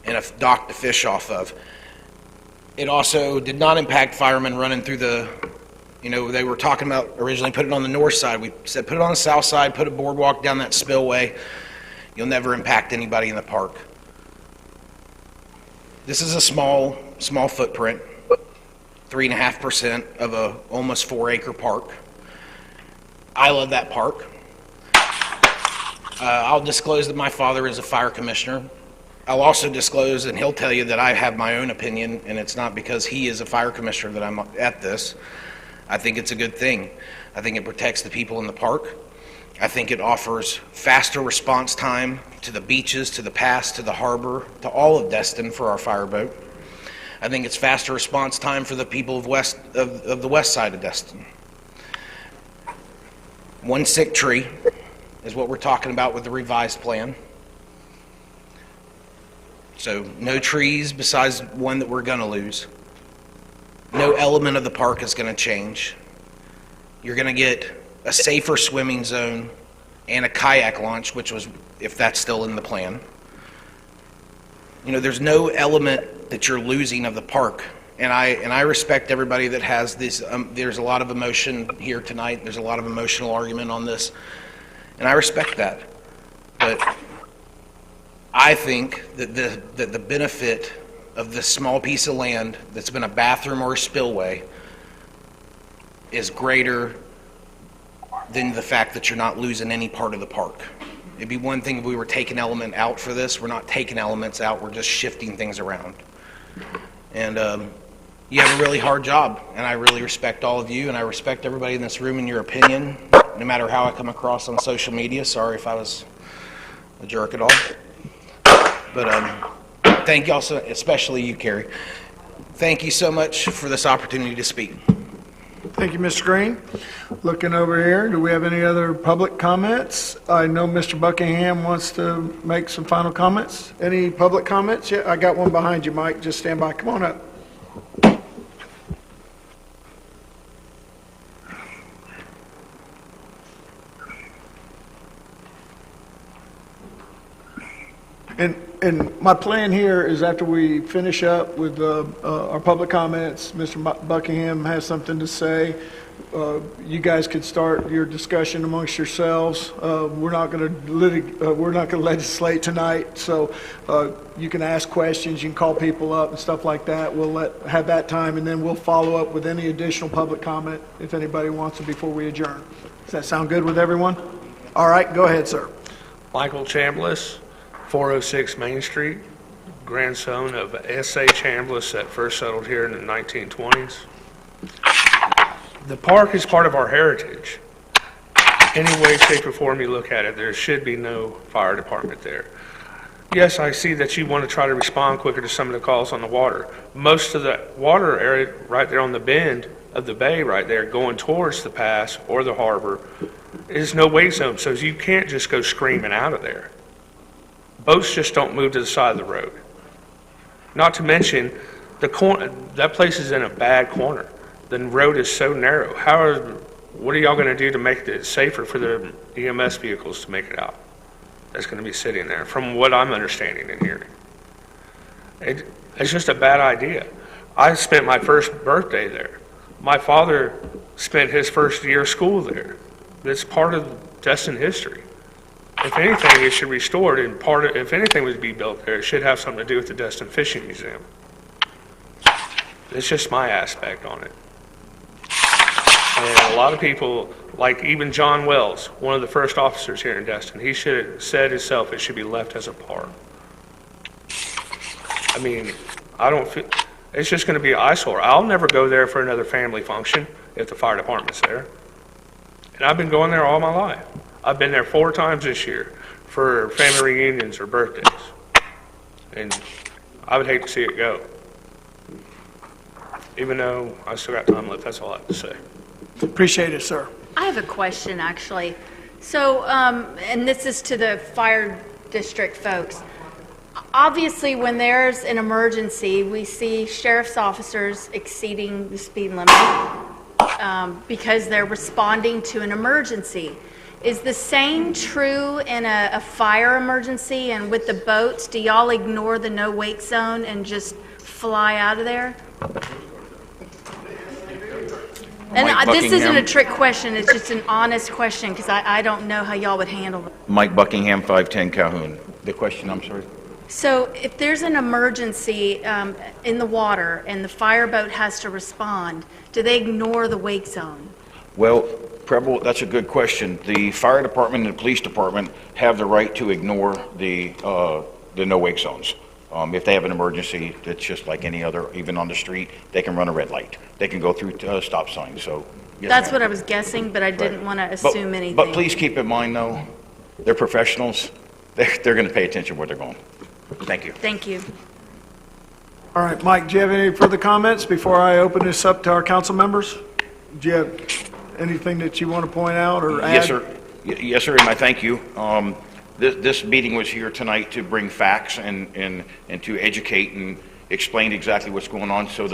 and a dock to fish off of. It also did not impact firemen running through the, you know, they were talking about originally put it on the north side. We said put it on the south side, put a boardwalk down that spillway. You'll never impact anybody in the park. This is a small footprint, 3.5% of a almost 4-acre park. I love that park. I'll disclose that my father is a fire commissioner. I'll also disclose, and he'll tell you that I have my own opinion, and it's not because he is a fire commissioner that I'm at this. I think it's a good thing. I think it protects the people in the park. I think it offers faster response time to the beaches, to the pass, to the harbor, to all of Destin for our fireboat. I think it's faster response time for the people of the west side of Destin. One sick tree is what we're talking about with the revised plan. So no trees besides one that we're going to lose. No element of the park is going to change. You're going to get a safer swimming zone and a kayak launch, which was, if that's still in the plan. You know, there's no element that you're losing of the park. And I respect everybody that has this. There's a lot of emotion here tonight. There's a lot of emotional argument on this. And I respect that. But I think that the benefit of this small piece of land that's been a bathroom or a spillway is greater than the fact that you're not losing any part of the park. It'd be one thing if we were taking element out for this. We're not taking elements out. We're just shifting things around. And you have a really hard job, and I really respect all of you, and I respect everybody in this room and your opinion, no matter how I come across on social media. Sorry if I was a jerk at all. But thank you also, especially you, Carrie. Thank you so much for this opportunity to speak. Thank you, Mr. Green. Looking over here, do we have any other public comments? I know Mr. Buckingham wants to make some final comments. Any public comments? Yeah, I got one behind you, Mike. Just stand by. Come on up. And my plan here is after we finish up with our public comments, Mr. Buckingham has something to say. You guys could start your discussion amongst yourselves. We're not going to legislate tonight, so you can ask questions, you can call people up and stuff like that. We'll have that time, and then we'll follow up with any additional public comment if anybody wants to before we adjourn. Does that sound good with everyone? All right, go ahead, sir. Michael Chambliss, 406 Main Street, grandson of S.A. Chambliss that first settled here in the 1920s. The park is part of our heritage. Any way, shape, or form you look at it, there should be no fire department there. Yes, I see that you want to try to respond quicker to some of the calls on the water. Most of the water area right there on the bend of the bay right there going towards the pass or the harbor is no wake zone, so you can't just go screaming out of there. Boats just don't move to the side of the road. Not to mention, that place is in a bad corner. The road is so narrow. What are y'all going to do to make it safer for the EMS vehicles to make it out? That's going to be sitting there, from what I'm understanding and hearing. It's just a bad idea. I spent my first birthday there. My father spent his first year of school there. It's part of Destin history. If anything, it should be restored, and if anything was to be built there, it should have something to do with the Destin Fishing Museum. It's just my aspect on it. And a lot of people, like even John Wells, one of the first officers here in Destin, he should have said himself it should be left as a park. I mean, I don't feel, it's just going to be an eyesore. I'll never go there for another family function if the fire department's there. And I've been going there all my life. I've been there 4 times this year for family reunions or birthdays. And I would hate to see it go. even though I still got time left. That's all I have to say. Appreciate it, sir. I have a question, actually. So, and this is to the fire district folks. Obviously, when there's an emergency, we see sheriff's officers exceeding the speed limit because they're responding to an emergency. Is the same true in a fire emergency? And with the boats, do y'all ignore the no wake zone and just fly out of there? And this isn't a trick question, it's just an honest question, because I don't know how y'all would handle it. Mike Buckingham, 510 Calhoun. The question, I'm sorry? So if there's an emergency in the water and the fireboat has to respond, do they ignore the wake zone? Well, Preble, that's a good question. The fire department and the police department have the right to ignore the no wake zones. If they have an emergency, it's just like any other, even on the street, they can run a red light. They can go through stop signs, so. Yes, That's ma'am. what I was guessing, but I didn't want to But- assume anything. But please keep in mind, though, they're professionals. They're going to pay attention where they're going. Thank you. Thank you. All right, Mike, do you have any further comments before I open this up to our council members? Do you have anything that you want to point out or add? Yes, sir. Yes, sir, and I thank you. This meeting was here tonight to bring facts and to educate and explain exactly what's going on so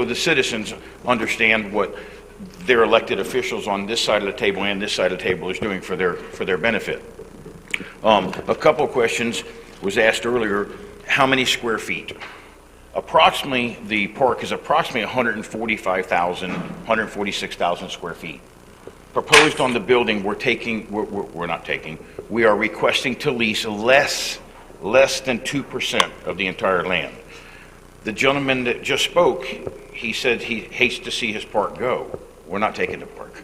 the citizens understand what their elected officials on this side of the table and this side of the table is doing for their benefit. A couple of questions was asked earlier. How many square feet? Approximately, the park is approximately 146,000 square feet. Proposed on the building, we are requesting to lease less than 2% of the entire land. The gentleman that just spoke, he said he hates to see his park go. We're not taking the park.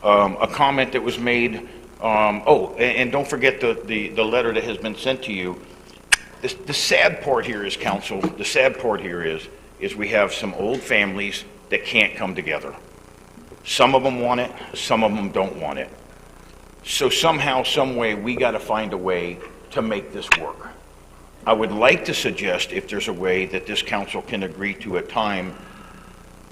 A comment that was made, and don't forget the letter that has been sent to you. The sad part here is, council, the sad part here is we have some old families that can't come together. Some of them want it, some of them don't want it. So somehow, some way, we got to find a way to make this work. I would like to suggest if there's a way that this council can agree to a time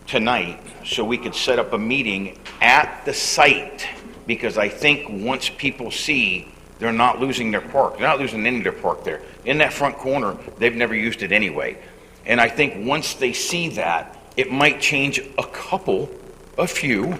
tonight so we could set up a meeting at the site, because I think once people see they're not losing their park, they're not losing any of their park there. In that front corner, they've never used it anyway. And I think once they see that, it might change a few,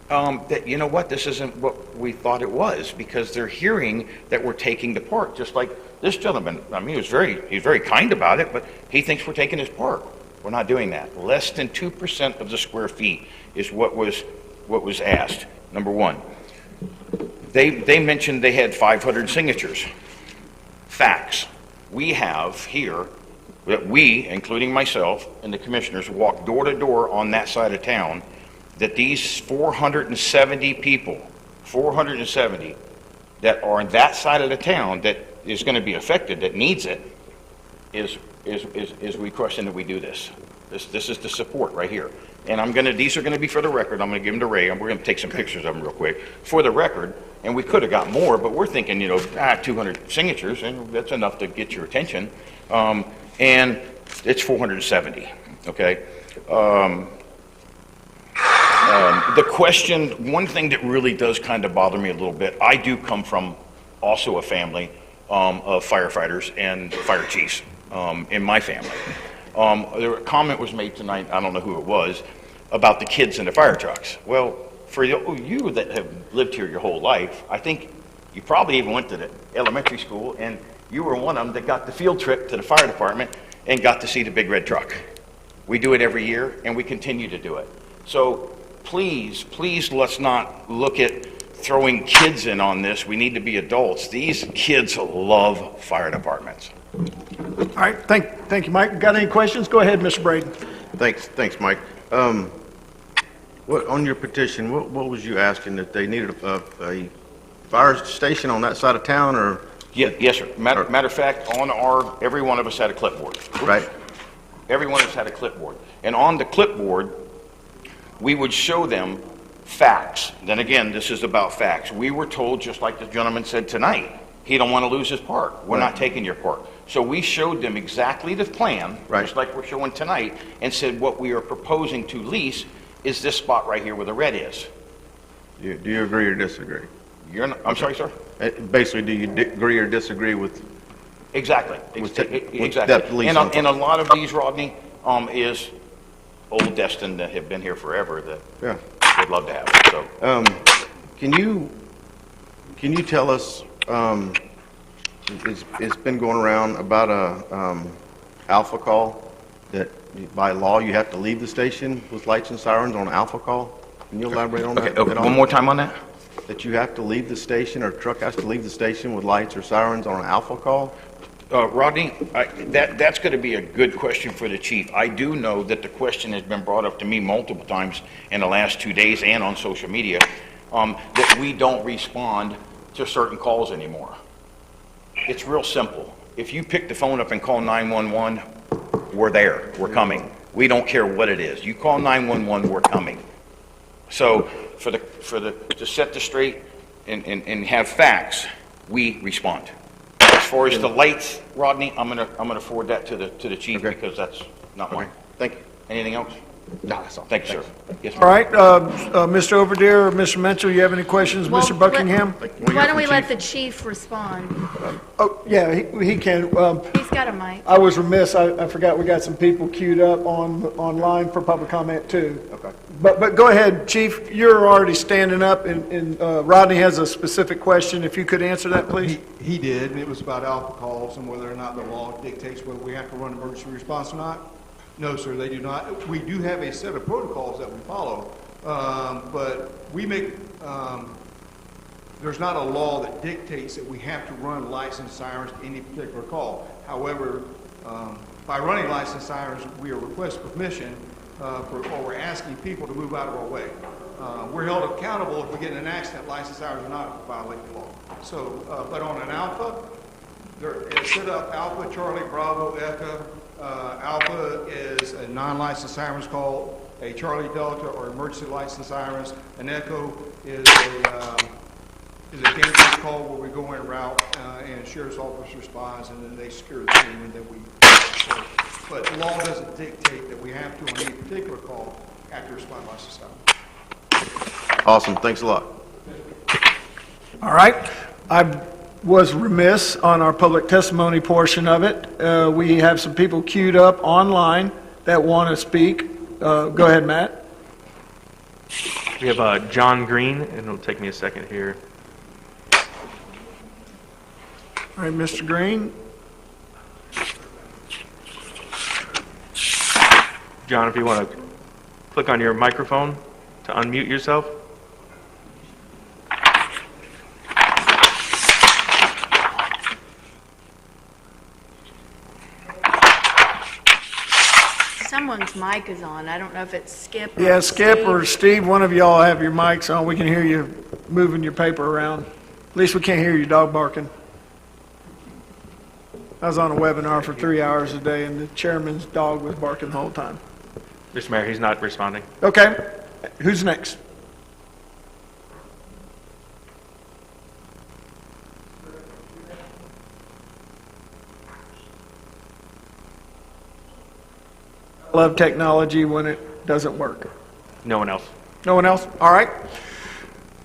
that, you know what, this isn't what we thought it was, because they're hearing that we're taking the park, just like this gentleman. I mean, he's very kind about it, but he thinks we're taking his park. We're not doing that. Less than 2% of the square feet is what was asked. Number one. They mentioned they had 500 signatures. Facts. We have here that we, including myself and the commissioners, walk door to door on that side of town, that these 470 people, 470 that are on that side of the town that is going to be affected, that needs it, is requesting that we do this. This is the support right here. And these are going to be for the record. I'm going to give them to Ray, and we're going to take some pictures of them real quick for the record. And we could have got more, but we're thinking, 200 signatures, and that's enough to get your attention. And it's 470, okay? The question, one thing that really does kind of bother me a little bit, I do come from also a family of firefighters and fire chiefs in my family. A comment was made tonight, I don't know who it was, about the kids in the fire trucks. Well, for you that have lived here your whole life, I think you probably even went to the elementary school, and you were one of them that got the field trip to the fire department and got to see the big red truck. We do it every year, and we continue to do it. So please, let's not look at throwing kids in on this. We need to be adults. These kids love fire departments. All right, thank you, Mike. Got any questions? Go ahead, Mr. Braden. Thanks, Mike. On your petition, what was you asking, that they needed a fire station on that side of town, or? Yes, sir. Matter of fact, every one of us had a clipboard. Right. Every one of us had a clipboard. And on the clipboard, we would show them facts. Then again, this is about facts. We were told, just like the gentleman said tonight, he don't want to lose his park. We're not taking your park. So we showed them exactly the plan, just like we're showing tonight, and said what we are proposing to lease is this spot right here where the red is. Do you agree or disagree? I'm sorry, sir? Basically, do you agree or disagree with? Exactly. Exactly. And a lot of these, Rodney, is old Destin that have been here forever that would love to have it. So, can you tell us? It's been going around about a alpha call that by law you have to leave the station with lights and sirens on alpha call. Can you elaborate on that? Okay, one more time on that. That you have to leave the station, or a truck has to leave the station with lights or sirens on an alpha call? Rodney, that's going to be a good question for the chief. I do know that the question has been brought up to me multiple times in the last 2 days and on social media, that we don't respond to certain calls anymore. It's real simple. If you pick the phone up and call 911, we're there. We're coming. We don't care what it is. You call 911, we're coming. So to set this straight and have facts, we respond. As far as the lights, Rodney, I'm gonna forward that to the chief because that's not mine. Thank you. Anything else? No, that's all. Thank you, sir. Yes, All right, Mr. Overdeer or Mr. Mitchell, you have any questions? Well, Mr. Buckingham? Why don't we let the chief respond? Oh, yeah, he can. He's got a mic. I was remiss, I forgot we got some people queued up online for public comment too. Okay. But go ahead, Chief, you're already standing up, and Rodney has a specific question. If you could answer that, please. He did, and it was about alpha calls and whether or not the law dictates whether we have to run emergency response or not. No, sir, they do not. We do have a set of protocols that we follow, but we make, there's not a law that dictates that we have to run licensed sirens to any particular call. However, by running licensed sirens, we are requesting permission or we're asking people to move out of our way. We're held accountable if we get in an accident, licensed sirens are not violating the law. So, but on an alpha, it's set up Alpha, Charlie, Bravo, Echo. Alpha is a non-licensed sirens call, a Charlie Delta or emergency licensed sirens. An Echo is a dangerous call where we go in route and sheriff's officer responds and then they secure the scene and then we. But the law doesn't dictate that we have to on any particular call have to respond licensed sirens. Awesome. Thanks a lot. All right. I was remiss on our public testimony portion of it. We have some people queued up online that want to speak. Go ahead, Matt. We have John Green, and it'll take me a second here. All right, Mr. Green. John, if you want to click on your microphone to unmute yourself. Someone's mic is on. I don't know if it's Skip or Yeah, Skip Steve. or Steve, one of y'all have your mics on. We can hear you moving your paper around. At least we can't hear your dog barking. I was on a webinar for 3 hours a day, and the chairman's dog was barking the whole time. Mr. Mayor, he's not responding. Okay. Who's next? I love technology when it doesn't work. No one else. No one else? All right.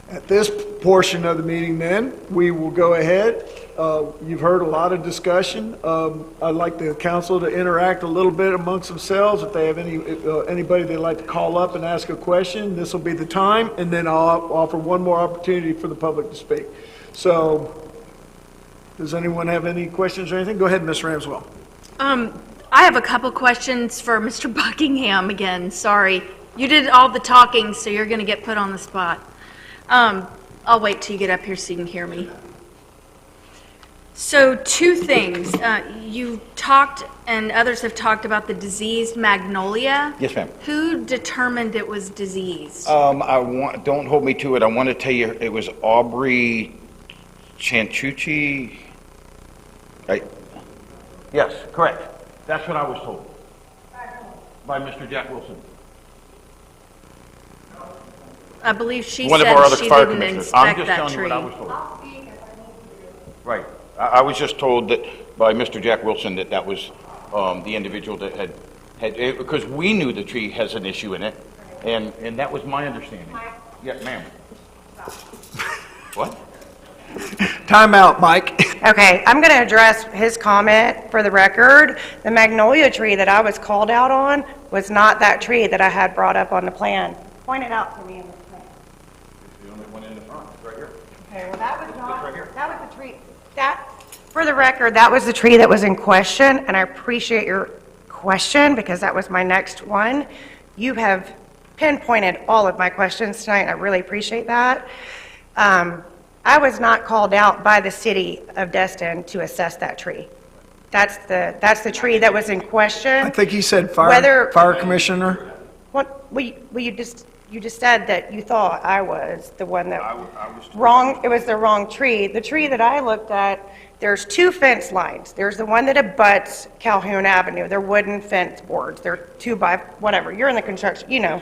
At this portion of the meeting then, we will go ahead. You've heard a lot of discussion. I'd like the council to interact a little bit amongst themselves. If they have anybody they'd like to call up and ask a question, this will be the time, and then I'll offer one more opportunity for the public to speak. So, does anyone have any questions or anything? Go ahead, Ms. Ramswell. I have a couple questions for Mr. Buckingham again. Sorry. You did all the talking, so you're going to get put on the spot. I'll wait till you get up here so you can hear me. So, two things. You talked, and others have talked about the diseased magnolia. Yes, ma'am. Who determined it was diseased? Don't hold me to it. I want to tell you it was Aubrey Chanchucci. Yes, correct. That's what I was told by Mr. Jack Wilson. I believe she One of our said other she fire didn't commissioners. I'm inspect just that telling you tree. what I was told. Right. I was just told that by Mr. Jack Wilson that that was the individual that because we knew the tree has an issue in it, and that was my understanding. Yeah, ma'am. What? Time out, Mike. Okay, I'm going to address his comment for the record. The magnolia tree that I was called out on was not that tree that I had brought up on the plan. Point it out to me in the plan. It's the only one in the front, right here. Okay, well, that was not, that was the tree. For the record, that was the tree that was in question, and I appreciate your question because that was my next one. You have pinpointed all of my questions tonight, and I really appreciate that. I was not called out by the city of Destin to assess that tree. That's the tree that was in question. I think he said fire commissioner. What? Well, you just said that you thought I was the one that wrong. It was the wrong tree. The tree that I looked at, there's two fence lines. There's the one that abuts Calhoun Avenue. They're wooden fence boards. They're 2 by whatever. You're in the construction, you know.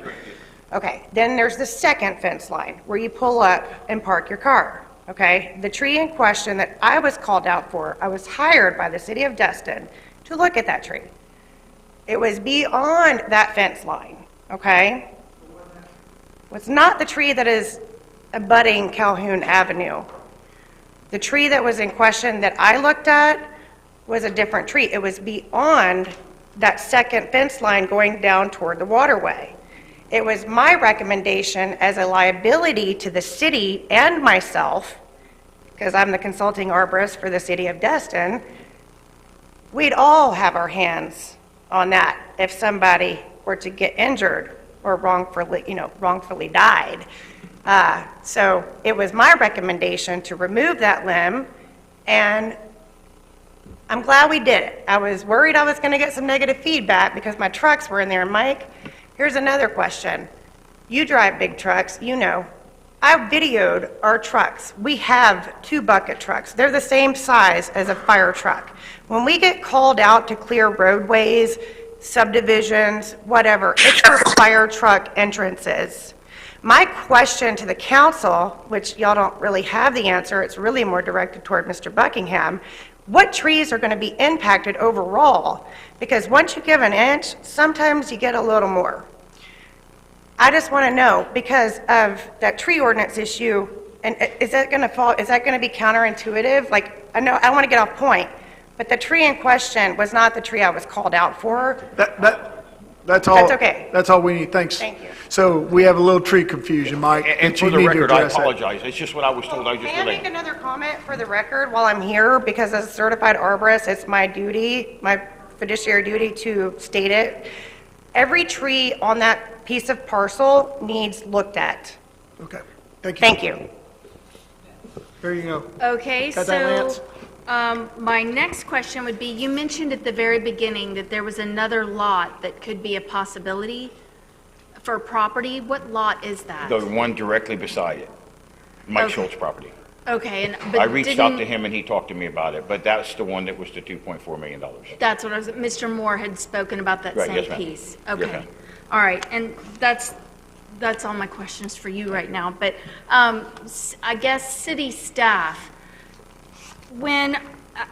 Okay. Then there's the second fence line where you pull up and park your car. Okay. The tree in question that I was called out for, I was hired by the city of Destin to look at that tree. It was beyond that fence line. Okay. It's not the tree that is abutting Calhoun Avenue. The tree that was in question that I looked at was a different tree. It was beyond that second fence line going down toward the waterway. It was my recommendation as a liability to the city and myself, because I'm the consulting arborist for the city of Destin, we'd all have our hands on that if somebody were to get injured or wrongfully died. So it was my recommendation to remove that limb, and I'm glad we did it. I was worried I was going to get some negative feedback because my trucks were in there. Mike, here's another question. You drive big trucks, you know. I videoed our trucks. We have 2 bucket trucks. They're the same size as a fire truck. When we get called out to clear roadways, subdivisions, whatever, it's for fire truck entrances. My question to the council, which y'all don't really have the answer, it's really more directed toward Mr. Buckingham, what trees are going to be impacted overall? Because once you give an inch, sometimes you get a little more. I just want to know, because of that tree ordinance issue, and is that going to be counterintuitive? Like, I know I want to get off point, but the tree in question was not the tree I was called out for. That's all. That's okay. That's all we need. Thanks. Thank you. So we have a little tree confusion, Mike. And for the record, I apologize. It's just what I was told. I just May I make another comment for the record while I'm here? Because as a certified arborist, it's my duty, my fiduciary duty to state it. Every tree on that piece of parcel needs looked at. Okay. Thank you. Thank you. There you go. Okay, Got that, Lance? my next question would be, you mentioned at the very beginning that there was another lot that could be a possibility for property. What lot is that? The one directly beside it, Mike Okay. Schultz property. Okay, I reached out to him and he talked to me about it, but that's the one that was the $2.4 million. That's what Mr. Moore had spoken about that Right, same yes, ma'am. piece. Yes, Okay. ma'am. All right, and that's all my questions for you right now. But I guess city staff, when,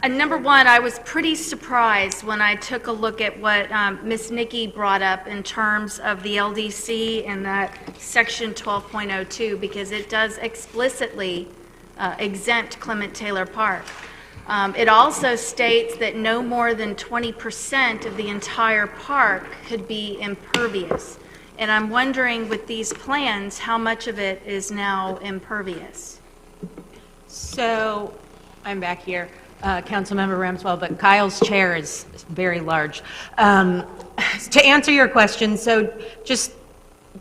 number one, I was pretty surprised when I took a look at what Ms. Nikki brought up in terms of the LDC and that section 12.02, because it does explicitly exempt Clement Taylor Park. It also states that no more than 20% of the entire park could be impervious. And I'm wondering with these plans, how much of it is now impervious? So, I'm back here, Councilmember Ramswell, but Kyle's chair is very large. To answer your question, so just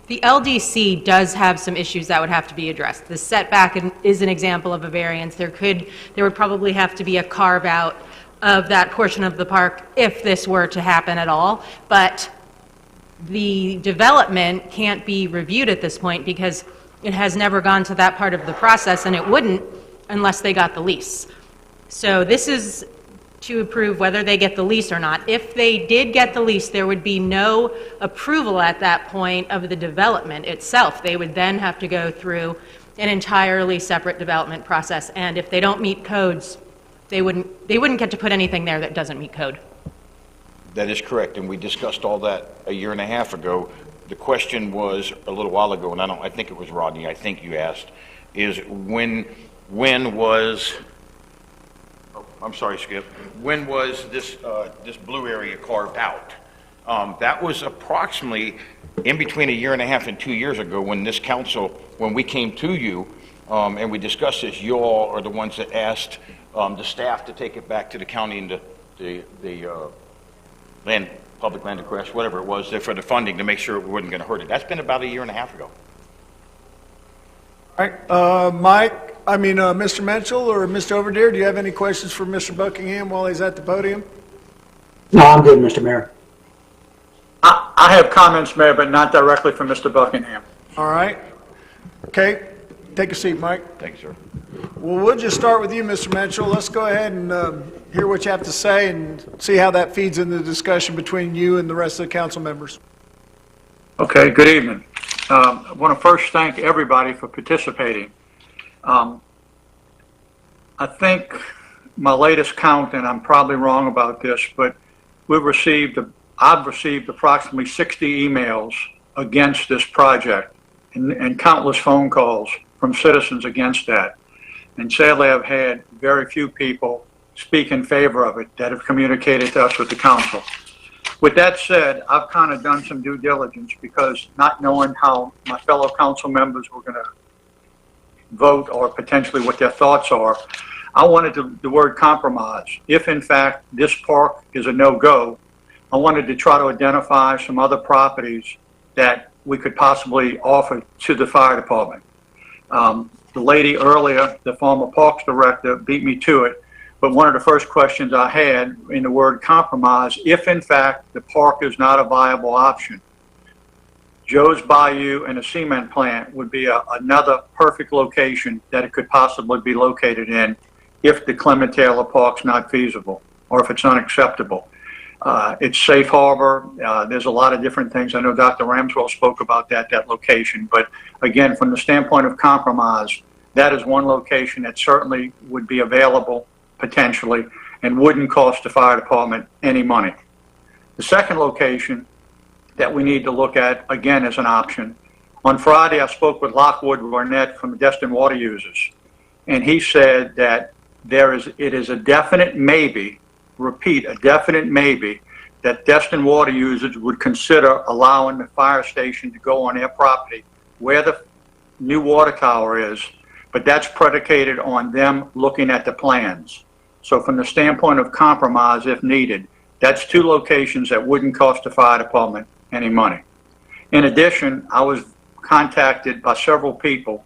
the LDC does have some issues that would have to be addressed. The setback is an example of a variance. There would probably have to be a carve out of that portion of the park if this were to happen at all. But the development can't be reviewed at this point because it has never gone to that part of the process, and it wouldn't unless they got the lease. So this is to approve whether they get the lease or not. If they did get the lease, there would be no approval at that point of the development itself. They would then have to go through an entirely separate development process. And if they don't meet codes they wouldn't get to put anything there that doesn't meet code. That is correct, and we discussed all that a year and a half ago. The question was a little while ago, and I think it was Rodney, I think you asked, is when was, oh, I'm sorry, Skip, when was this blue area carved out? That was approximately in between a year and a half and 2 years ago when this council, when we came to you and we discussed this. You all are the ones that asked the staff to take it back to the county and the public land request, whatever it was, for the funding to make sure it wasn't going to hurt it. That's been about a year and a half ago. All right, Mr. Mitchell or Mr. Overdeer, do you have any questions for Mr. Buckingham while he's at the podium? No, I'm good, Mr. Mayor. I have comments, Mayor, but not directly from Mr. Buckingham. All right. Okay, take a seat, Mike. Thank you, sir. Well, we'll just start with you, Mr. Mitchell. Let's go ahead and hear what you have to say and see how that feeds into the discussion between you and the rest of the council members. Okay, good evening. I want to first thank everybody for participating. I think my latest count, and I'm probably wrong about this, but I've received approximately 60 emails against this project and countless phone calls from citizens against that. And sadly, I've had very few people speak in favor of it that have communicated to us with the council. With that said, I've kind of done some due diligence because not knowing how my fellow council members were going to vote or potentially what their thoughts are, I wanted the word compromise. If in fact this park is a no-go, I wanted to try to identify some other properties that we could possibly offer to the fire department. The lady earlier, the former parks director, beat me to it, but one of the first questions I had in the word compromise, if in fact the park is not a viable option, Joe's Bayou and a cement plant would be another perfect location that it could possibly be located in if the Clement Taylor Park's not feasible or if it's unacceptable. It's safe harbor. There's a lot of different things. I know Dr. Ramswell spoke about that location. But again, from the standpoint of compromise, that is one location that certainly would be available potentially and wouldn't cost the fire department any money. The second location that we need to look at, again, as an option. On Friday, I spoke with Lockwood Barnett from Destin Water Users, and he said that it is a definite maybe, repeat, a definite maybe, that Destin Water Users would consider allowing the fire station to go on their property where the new water tower is, but that's predicated on them looking at the plans. So from the standpoint of compromise, if needed, that's two locations that wouldn't cost the fire department any money. In addition, I was contacted by several people,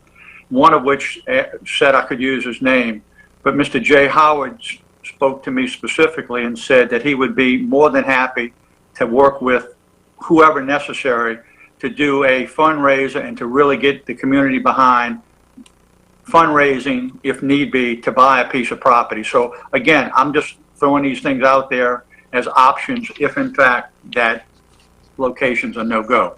one of which said I could use his name, but Mr. Jay Howard spoke to me specifically and said that he would be more than happy to work with whoever necessary to do a fundraiser and to really get the community behind fundraising, if need be, to buy a piece of property. So again, I'm just throwing these things out there as options if in fact that locations are no-go.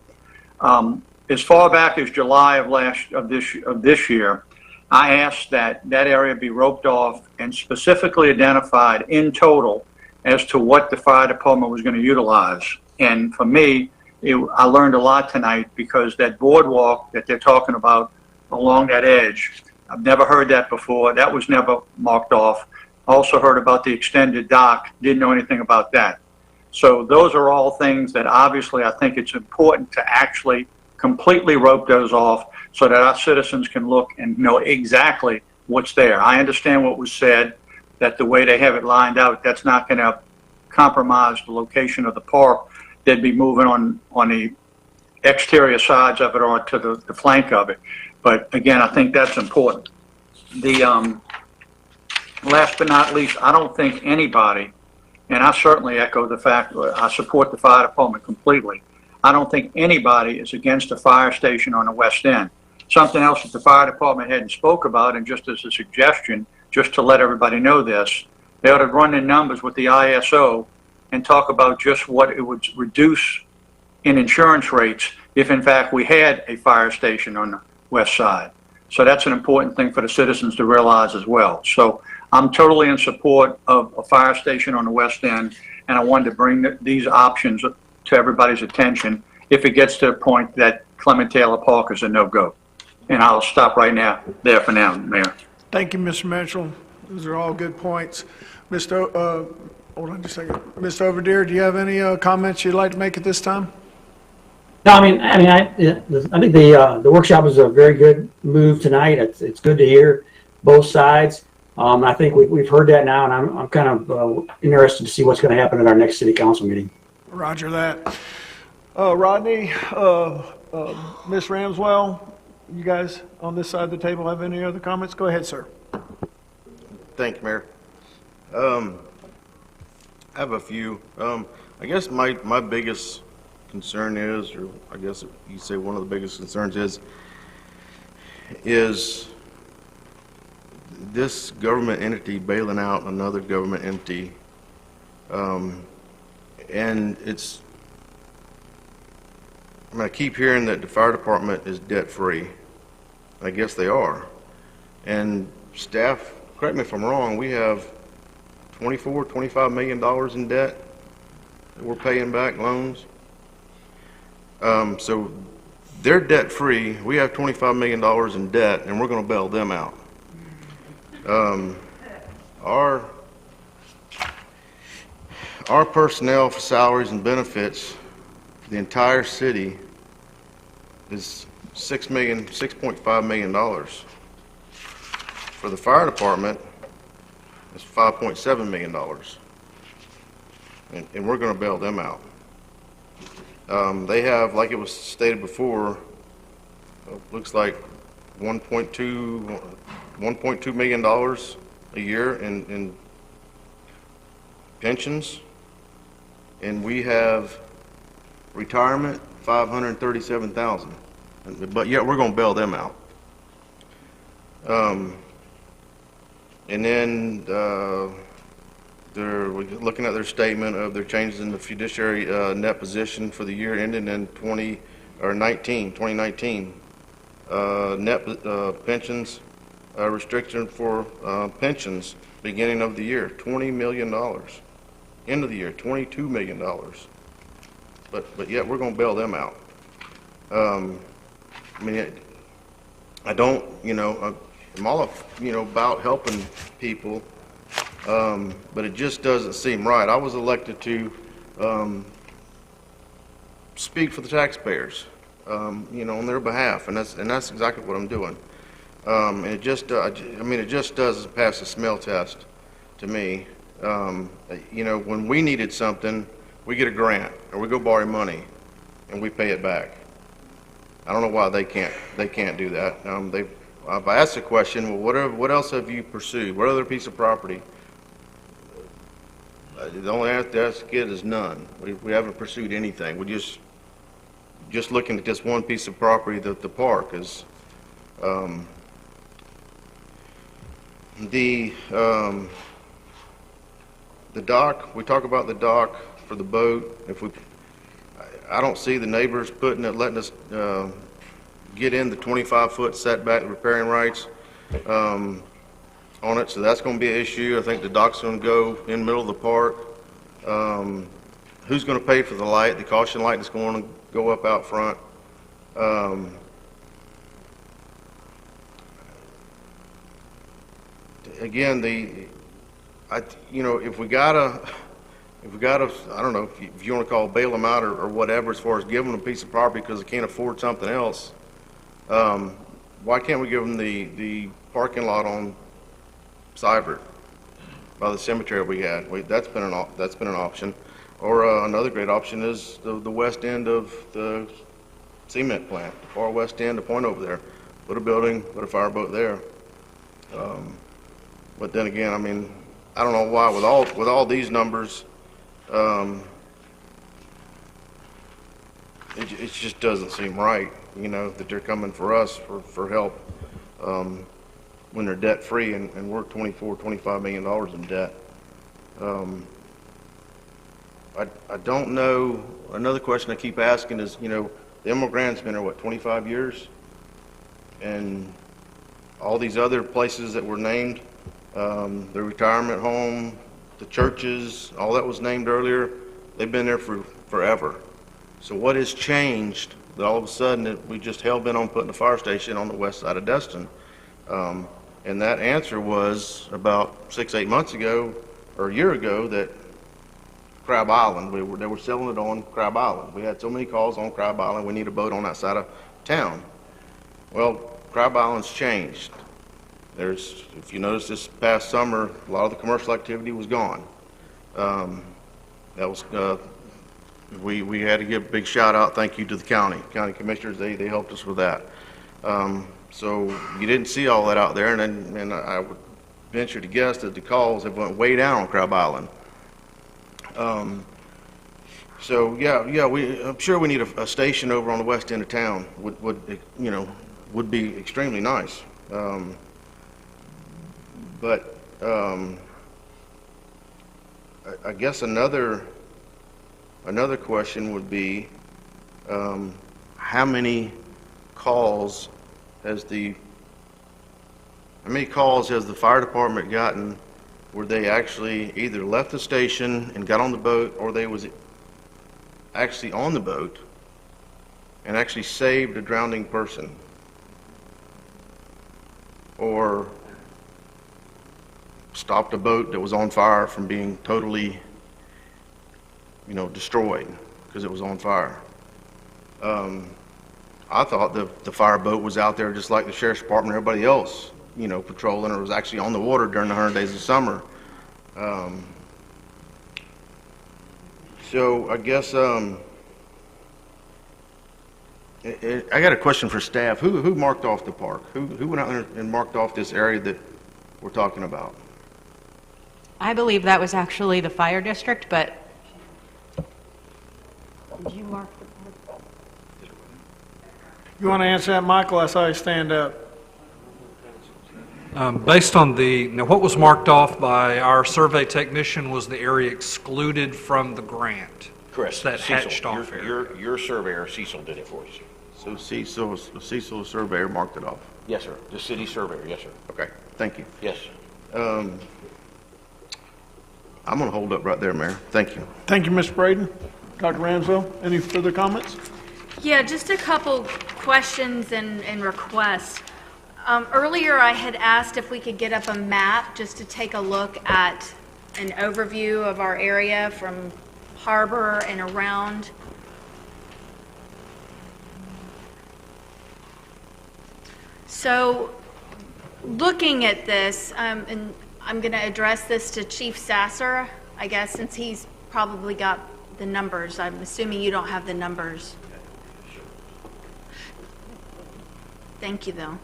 As far back as July of this year, I asked that area be roped off and specifically identified in total as to what the fire department was going to utilize. And for me, I learned a lot tonight because that boardwalk that they're talking about along that edge, I've never heard that before. That was never marked off. Also heard about the extended dock, didn't know anything about that. So those are all things that obviously I think it's important to actually completely rope those off so that our citizens can look and know exactly what's there. I understand what was said, that the way they have it lined out, that's not going to compromise the location of the park. They'd be moving on the exterior sides of it or to the flank of it. But again, I think that's important. The last but not least, I don't think anybody, and I certainly echo the fact that I support the fire department completely, I don't think anybody is against a fire station on the west end. Something else that the fire department hadn't spoke about, and just as a suggestion, just to let everybody know this, they ought to run the numbers with the ISO and talk about just what it would reduce in insurance rates if in fact we had a fire station on the west side. So that's an important thing for the citizens to realize as well. So I'm totally in support of a fire station on the west end, and I wanted to bring these options to everybody's attention if it gets to the point that Clement Taylor Park is a no-go. And I'll stop right there for now, Mayor. Thank you, Mr. Mitchell. Those are all good points. Hold on just a second. Mr. Overdeer, do you have any comments you'd like to make at this time? No, I think the workshop was a very good move tonight. It's good to hear both sides. I think we've heard that now, and I'm kind of interested to see what's going to happen at our next city council meeting. Roger that. Rodney, Ms. Ramswell, you guys on this side of the table have any other comments? Go ahead, sir. Thank you, Mayor. I have a few. I guess my biggest concern is, or I guess you say one of the biggest concerns is this government entity bailing out another government entity. And I keep hearing that the fire department is debt-free. I guess they are. And staff, correct me if I'm wrong, we have $25 million in debt that we're paying back loans. So they're debt-free. We have $25 million in debt, and we're going to bail them out. Our personnel for salaries and benefits, the entire city, is $6.5 million. For the fire department, it's $5.7 million. And we're going to bail them out. They have, like it was stated before, looks like $1.2 million a year in pensions, and we have retirement $537,000. But yet we're going to bail them out. And then they're looking at their statement of their changes in the fiduciary net position for the year ending in 2019. Net pensions restriction for pensions beginning of the year, $20 million. End of the year, $22 million. But yet we're going to bail them out. I'm all about helping people, but it just doesn't seem right. I was elected to speak for the taxpayers, on their behalf, and that's exactly what I'm doing. And it just doesn't pass the smell test to me. When we needed something, we get a grant or we go borrow money, and we pay it back. I don't know why they can't do that. I've asked the question, well, what else have you pursued? What other piece of property? The only answer I get is none. We haven't pursued anything. We're just looking at this one piece of property that the park is. The dock, we talk about the dock for the boat. I don't see the neighbors letting us get in the 25-foot setback riparian rights on it, so that's going to be an issue. I think the dock's going to go in the middle of the park. Who's going to pay for the light, the caution light that's going to go up out front? Again, if we gotta, I don't know if you want to call bail them out or whatever, as far as giving them a piece of property because they can't afford something else. Why can't we give them the parking lot on Seibert by the cemetery we had? That's been an option. Or another great option is the west end of the cement plant, the far west end, the point over there. Put a building, put a fireboat there. But then again, I don't know why with all these numbers, it just doesn't seem right, that they're coming for us for help when they're debt free and we're $25 million in debt. I don't know. Another question I keep asking is, the Emerald Grand's been there 25 years, and all these other places that were named the retirement home, the churches, all that was named earlier, they've been there for forever. So what has changed that all of a sudden that we just hell-bent on putting a fire station on the west side of Destin? And that answer was about 6-8 months ago, or a year ago, that Crab Island, they were selling it on Crab Island. We had so many calls on Crab Island, we need a boat on that side of town. Well, Crab Island's changed. If you notice this past summer, a lot of the commercial activity was gone. We had to give a big shout out, thank you to the county commissioners, they helped us with that. So you didn't see all that out there, and I would venture to guess that the calls have went way down on Crab Island. So yeah, I'm sure we need a station over on the west end of town. Would be extremely nice. But I guess another question would be, how many calls has the fire department gotten where they actually either left the station and got on the boat, or they was actually on the boat and actually saved a drowning person, or stopped a boat that was on fire from being totally, destroyed because it was on fire? I thought the fire boat was out there just like the sheriff's department and everybody else, patrolling, or was actually on the water during the 100 days of summer. So I guess I got a question for staff. Who marked off the park? Who went out there and marked off this area that we're talking about? I believe that was actually the fire district, but Did you mark the park? You want to answer that, Michael? I saw you stand up. Based on what was marked off by our survey technician was the area excluded from the grant. Chris, That hatched Cecil, off area. your surveyor, Cecil, did it for us. So Cecil, the surveyor, marked it off? Yes, sir. The city surveyor, yes, sir. Okay, thank you. Yes. I'm going to hold up right there, Mayor. Thank you. Thank you, Mr. Braden. Dr. Ramsdell, any further comments? Yeah, just a couple questions and requests. Earlier, I had asked if we could get up a map just to take a look at an overview of our area from harbor and around. So, looking at this, and I'm going to address this to Chief Sasser, I guess, since he's probably got the numbers. I'm assuming you don't have the numbers. Thank you, though.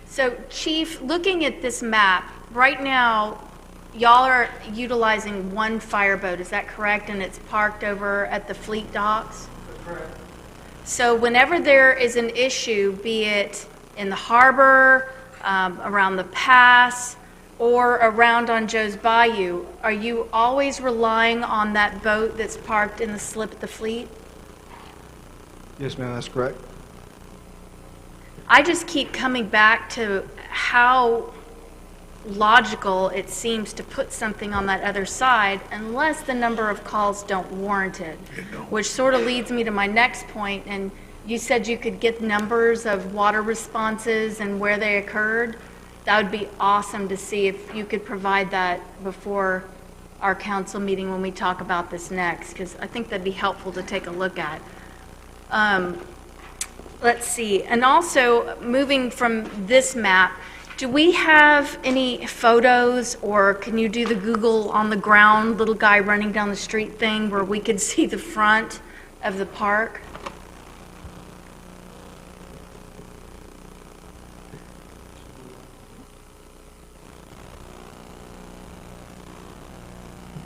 So, Chief, looking at this map, right now, y'all are utilizing one fireboat, is that correct? And it's parked over at the fleet docks? That's correct. So whenever there is an issue, be it in the harbor, around the pass, or around on Joe's Bayou, are you always relying on that boat that's parked in the slip of the fleet? Yes, ma'am, that's correct. I just keep coming back to how logical it seems to put something on that other side unless the number of calls don't warrant it. Which sort of leads me to my next point, and you said you could get numbers of water responses and where they occurred. That would be awesome to see if you could provide that before our council meeting when we talk about this next, because I think that'd be helpful to take a look at. Let's see, and also moving from this map, do we have any photos, or can you do the Google on the ground little guy running down the street thing where we could see the front of the park?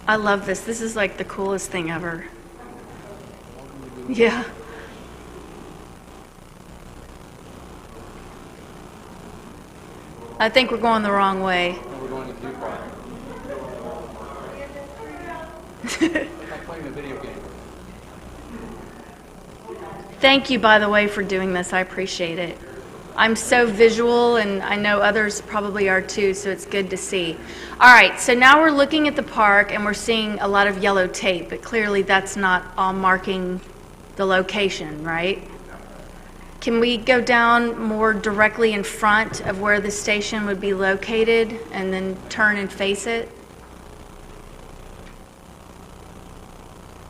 I love this. This is like the coolest thing ever. Yeah. I think we're going the wrong way. We're going to Dupont. Like playing a video game. Thank you, by the way, for doing this. I appreciate it. I'm so visual, and I know others probably are too, so it's good to see. All right, so now we're looking at the park, and we're seeing a lot of yellow tape, but clearly that's not all marking the location, right? Can we go down more directly in front of where the station would be located and then turn and face it?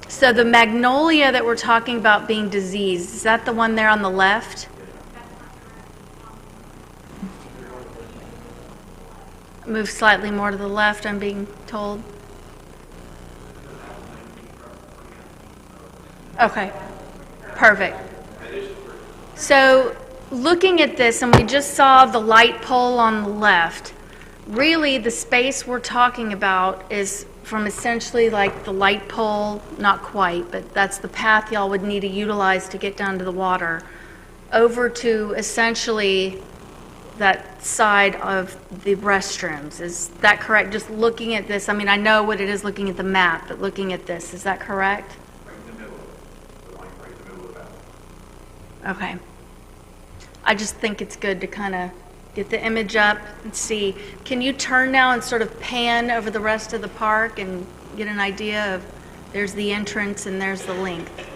So the magnolia that we're talking about being diseased, is that the one there on the left? Move slightly more to the left, I'm being told. Okay, perfect. So looking at this, and we just saw the light pole on the left, really the space we're talking about is from essentially like the light pole, not quite, but that's the path y'all would need to utilize to get down to the water, over to essentially that side of the restrooms. Is that correct? Just looking at this, I mean, I know what it is looking at the map, but looking at this, is that correct? Okay. I just think it's good to kind of get the image up and see. Can you turn now and sort of pan over the rest of the park and get an idea of, there's the entrance and there's the length.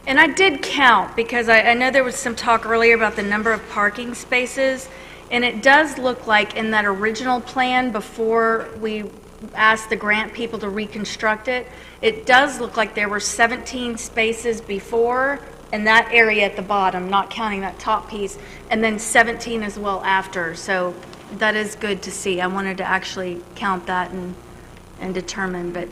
And I did count, because I know there was some talk earlier about the number of parking spaces, and it does look like in that original plan before we asked the grant people to reconstruct it, it does look like there were 17 spaces before in that area at the bottom, not counting that top piece, and then 17 as well after. So that is good to see. I wanted to actually count that and determine, but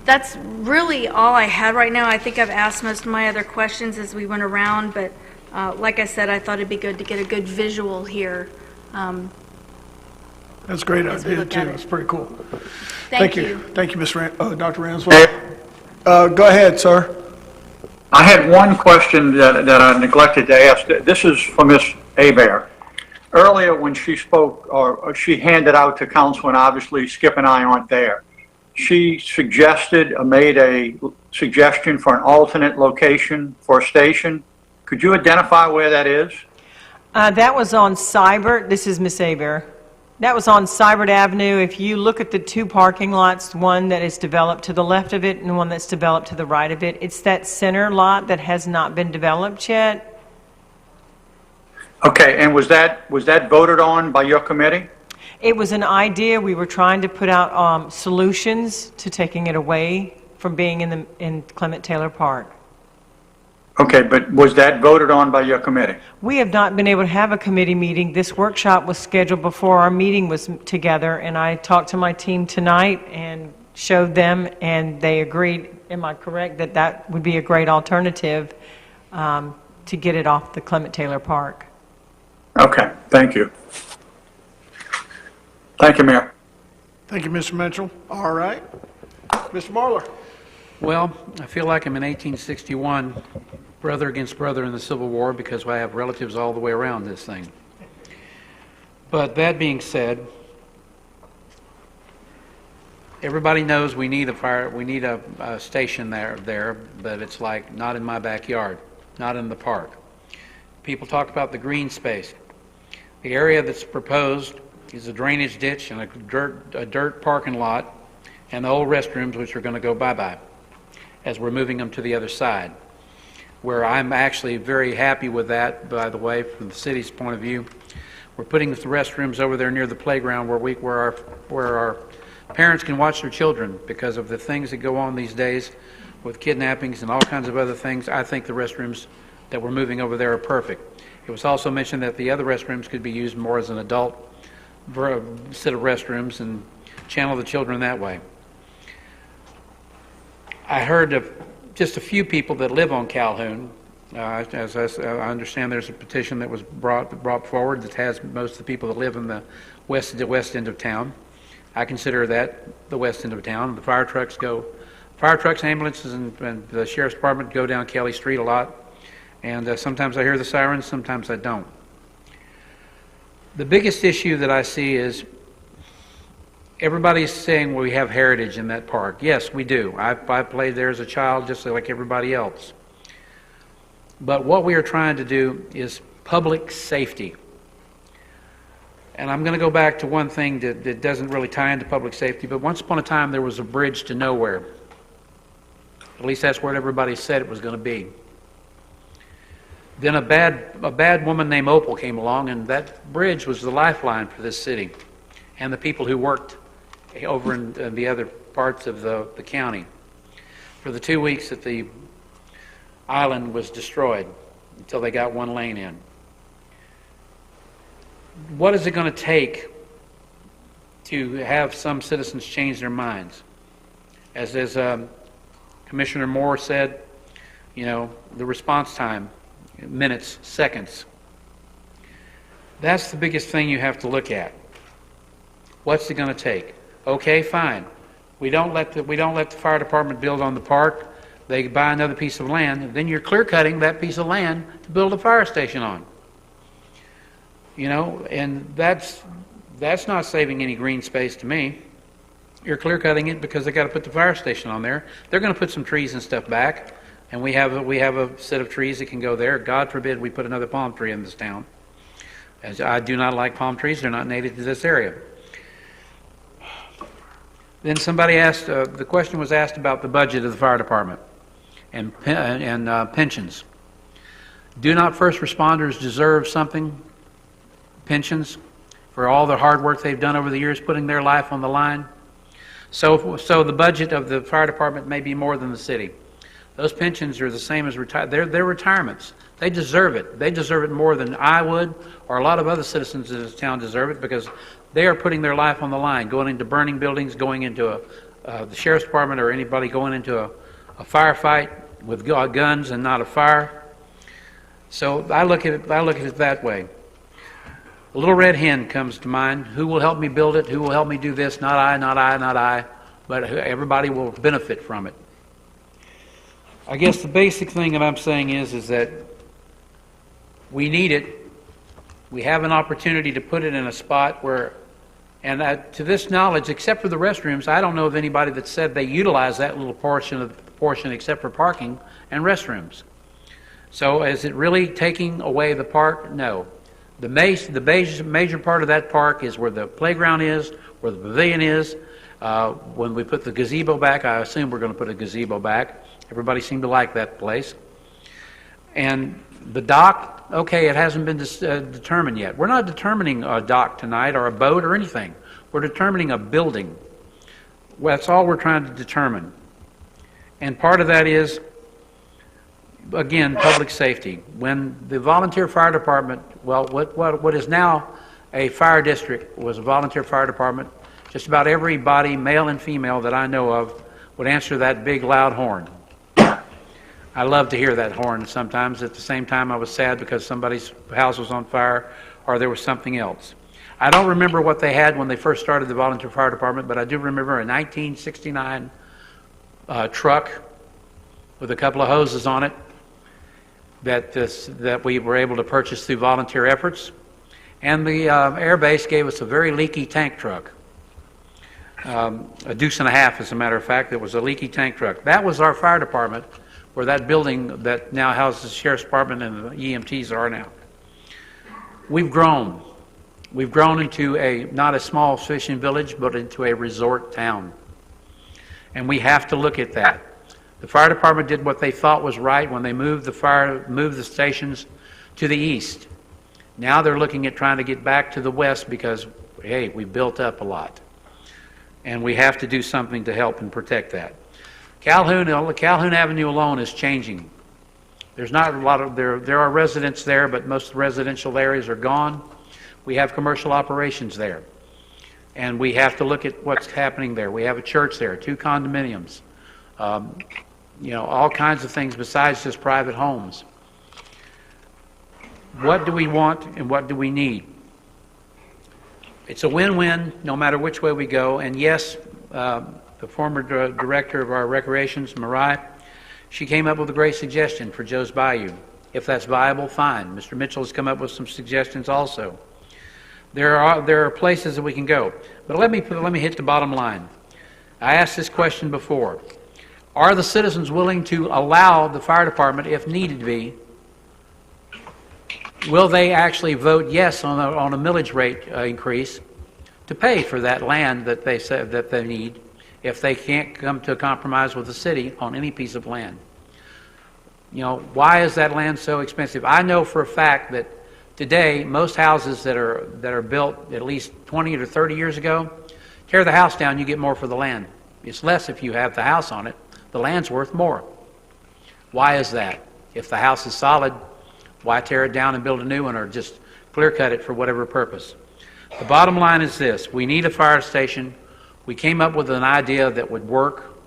that's really all I had right now. I think I've asked most of my other questions as we went around, but like I said, I thought it'd be good to get a good visual here. That's a great idea, too. It's pretty cool. Thank you. Thank you, Dr. Ramswell. Go ahead, sir. I had one question that I neglected to ask. This is for Ms. Hebert. Earlier when she spoke, or she handed out to council, and obviously Skip and I aren't there, she suggested, made a suggestion for an alternate location for a station. Could you identify where that is? That was on Cybert. This is Ms. Hebert. That was on Cybert Avenue. If you look at the two parking lots, one that is developed to the left of it and one that's developed to the right of it, it's that center lot that has not been developed yet. Okay, and was that voted on by your committee? It was an idea. We were trying to put out solutions to taking it away from being in Clement Taylor Park. Okay, but was that voted on by your committee? We have not been able to have a committee meeting. This workshop was scheduled before our meeting was together, and I talked to my team tonight and showed them, and they agreed, am I correct, that that would be a great alternative to get it off the Clement Taylor Park. Okay, thank you. Thank you, Mayor. Thank you, Mr. Mitchell. All right. Mr. Marler. Well, I feel like I'm in 1861, brother against brother in the Civil War, because I have relatives all the way around this thing. But that being said, everybody knows we need a station there, but it's like not in my backyard, not in the park. People talk about the green space. The area that's proposed is a drainage ditch and a dirt parking lot and the old restrooms, which are going to go bye-bye as we're moving them to the other side, where I'm actually very happy with that, by the way, from the city's point of view. We're putting the restrooms over there near the playground where our parents can watch their children, because of the things that go on these days with kidnappings and all kinds of other things. I think the restrooms that we're moving over there are perfect. It was also mentioned that the other restrooms could be used more as an adult set of restrooms and channel the children that way. I heard of just a few people that live on Calhoun. As I understand, there's a petition that was brought forward that has most of the people that live in the west end of town. I consider that the west end of town. The fire trucks, ambulances, and the sheriff's department go down Kelly Street a lot. And sometimes I hear the sirens, sometimes I don't. The biggest issue that I see is everybody's saying we have heritage in that park. Yes, we do. I played there as a child just like everybody else. But what we are trying to do is public safety. And I'm going to go back to one thing that doesn't really tie into public safety, but once upon a time there was a bridge to nowhere. At least that's where everybody said it was going to be. Then a bad woman named Opal came along, and that bridge was the lifeline for this city and the people who worked over in the other parts of the county for the 2 weeks that the island was destroyed until they got one lane in. What is it going to take to have some citizens change their minds? As Commissioner Moore said, you know, the response time, minutes, seconds. That's the biggest thing you have to look at. What's it going to take? Okay, fine. We don't let the fire department build on the park. They buy another piece of land, and then you're clear cutting that piece of land to build a fire station on. You know, and that's not saving any green space to me. You're clear cutting it because they got to put the fire station on there. They're going to put some trees and stuff back, and we have a set of trees that can go there. God forbid we put another palm tree in this town. As I do not like palm trees; they're not native to this area. Then somebody asked, the question was asked about the budget of the fire department and pensions. Do not first responders deserve something? Pensions for all the hard work they've done over the years, putting their life on the line. So the budget of the fire department may be more than the city. Those pensions are the same as they're retirements. They deserve it. They deserve it more than I would, or a lot of other citizens in this town deserve it, because they are putting their life on the line, going into burning buildings, going into the sheriff's department, or anybody going into a firefight with guns and not a fire. So I look at it that way. A little red hen comes to mind. Who will help me build it? Who will help me do this? Not I, not I, not I. But everybody will benefit from it. I guess the basic thing that I'm saying is that we need it. We have an opportunity to put it in a spot where, and to this knowledge, except for the restrooms, I don't know of anybody that said they utilize that little portion except for parking and restrooms. So is it really taking away the park? No. The major part of that park is where the playground is, where the pavilion is. When we put the gazebo back, I assume we're going to put a gazebo back. Everybody seemed to like that place. And the dock, okay, it hasn't been determined yet. We're not determining a dock tonight or a boat or anything. We're determining a building. Well, that's all we're trying to determine. And part of that is, again, public safety. When the volunteer fire department, well, what is now a fire district was a volunteer fire department, just about everybody, male and female, that I know of would answer that big loud horn. I love to hear that horn sometimes. At the same time, I was sad because somebody's house was on fire or there was something else. I don't remember what they had when they first started the volunteer fire department, but I do remember a 1969 truck with a couple of hoses on it that we were able to purchase through volunteer efforts. And the Air Base gave us a very leaky tank truck. A deuce and a half, as a matter of fact. It was a leaky tank truck. That was our fire department, where that building that now houses the Sheriff's Department and the EMTs are now. We've grown. We've grown into not a small fishing village, but into a resort town. And we have to look at that. The fire department did what they thought was right when they moved the stations to the east. Now they're looking at trying to get back to the west because, hey, we built up a lot. And we have to do something to help and protect that. Calhoun Avenue alone is changing. There's not a lot of, there are residents there, but most of the residential areas are gone. We have commercial operations there. And we have to look at what's happening there. We have a church there, 2 condominiums, all kinds of things besides just private homes. What do we want and what do we need? It's a win-win no matter which way we go. And yes, the former director of our recreations, Mariah, she came up with a great suggestion for Joe's Bayou. If that's viable, fine. Mr. Mitchell has come up with some suggestions also. There are places that we can go. But let me hit the bottom line. I asked this question before. Are the citizens willing to allow the fire department, if needed to be, will they actually vote yes on a millage rate increase to pay for that land that they said that they need if they can't come to a compromise with the city on any piece of land? You know, why is that land so expensive? I know for a fact that today most houses that are built at least 20 or 30 years ago, tear the house down, you get more for the land. It's less if you have the house on it. The land's worth more. Why is that? If the house is solid, why tear it down and build a new one, or just clear cut it for whatever purpose? The bottom line is this: we need a fire station. We came up with an idea that would work.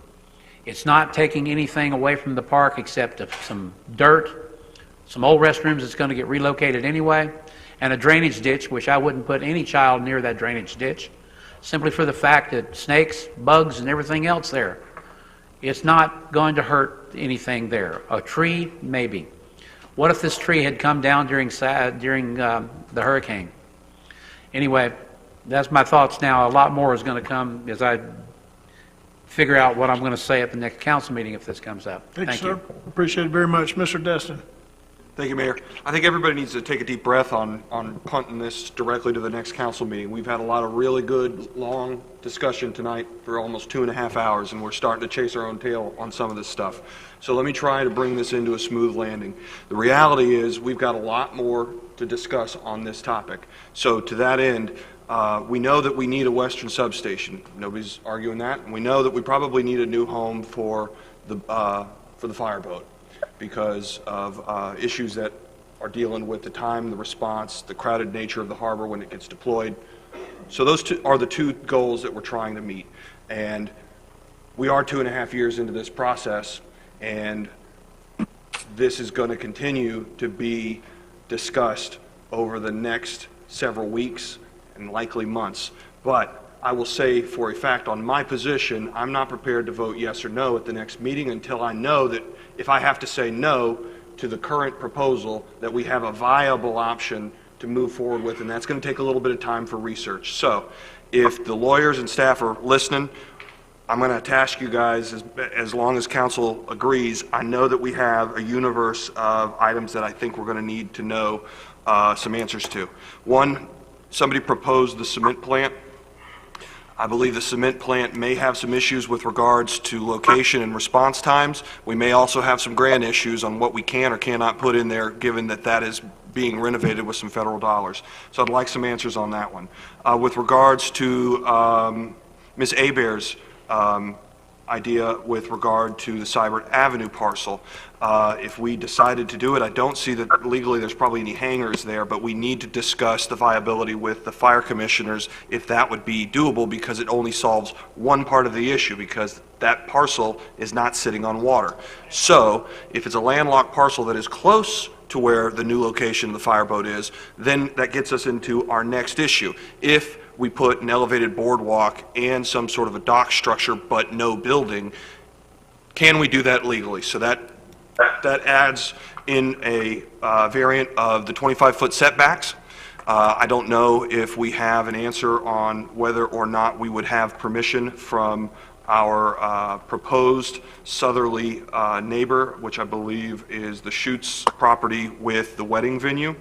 It's not taking anything away from the park except some dirt, some old restrooms that's going to get relocated anyway, and a drainage ditch, which I wouldn't put any child near that drainage ditch, simply for the fact that snakes, bugs, and everything else there. It's not going to hurt anything there. A tree, maybe. What if this tree had come down during the hurricane? Anyway, that's my thoughts now. A lot more is going to come as I figure out what I'm going to say at the next council meeting if this comes up. Thank you, sir. Appreciate it very much. Mr. Destin. Thank you, Mayor. I think everybody needs to take a deep breath on punting this directly to the next council meeting. We've had a lot of really good, long discussion tonight for almost 2.5 hours, and we're starting to chase our own tail on some of this stuff. So let me try to bring this into a smooth landing. The reality is we've got a lot more to discuss on this topic. So to that end, we know that we need a western substation. Nobody's arguing that. And we know that we probably need a new home for the fireboat, because of issues that are dealing with the time, the response, the crowded nature of the harbor when it gets deployed. So those are the two goals that we're trying to meet. And we are 2.5 years into this process, and this is going to continue to be discussed over the next several weeks and likely months. But I will say for a fact on my position, I'm not prepared to vote yes or no at the next meeting until I know that if I have to say no to the current proposal, that we have a viable option to move forward with, and that's going to take a little bit of time for research. So if the lawyers and staff are listening, I'm going to task you guys, as long as council agrees. I know that we have a universe of items that I think we're going to need to know some answers to. One, somebody proposed the cement plant. I believe the cement plant may have some issues with regards to location and response times. We may also have some grant issues on what we can or cannot put in there, given that that is being renovated with some federal dollars. So I'd like some answers on that one. With regards to Ms. Abear's idea with regard to the Cybert Avenue parcel, if we decided to do it, I don't see that legally there's probably any hangers there, but we need to discuss the viability with the fire commissioners if that would be doable, because it only solves one part of the issue, because that parcel is not sitting on water. So if it's a landlocked parcel that is close to where the new location of the fireboat is, then that gets us into our next issue. If we put an elevated boardwalk and some sort of a dock structure but no building, can we do that legally? So that adds in a variant of the 25-foot setbacks. I don't know if we have an answer on whether or not we would have permission from our proposed southerly neighbor, which I believe is the Schutz property with the wedding venue.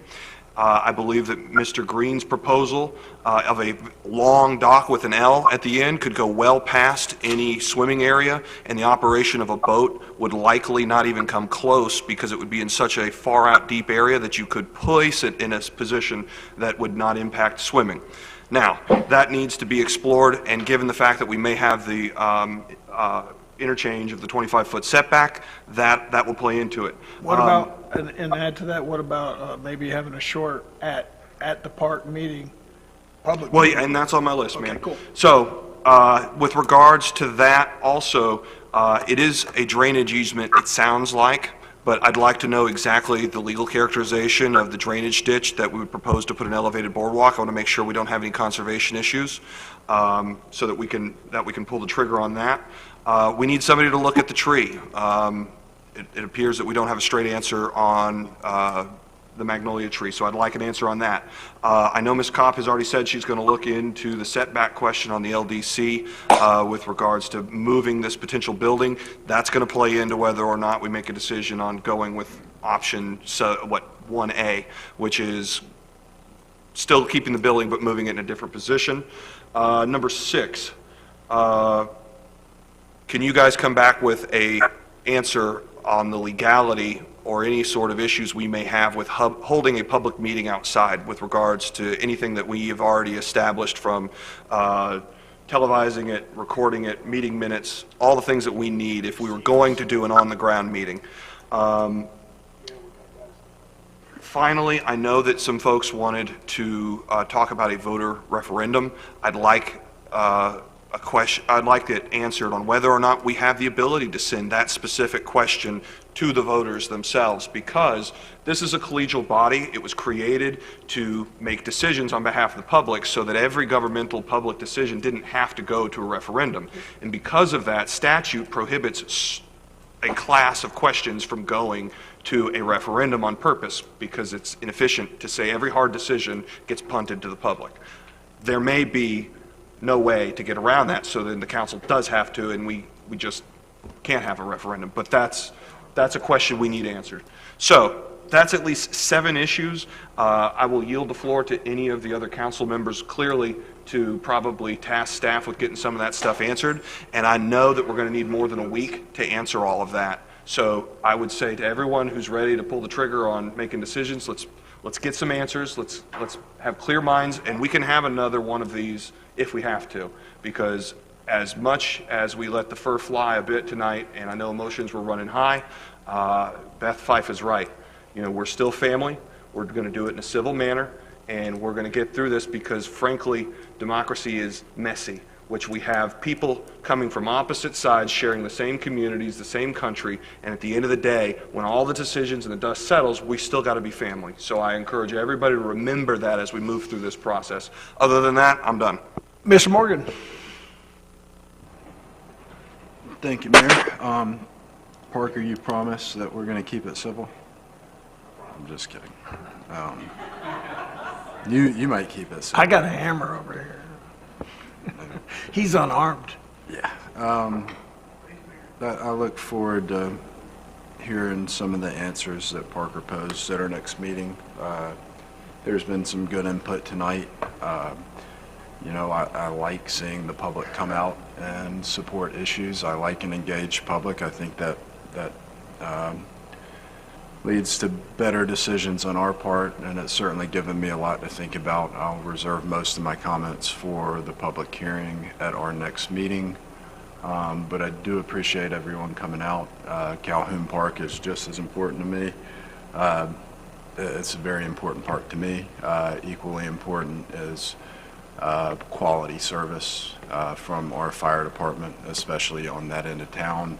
I believe that Mr. Green's proposal of a long dock with an L at the end could go well past any swimming area, and the operation of a boat would likely not even come close, because it would be in such a far out deep area that you could place it in a position that would not impact swimming. Now, that needs to be explored, and given the fact that we may have the interchange of the 25-foot setback, that will play into it. What about, and add to that, what about maybe having a short at the park meeting, public Well, meeting? yeah, and that's on my list, man. Okay, cool. So, with regards to that also, it is a drainage easement, it sounds like, but I'd like to know exactly the legal characterization of the drainage ditch that we would propose to put an elevated boardwalk. I want to make sure we don't have any conservation issues, so that we can pull the trigger on that. We need somebody to look at the tree. It appears that we don't have a straight answer on the magnolia tree, so I'd like an answer on that. I know Ms. Kopp has already said she's going to look into the setback question on the LDC with regards to moving this potential building. That's going to play into whether or not we make a decision on going with option 1A, which is still keeping the building but moving it in a different position. Number 6, can you guys come back with a answer on the legality or any sort of issues we may have with holding a public meeting outside with regards to anything that we have already established, from televising it, recording it, meeting minutes, all the things that we need if we were going to do an on-the-ground meeting. Finally, I know that some folks wanted to talk about a voter referendum. I'd like it answered on whether or not we have the ability to send that specific question to the voters themselves, because this is a collegial body. It was created to make decisions on behalf of the public so that every governmental public decision didn't have to go to a referendum. And because of that, statute prohibits a class of questions from going to a referendum on purpose, because it's inefficient to say every hard decision gets punted to the public. There may be no way to get around that, so then the council does have to, and we just can't have a referendum. But that's a question we need answered. So that's at least 7 issues. I will yield the floor to any of the other council members clearly to probably task staff with getting some of that stuff answered. And I know that we're going to need more than a week to answer all of that. So I would say to everyone who's ready to pull the trigger on making decisions, let's get some answers. Let's have clear minds, and we can have another one of these if we have to, because as much as we let the fur fly a bit tonight, and I know emotions were running high, Beth Fife is right. You know, we're still family. We're going to do it in a civil manner, and we're going to get through this because, frankly, democracy is messy, which we have people coming from opposite sides sharing the same communities, the same country, and at the end of the day, when all the decisions and the dust settles, we still got to be family. So I encourage everybody to remember that as we move through this process. Other than that, I'm done. Mr. Morgan. Thank you, Mayor. Parker, you promised that we're going to keep it civil? I'm just kidding. You might keep it civil. I got a hammer over here. He's unarmed. Yeah. I look forward to hearing some of the answers that Parker posed at our next meeting. There's been some good input tonight. You know, I like seeing the public come out and support issues. I like an engaged public. I think that leads to better decisions on our part, and it's certainly given me a lot to think about. I'll reserve most of my comments for the public hearing at our next meeting, but I do appreciate everyone coming out. Calhoun Park is just as important to me. It's a very important park to me. Equally important is quality service from our fire department, especially on that end of town.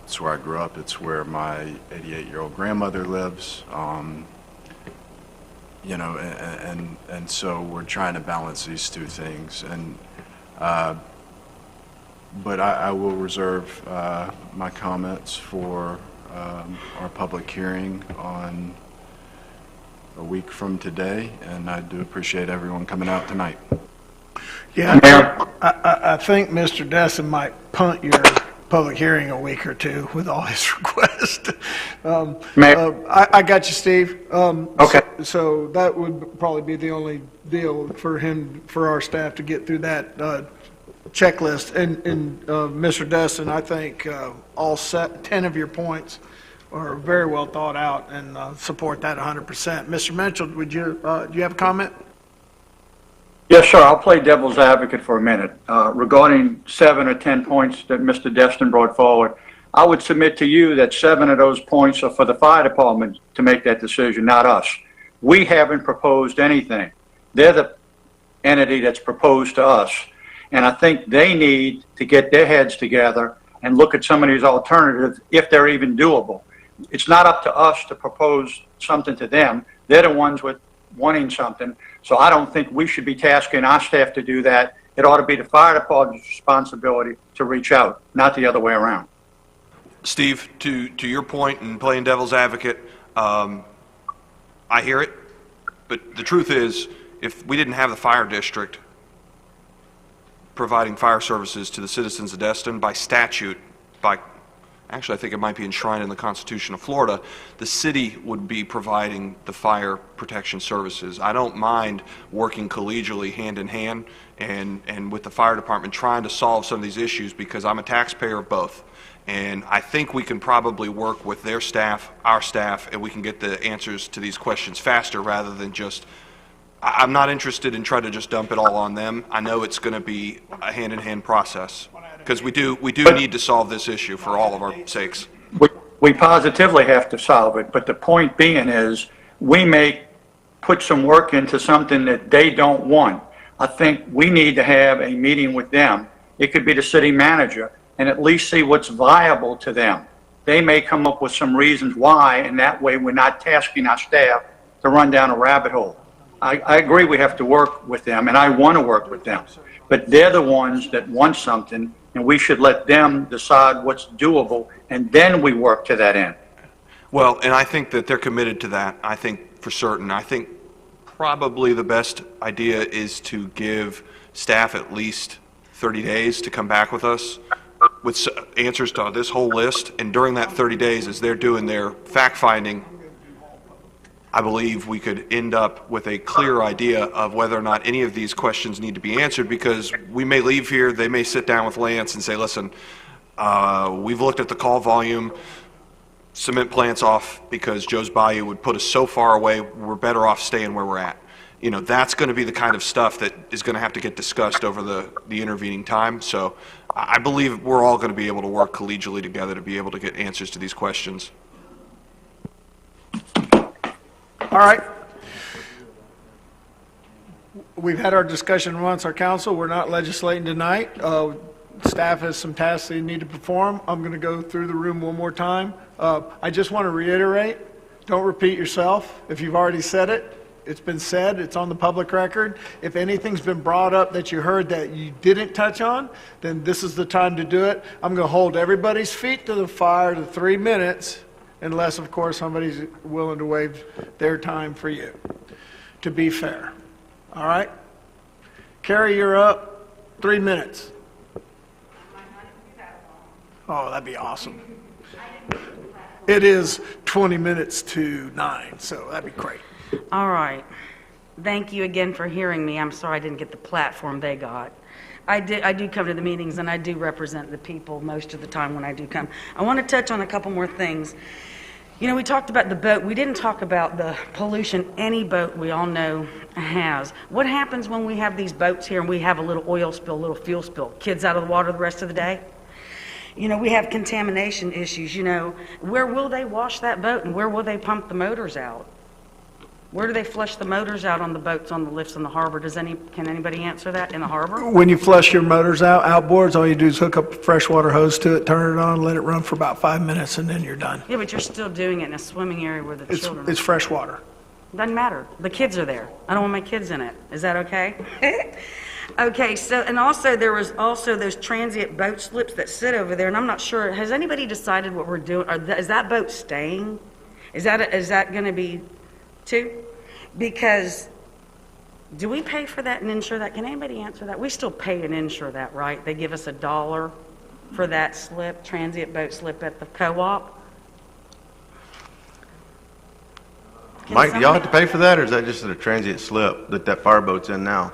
It's where I grew up. It's where my 88-year-old grandmother lives. You know, and so we're trying to balance these two things. And but I will reserve my comments for our public hearing on a week from today, and I do appreciate everyone coming out tonight. Yeah, I think Mr. Destin might punt your public hearing a week or two with all his requests. I got you, Steve. Okay. So that would probably be the only deal for our staff to get through that checklist. And Mr. Destin, I think all 10 of your points are very well thought out, and support that 100%. Mr. Mitchell, do you have a comment? Yes, sir. I'll play devil's advocate for a minute. Regarding 7 or 10 points that Mr. Destin brought forward, I would submit to you that 7 of those points are for the fire department to make that decision, not us. We haven't proposed anything. They're the entity that's proposed to us. And I think they need to get their heads together and look at some of these alternatives if they're even doable. It's not up to us to propose something to them. They're the ones with wanting something. So I don't think we should be tasking our staff to do that. It ought to be the fire department's responsibility to reach out, not the other way around. Steve, to your point and playing devil's advocate, I hear it, but the truth is, if we didn't have the fire district providing fire services to the citizens of Destin by statute, actually, I think it might be enshrined in the Constitution of Florida, the city would be providing the fire protection services. I don't mind working collegially, hand in hand, and with the fire department trying to solve some of these issues, because I'm a taxpayer of both. And I think we can probably work with their staff, our staff, and we can get the answers to these questions faster rather than just, I'm not interested in trying to just dump it all on them. I know it's going to be a hand-in-hand process, because we do need to solve this issue for all of our sakes. We positively have to solve it, but the point being is, we may put some work into something that they don't want. I think we need to have a meeting with them. It could be the city manager, and at least see what's viable to them. They may come up with some reasons why, and that way we're not tasking our staff to run down a rabbit hole. I agree we have to work with them, and I want to work with them, but they're the ones that want something, and we should let them decide what's doable, and then we work to that end. Well, and I think that they're committed to that, I think for certain. I think probably the best idea is to give staff at least 30 days to come back with us with answers to this whole list, and during that 30 days, as they're doing their fact-finding, I believe we could end up with a clear idea of whether or not any of these questions need to be answered, because we may leave here, they may sit down with Lance and say, listen, we've looked at the call volume, cement plant's off because Joe's Bayou would put us so far away, we're better off staying where we're at. You know, that's going to be the kind of stuff that is going to have to get discussed over the intervening time. So I believe we're all going to be able to work collegially together to be able to get answers to these questions. All right. We've had our discussion amongst our council. We're not legislating tonight. Staff has some tasks they need to perform. I'm going to go through the room one more time. I just want to reiterate, don't repeat yourself. If you've already said it, it's been said, it's on the public record. If anything's been brought up that you heard that you didn't touch on, then this is the time to do it. I'm going to hold everybody's feet to the fire to 3 minutes, unless, of course, somebody's willing to waive their time for you, to be fair. All right? Carrie, you're up. 3 minutes. Oh, that'd be awesome. It is 20 minutes to 9, so that'd be great. All right. Thank you again for hearing me. I'm sorry I didn't get the platform they got. I do come to the meetings, and I do represent the people most of the time when I do come. I want to touch on a couple more things. You know, we talked about the boat. We didn't talk about the pollution any boat we all know has. What happens when we have these boats here and we have a little oil spill, a little fuel spill? Kids out of the water the rest of the day? You know, we have contamination issues. You know, where will they wash that boat, and where will they pump the motors out? Where do they flush the motors out on the boats, on the lifts in the harbor? Can anybody answer that in the harbor? When you flush your motors out, outboards, all you do is hook up a freshwater hose to it, turn it on, let it run for about 5 minutes, and then you're done. Yeah, but you're still doing it in a swimming area where the children are. It's fresh water. Doesn't matter. The kids are there. I don't want my kids in it. Is that okay? Okay, so, and also there was also those transient boat slips that sit over there, and I'm not sure, has anybody decided what we're doing? Is that boat staying? Is that going to be too? Because do we pay for that and insure that? Can anybody answer that? We still pay and insure that, right? They give us $1 for that slip, transient boat slip at the co-op. Mike, do y'all have to pay for that, or is that just a transient slip that fireboat's in now?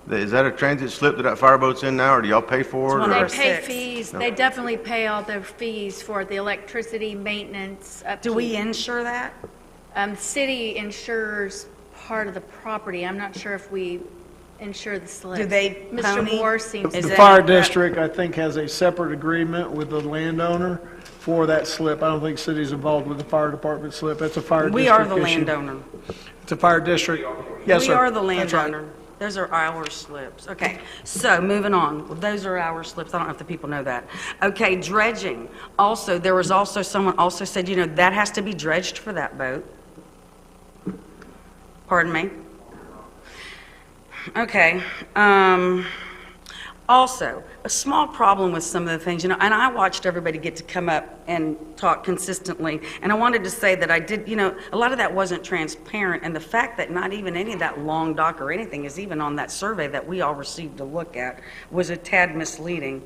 Is that a transient slip that fireboat's in now, or do y'all pay for it? They pay fees. No. They definitely pay all their fees for the electricity, maintenance. Upkeep. Do we insure that? City insures part of the property. I'm not sure if we insure the slip. Do they? Mr. Moore seems. The fire district, I think, has a separate agreement with the landowner for that slip. I don't think city's involved with the fire department slip. That's a fire district. We are the issue. Landowner. It's a fire district. Yes, sir. We are the landowner. Those are our slips. Okay, so moving on. Well, those are our slips. I don't know if the people know that. Okay, dredging. Also, there was also someone also said, you know, that has to be dredged for that boat. Pardon me? Okay. Also, a small problem with some of the things, and I watched everybody get to come up and talk consistently, and I wanted to say that I did, a lot of that wasn't transparent, and the fact that not even any of that long doc or anything is even on that survey that we all received to look at was a tad misleading.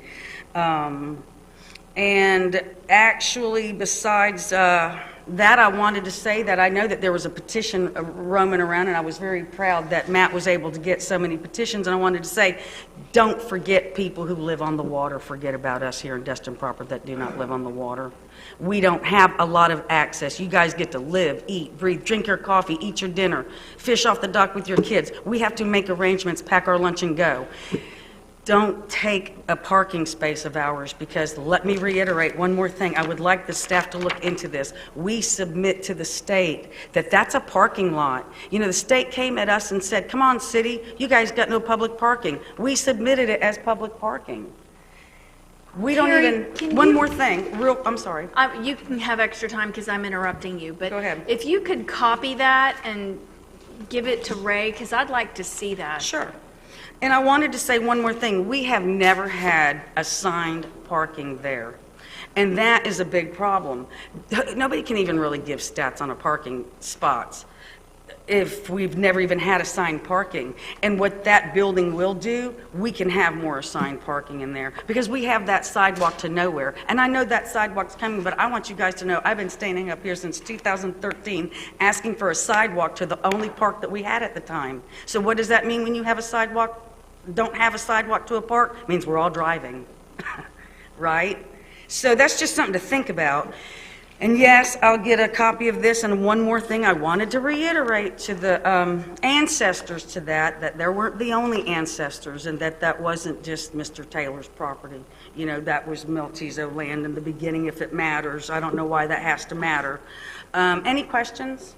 And actually, besides that, I wanted to say that I know that there was a petition roaming around, and I was very proud that Matt was able to get so many petitions, and I wanted to say, don't forget people who live on the water. Forget about us here in Destin proper that do not live on the water. We don't have a lot of access. You guys get to live, eat, breathe, drink your coffee, eat your dinner, fish off the dock with your kids. We have to make arrangements, pack our lunch, and go. Don't take a parking space of ours, because let me reiterate one more thing. I would like the staff to look into this. We submit to the state that that's a parking lot. The state came at us and said, come on, city, you guys got no public parking. We submitted it as public parking. We don't even, one more thing, I'm sorry. You can have extra time because I'm interrupting you, but go ahead. If you could copy that and give it to Ray, because I'd like to see that. Sure. And I wanted to say one more thing. We have never had assigned parking there. And that is a big problem. Nobody can even really give stats on a parking spots if we've never even had assigned parking. And what that building will do, we can have more assigned parking in there, because we have that sidewalk to nowhere. And I know that sidewalk's coming, but I want you guys to know I've been standing up here since 2013 asking for a sidewalk to the only park that we had at the time. So what does that mean when you have a sidewalk? Don't have a sidewalk to a park? It means we're all driving, right? So that's just something to think about. And yes, I'll get a copy of this. And one more thing I wanted to reiterate to the ancestors to that there weren't the only ancestors, and that wasn't just Mr. Taylor's property. That was Miltizo land in the beginning, if it matters. I don't know why that has to matter. Any questions?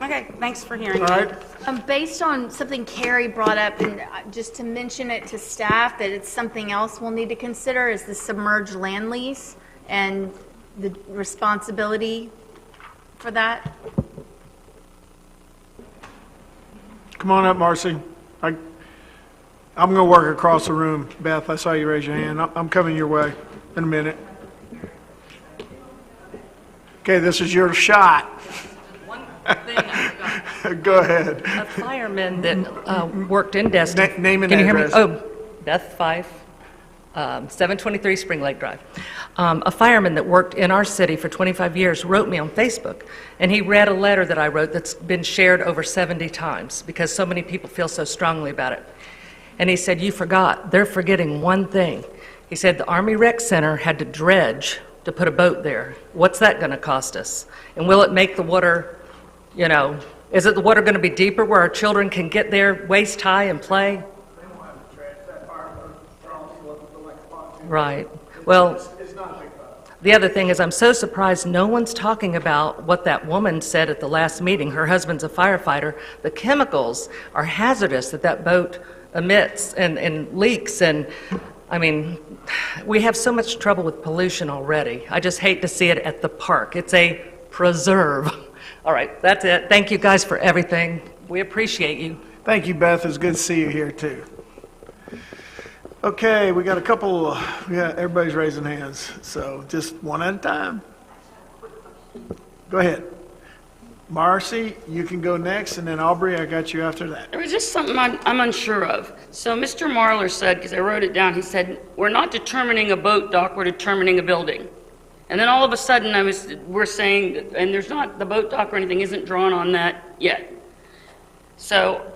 Okay, thanks for hearing me. Based on something Carrie brought up, and just to mention it to staff, that it's something else we'll need to consider, is the submerged land lease and the responsibility for that. Come on up, Marcy. I'm going to work across the room. Beth, I saw you raise your hand. I'm coming your way in a minute. Okay, this is your shot. Go ahead. A fireman that worked in Destin. Name and Can you hear me? address. Oh, Beth Fife, 723 Spring Lake Drive. A fireman that worked in our city for 25 years wrote me on Facebook, and he read a letter that I wrote that's been shared over 70 times because so many people feel so strongly about it. And he said, you forgot. They're forgetting one thing. He said the Army Rec Center had to dredge to put a boat there. What's that going to cost us? And will it make the water, is it the water going to be deeper where our children can get there waist high and play? Right. Well, the other thing is I'm so surprised no one's talking about what that woman said at the last meeting. Her husband's a firefighter. The chemicals are hazardous that boat emits and leaks. And I mean, we have so much trouble with pollution already. I just hate to see it at the park. It's a preserve. All right, that's it. Thank you guys for everything. We appreciate you. Thank you, Beth. It's good to see you here, too. Okay, we got a couple, everybody's raising hands, so just one at a time. Go ahead. Marcy, you can go next, and then Aubrey, I got you after that. There was just something I'm unsure of. So Mr. Marler said, because I wrote it down, he said, we're not determining a boat dock, we're determining a building. And then all of a sudden we're saying, and there's not, the boat dock or anything isn't drawn on that yet. So,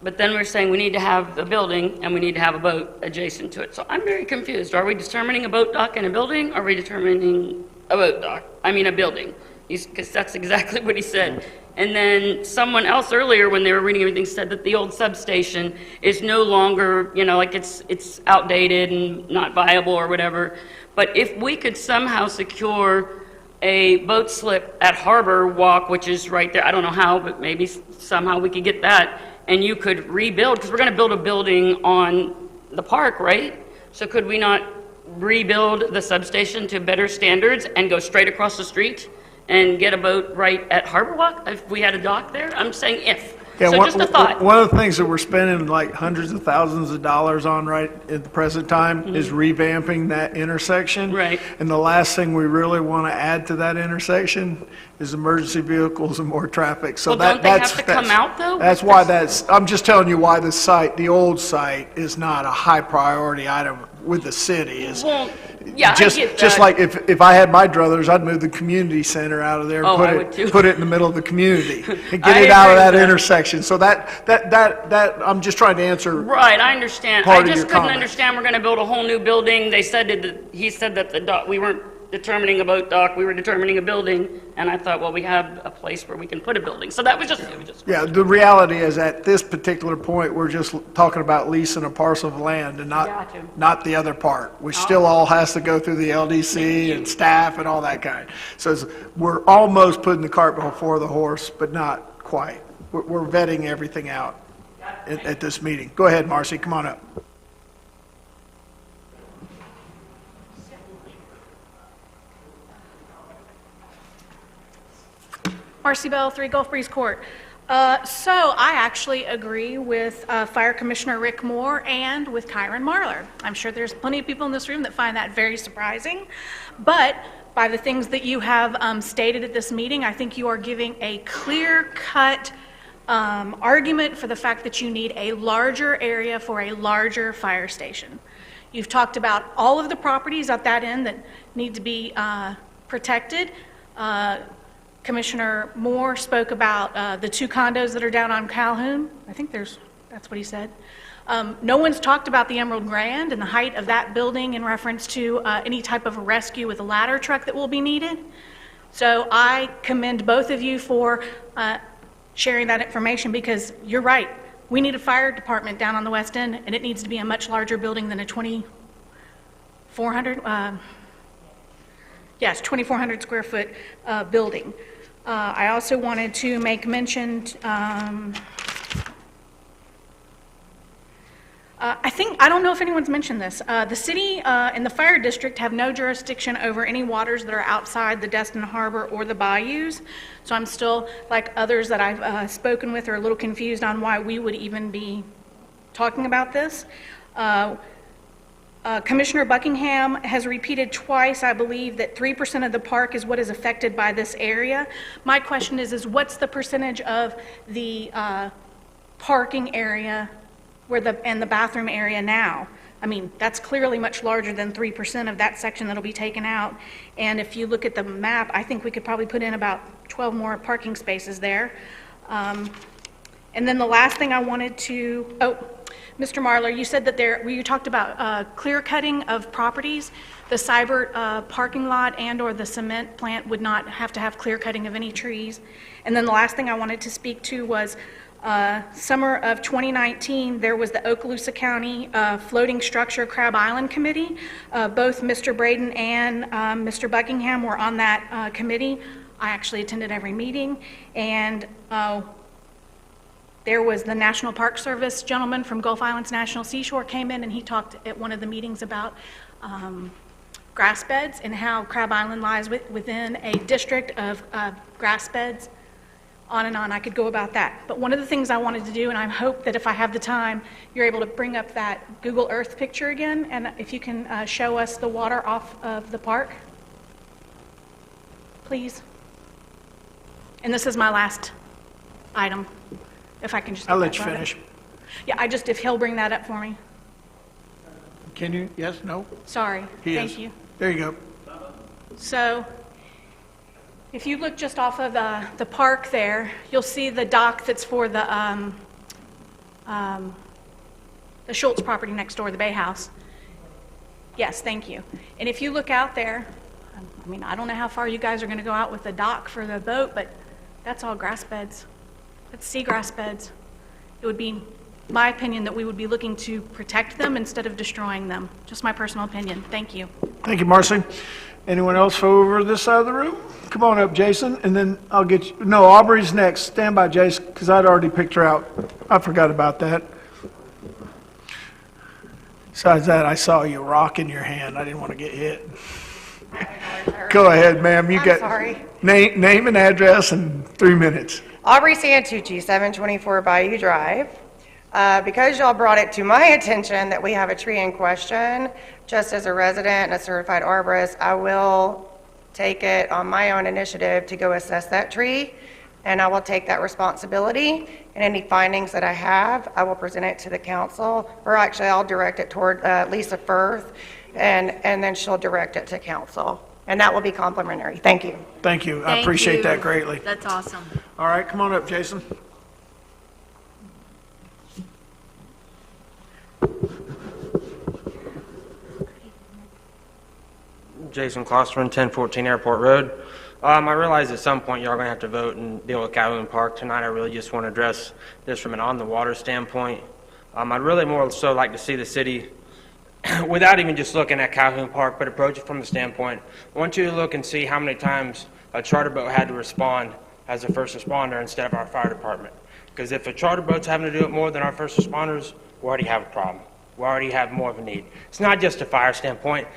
but then we're saying we need to have a building and we need to have a boat adjacent to it. So I'm very confused. Are we determining a boat dock and a building? Or are we determining a boat dock? I mean, a building. Because that's exactly what he said. And then someone else earlier, when they were reading everything, said that the old substation is no longer, like it's outdated and not viable or whatever. But if we could somehow secure a boat slip at Harbor Walk, which is right there, I don't know how, but maybe somehow we could get that, and you could rebuild, because we're going to build a building on the park, right? So could we not rebuild the substation to better standards and go straight across the street and get a boat right at Harbor Walk if we had a dock there? I'm saying if. Yeah, So just a thought. one of the things that we're spending like hundreds of thousands of dollars on right at the present time is revamping that intersection. Right. And the last thing we really want to add to that intersection is emergency vehicles and more traffic. So Well, that, don't they that's, have to come out, though? That's why I'm just telling you why the old site is not a high priority item with the city. Well, yeah, Just, I get that. just like if I had my druthers, I'd move the community center out of there Oh, I and would too. put it in the middle of the community and I get it out of agree that with that. intersection. So that I'm just trying to answer. Right, I understand. Part I of just your couldn't comment. understand, we're gonna build a whole new building. They said he said that the dock, we weren't determining a boat dock, we were determining a building. And I thought, well, we have a place where we can put a building. So that was just, it was just. Yeah, the reality is at this particular point, we're just talking about leasing a parcel of land and Gotcha. not the other part, which still all has to go through the LDC and staff and all that kind. So we're almost putting the cart before the horse, but not quite. We're vetting everything out at this meeting. Go ahead, Marcy, come on up. Marcy Bell, 3 Gulf Breeze Court. So I actually agree with Fire Commissioner Rick Moore and with Kyron Marlar. I'm sure there's plenty of people in this room that find that very surprising. But by the things that you have stated at this meeting, I think you are giving a clear-cut argument for the fact that you need a larger area for a larger fire station. You've talked about all of the properties at that end that need to be protected. Commissioner Moore spoke about the 2 condos that are down on Calhoun. I think that's what he said. No one's talked about the Emerald Grand and the height of that building in reference to any type of a rescue with a ladder truck that will be needed. So I commend both of you for sharing that information, because you're right. We need a fire department down on the west end, and it needs to be a much larger building than a 2,400 2,400 square foot building. I also wanted to make mention, I don't know if anyone's mentioned this. The city and the fire district have no jurisdiction over any waters that are outside the Destin Harbor or the bayous. So I'm still, like others that I've spoken with, are a little confused on why we would even be talking about this. Commissioner Buckingham has repeated twice, I believe, that 3% of the park is what is affected by this area. My question is what's the percentage of the parking area and the bathroom area now? I mean, that's clearly much larger than 3% of that section that'll be taken out. And if you look at the map, I think we could probably put in about 12 more parking spaces there. And then the last thing I wanted to, Mr. Marlar, you said that you talked about clear cutting of properties. The Cybert parking lot and/or the cement plant would not have to have clear cutting of any trees. And then the last thing I wanted to speak to was summer of 2019, there was the Okaloosa County Floating Structure Crab Island Committee. Both Mr. Braden and Mr. Buckingham were on that committee. I actually attended every meeting, and there was the National Park Service gentleman from Gulf Islands National Seashore came in, and he talked at one of the meetings about grass beds and how Crab Island lies within a district of grass beds. On and on, I could go about that. But one of the things I wanted to do, and I hope that if I have the time, you're able to bring up that Google Earth picture again, and if you can show us the water off of the park, please. And this is my last item. If I can just. I'll let you finish. Yeah, if he'll bring that up for me. Can you? Yes? No? Sorry. Thank you. There you go. So, if you look just off of the park there, you'll see the dock that's for the Schultz property next door, the Bay House. Yes, thank you. And if you look out there, I mean, I don't know how far you guys are going to go out with the dock for the boat, but that's all grass beds. That's seagrass beds. It would be my opinion that we would be looking to protect them instead of destroying them. Just my personal opinion. Thank you. Thank you, Marcy. Anyone else over this side of the room? Come on up, Jason, and then I'll get you. No, Aubrey's next. Stand by, Jason, because I'd already picked her out. I forgot about that. Besides that, I saw you rock in your hand. I didn't want to get hit. Go ahead, ma'am. You got sorry. Name and address and 3 minutes. Aubrey Santucci, 724 Bayou Drive. Because y'all brought it to my attention that we have a tree in question, just as a resident and a certified arborist, I will take it on my own initiative to go assess that tree, and I will take that responsibility. And any findings that I have, I will present it to the council, or actually I'll direct it toward Lisa Firth, and then she'll direct it to council. And that will be complimentary. Thank you. Thank you. I Thank appreciate you. that greatly. That's awesome. All right, come on up, Jason. Jason Klosterman, 1014 Airport Road. I realize at some point y'all are going to have to vote and deal with Calhoun Park. Tonight I really just want to address this from an on-the-water standpoint. I'd really more so like to see the city, without even just looking at Calhoun Park, but approach it from the standpoint, I want you to look and see how many times a charter boat had to respond as a first responder instead of our fire department. Because if a charter boat's having to do it more than our first responders, we already have a problem. We already have more of a need. It's not just a fire standpoint.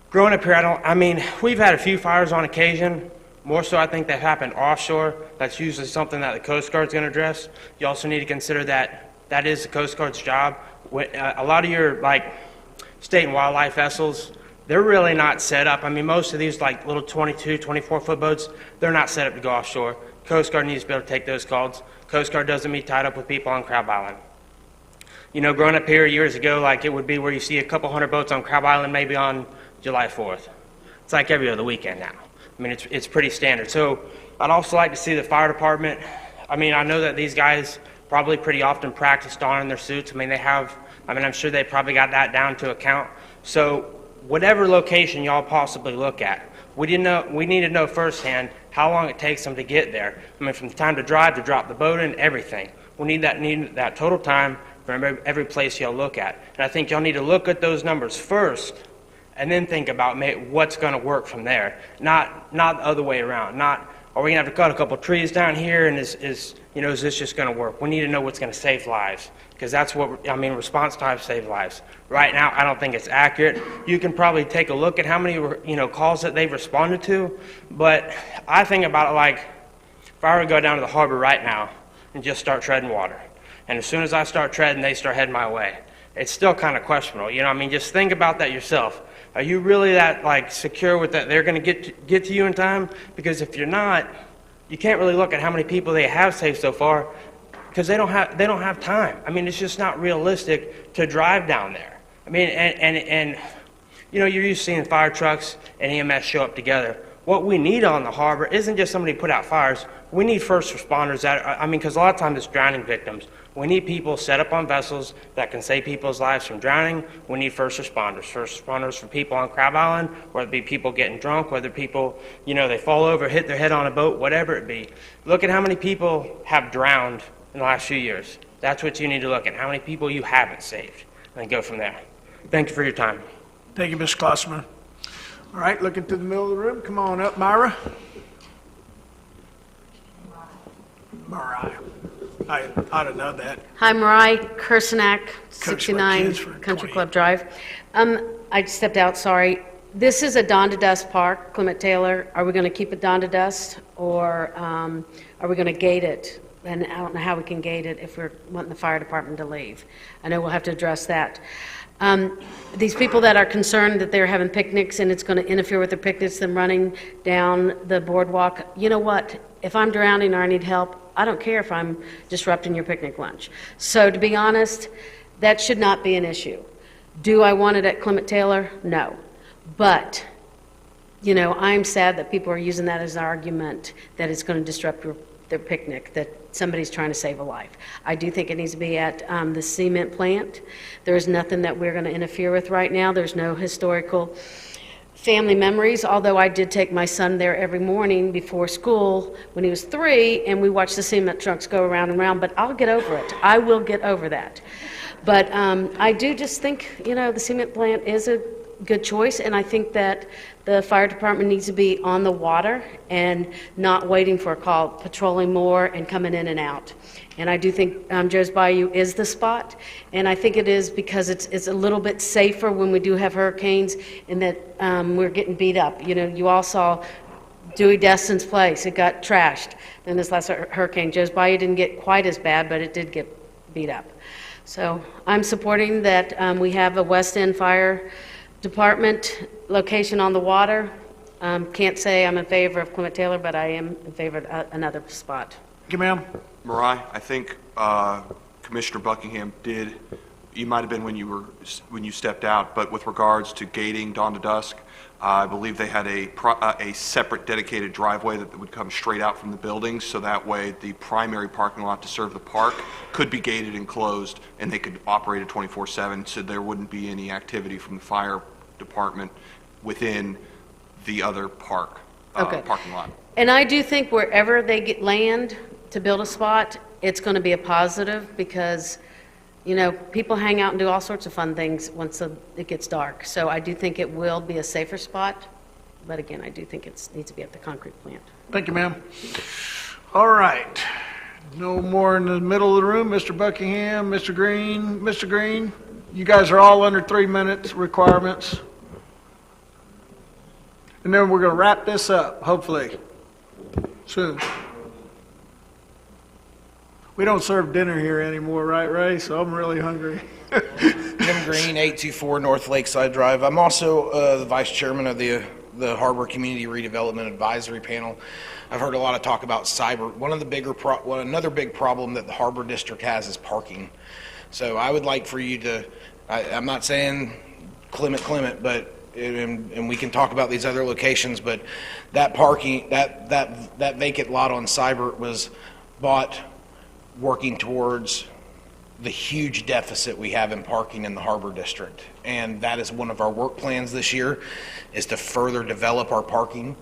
Growing up here, we've had a few fires on occasion. More so, I think that happened offshore. That's usually something that the Coast Guard's going to address. You also need to consider that that is the Coast Guard's job. A lot of your, state and wildlife vessels, they're really not set up. Most of these, little 22, 24-foot boats, they're not set up to go offshore. Coast Guard needs to be able to take those calls. Coast Guard doesn't be tied up with people on Crab Island. Growing up here years ago, it would be where you see a couple hundred boats on Crab Island, maybe on July 4th. It's like every other weekend now. It's pretty standard. So I'd also like to see the fire department. I know that these guys probably pretty often practice donning their suits. I'm sure they probably got that down to account. So whatever location y'all possibly look at, we need to know firsthand how long it takes them to get there. From the time to drive to drop the boat in, everything. We need that total time from every place y'all look at. And I think y'all need to look at those numbers first and then think about what's going to work from there. Not the other way around. Not, are we going to have to cut a couple trees down here, and is this just going to work? We need to know what's going to save lives, because that's what, response times save lives. Right now, I don't think it's accurate. You can probably take a look at how many, calls that they've responded to, but I think about it if I were to go down to the harbor right now and just start treading water, and as soon as I start treading, they start heading my way. It's still kind of questionable. Just think about that yourself. Are you really that secure with that they're going to get to you in time? Because if you're not, you can't really look at how many people they have saved so far, because they don't have time. It's just not realistic to drive down there. You're used to seeing fire trucks and EMS show up together. What we need on the harbor isn't just somebody to put out fires. We need first responders because a lot of times it's drowning victims. We need people set up on vessels that can save people's lives from drowning. We need first responders for people on Crab Island, whether it be people getting drunk, whether people, they fall over, hit their head on a boat, whatever it be. Look at how many people have drowned in the last few years. That's what you need to look at, how many people you haven't saved, and go from there. Thank you for your time. Thank you, Mr. Klosterman. All right, looking to the middle of the room. Come on up, Myra. Mariah. I ought to know that. Hi, Mariah Kersenak, 69 Country Club Drive. I stepped out, sorry. This is a dawn to dusk park, Clement Taylor. Are we going to keep it dawn to dusk, or are we going to gate it? And I don't know how we can gate it if we're wanting the fire department to leave. I know we'll have to address that. These people that are concerned that they're having picnics and it's going to interfere with their picnics, them running down the boardwalk, you know what? If I'm drowning or I need help, I don't care if I'm disrupting your picnic lunch. So to be honest, that should not be an issue. Do I want it at Clement Taylor? No. But, I'm sad that people are using that as an argument that it's going to disrupt their picnic, that somebody's trying to save a life. I do think it needs to be at the cement plant. There is nothing that we're going to interfere with right now. There's no historical family memories, although I did take my son there every morning before school when he was 3, and we watched the cement trucks go around and around, but I'll get over it. I will get over that. But I do just think, the cement plant is a good choice, and I think that the fire department needs to be on the water and not waiting for a call, patrolling more and coming in and out. And I do think Joe's Bayou is the spot, and I think it is because it's a little bit safer when we do have hurricanes and that we're getting beat up. You all saw Dewey Destin's place, it got trashed. Then this last hurricane, Joe's Bayou didn't get quite as bad, but it did get beat up. So I'm supporting that we have a West End Fire Department location on the water. Can't say I'm in favor of Clement Taylor, but I am in favor of another spot. Thank you, ma'am. Mariah, I think Commissioner Buckingham did, you might have been when you stepped out, but with regards to gating dawn to dusk, I believe they had a separate dedicated driveway that would come straight out from the buildings, so that way the primary parking lot to serve the park could be gated and closed, and they could operate it 24/7, so there wouldn't be any activity from the fire department within the other parking lot. And I do think wherever they get land to build a spot, it's going to be a positive because, you know, people hang out and do all sorts of fun things once it gets dark. So I do think it will be a safer spot. But again, I do think it needs to be at the concrete plant. Thank you, ma'am. All right. No more in the middle of the room. Mr. Buckingham, Mr. Green. Mr. Green, you guys are all under 3 minutes requirements. And then we're going to wrap this up, hopefully, soon. We don't serve dinner here anymore, right, Ray? So I'm really hungry. Jim Green, 824 North Lakeside Drive. I'm also the vice chairman of the Harbor Community Redevelopment Advisory Panel. I've heard a lot of talk about cyber. Another big problem that the Harbor District has is parking. So I would like for you to, I'm not saying Clement, but and we can talk about these other locations, but that parking, that vacant lot on Cyber was bought working towards the huge deficit we have in parking in the Harbor District. And that is one of our work plans this year, is to further develop our parking.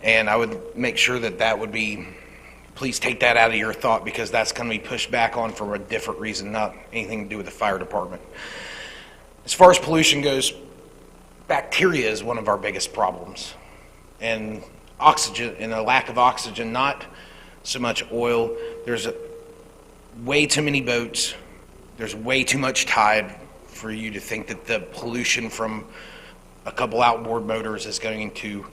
And I would make sure that would be, please take that out of your thought, because that's going to be pushed back on for a different reason, not anything to do with the fire department. As far as pollution goes, bacteria is one of our biggest problems. And oxygen, and a lack of oxygen, not so much oil. There's way too many boats. There's way too much tide for you to think that the pollution from a couple outboard motors is going to,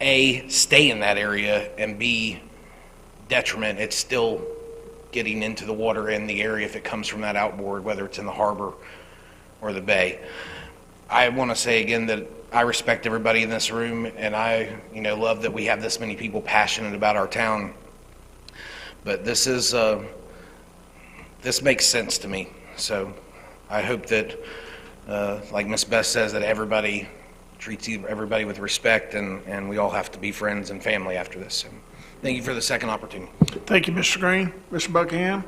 A, stay in that area, and B, detriment. It's still getting into the water in the area if it comes from that outboard, whether it's in the harbor or the bay. I want to say again that I respect everybody in this room, and I love that we have this many people passionate about our town. But this is this makes sense to me. So I hope that, like Ms. Beth says, that everybody treats everybody with respect, and we all have to be friends and family after this. So thank you for the second opportunity. Thank you, Mr. Green. Mr. Buckingham?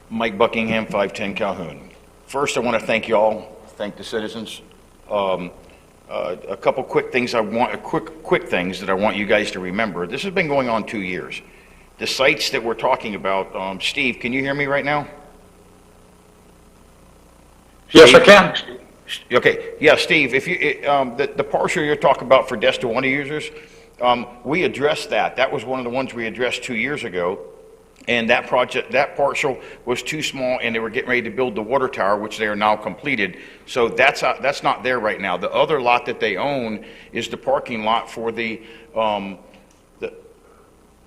Mike Buckingham, 510 Calhoun. First, I want to thank you all, thank the citizens. A couple quick things quick things that I want you guys to remember. This has been going on 2 years. The sites that we're talking about, Steve, can you hear me right now? Yes, I can. Okay, yeah, Steve, if you, the parcel you're talking about for Destin water users, we addressed that. That was one of the ones we addressed 2 years ago. And that parcel was too small, and they were getting ready to build the water tower, which they are now completed. So that's not there right now. The other lot that they own is the parking lot for the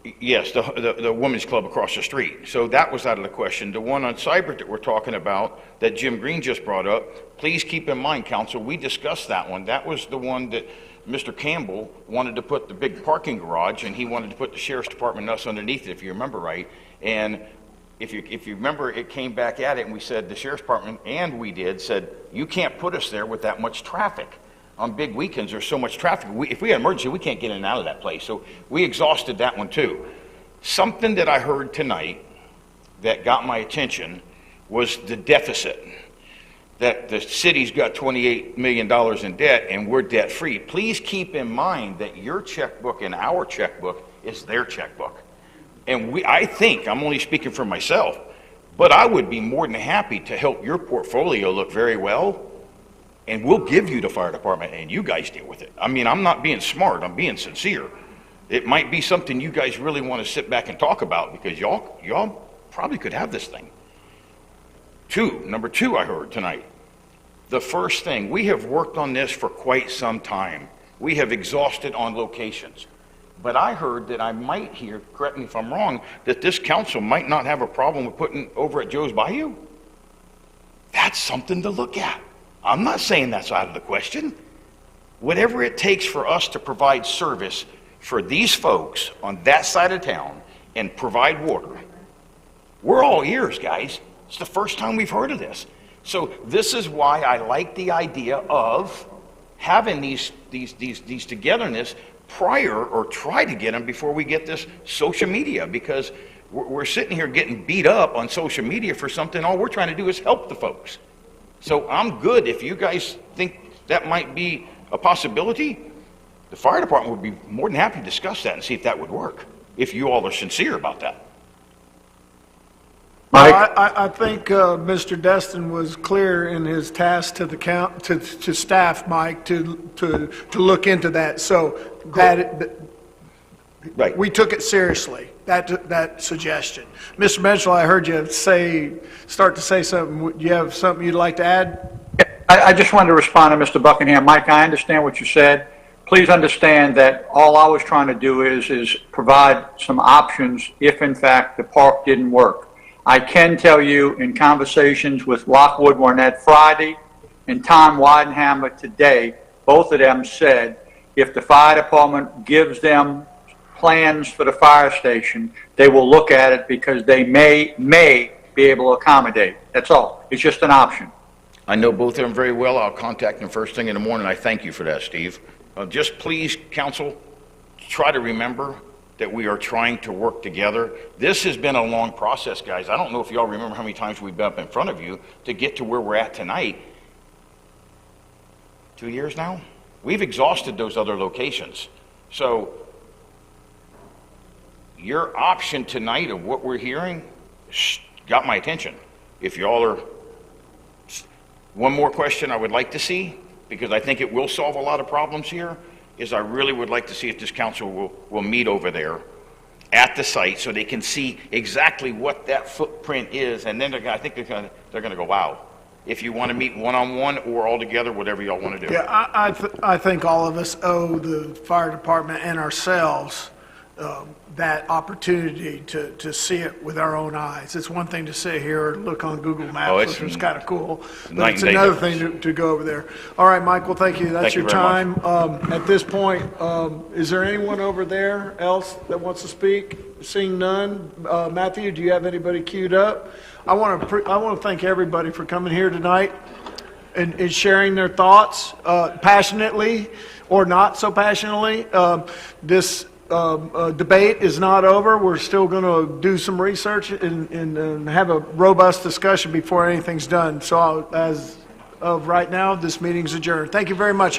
women's club across the street. So that was out of the question. The one on Cyber that we're talking about, that Jim Green just brought up, please keep in mind, council, we discussed that one. That was the one that Mr. Campbell wanted to put the big parking garage, and he wanted to put the sheriff's department and us underneath it, if you remember right. And if you remember, it came back at it, and we said, the sheriff's department, and we said, you can't put us there with that much traffic. On big weekends, there's so much traffic. If we had an emergency, we can't get in and out of that place. So we exhausted that one too. Something that I heard tonight that got my attention was the deficit. That the city's got $28 million in debt, and we're debt-free. Please keep in mind that your checkbook and our checkbook is their checkbook. And I think, I'm only speaking for myself, but I would be more than happy to help your portfolio look very well, and we'll give you the fire department, and you guys deal with it. I mean, I'm not being smart, I'm being sincere. It might be something you guys really want to sit back and talk about, because y'all probably could have this thing. Number two, I heard tonight, The first thing, we have worked on this for quite some time. We have exhausted on locations. But I heard that I might hear, correct me if I'm wrong, that this council might not have a problem with putting over at Joe's Bayou. That's something to look at. I'm not saying that's out of the question. Whatever it takes for us to provide service for these folks on that side of town and provide water, we're all ears, guys. It's the first time we've heard of this. So this is why I like the idea of having these togetherness prior, or try to get them before we get this social media, because we're sitting here getting beat up on social media for something. All we're trying to do is help the folks. So I'm good. If you guys think that might be a possibility, the fire department would be more than happy to discuss that and see if that would work, if you all are sincere about that. I think Mr. Destin was clear in his task to the to staff, Mike, to look into that. So right. We took it seriously, that suggestion. Mr. Mitchell, I heard you start to say something. Do you have something you'd like to add? I just wanted to respond to Mr. Buckingham. Mike, I understand what you said. Please understand that all I was trying to do is provide some options if, in fact, the park didn't work. I can tell you in conversations with Lockwood Warnett Friday and Tom Weidenhammer today, both of them said if the fire department gives them plans for the fire station, they will look at it because they may be able to accommodate. That's all. It's just an option. I know both of them very well. I'll contact them first thing in the morning. I thank you for that, Steve. Just please, council, try to remember that we are trying to work together. This has been a long process, guys. I don't know if y'all remember how many times we've been up in front of you to get to where we're at tonight. 2 years now? We've exhausted those other locations. So your option tonight of what we're hearing got my attention. If y'all are... One more question I would like to see, because I think it will solve a lot of problems here, is I really would like to see if this council will meet over there at the site so they can see exactly what that footprint is, and then I think they're going to go, wow. If you want to meet one-on-one or all together, whatever y'all want to do. Yeah, I think all of us owe the fire department and ourselves that opportunity to see it with our own eyes. It's one thing to sit here and look on Google Maps, which is kind of cool, but it's another thing to go over there. All right, Michael, thank you. That's your time. At this point, is there anyone over there else that wants to speak? Seeing none, Matthew, do you have anybody queued up? I want to thank everybody for coming here tonight and sharing their thoughts passionately or not so passionately. This debate is not over. We're still going to do some research and have a robust discussion before anything's done. So as of right now, this meeting's adjourned. Thank you very much.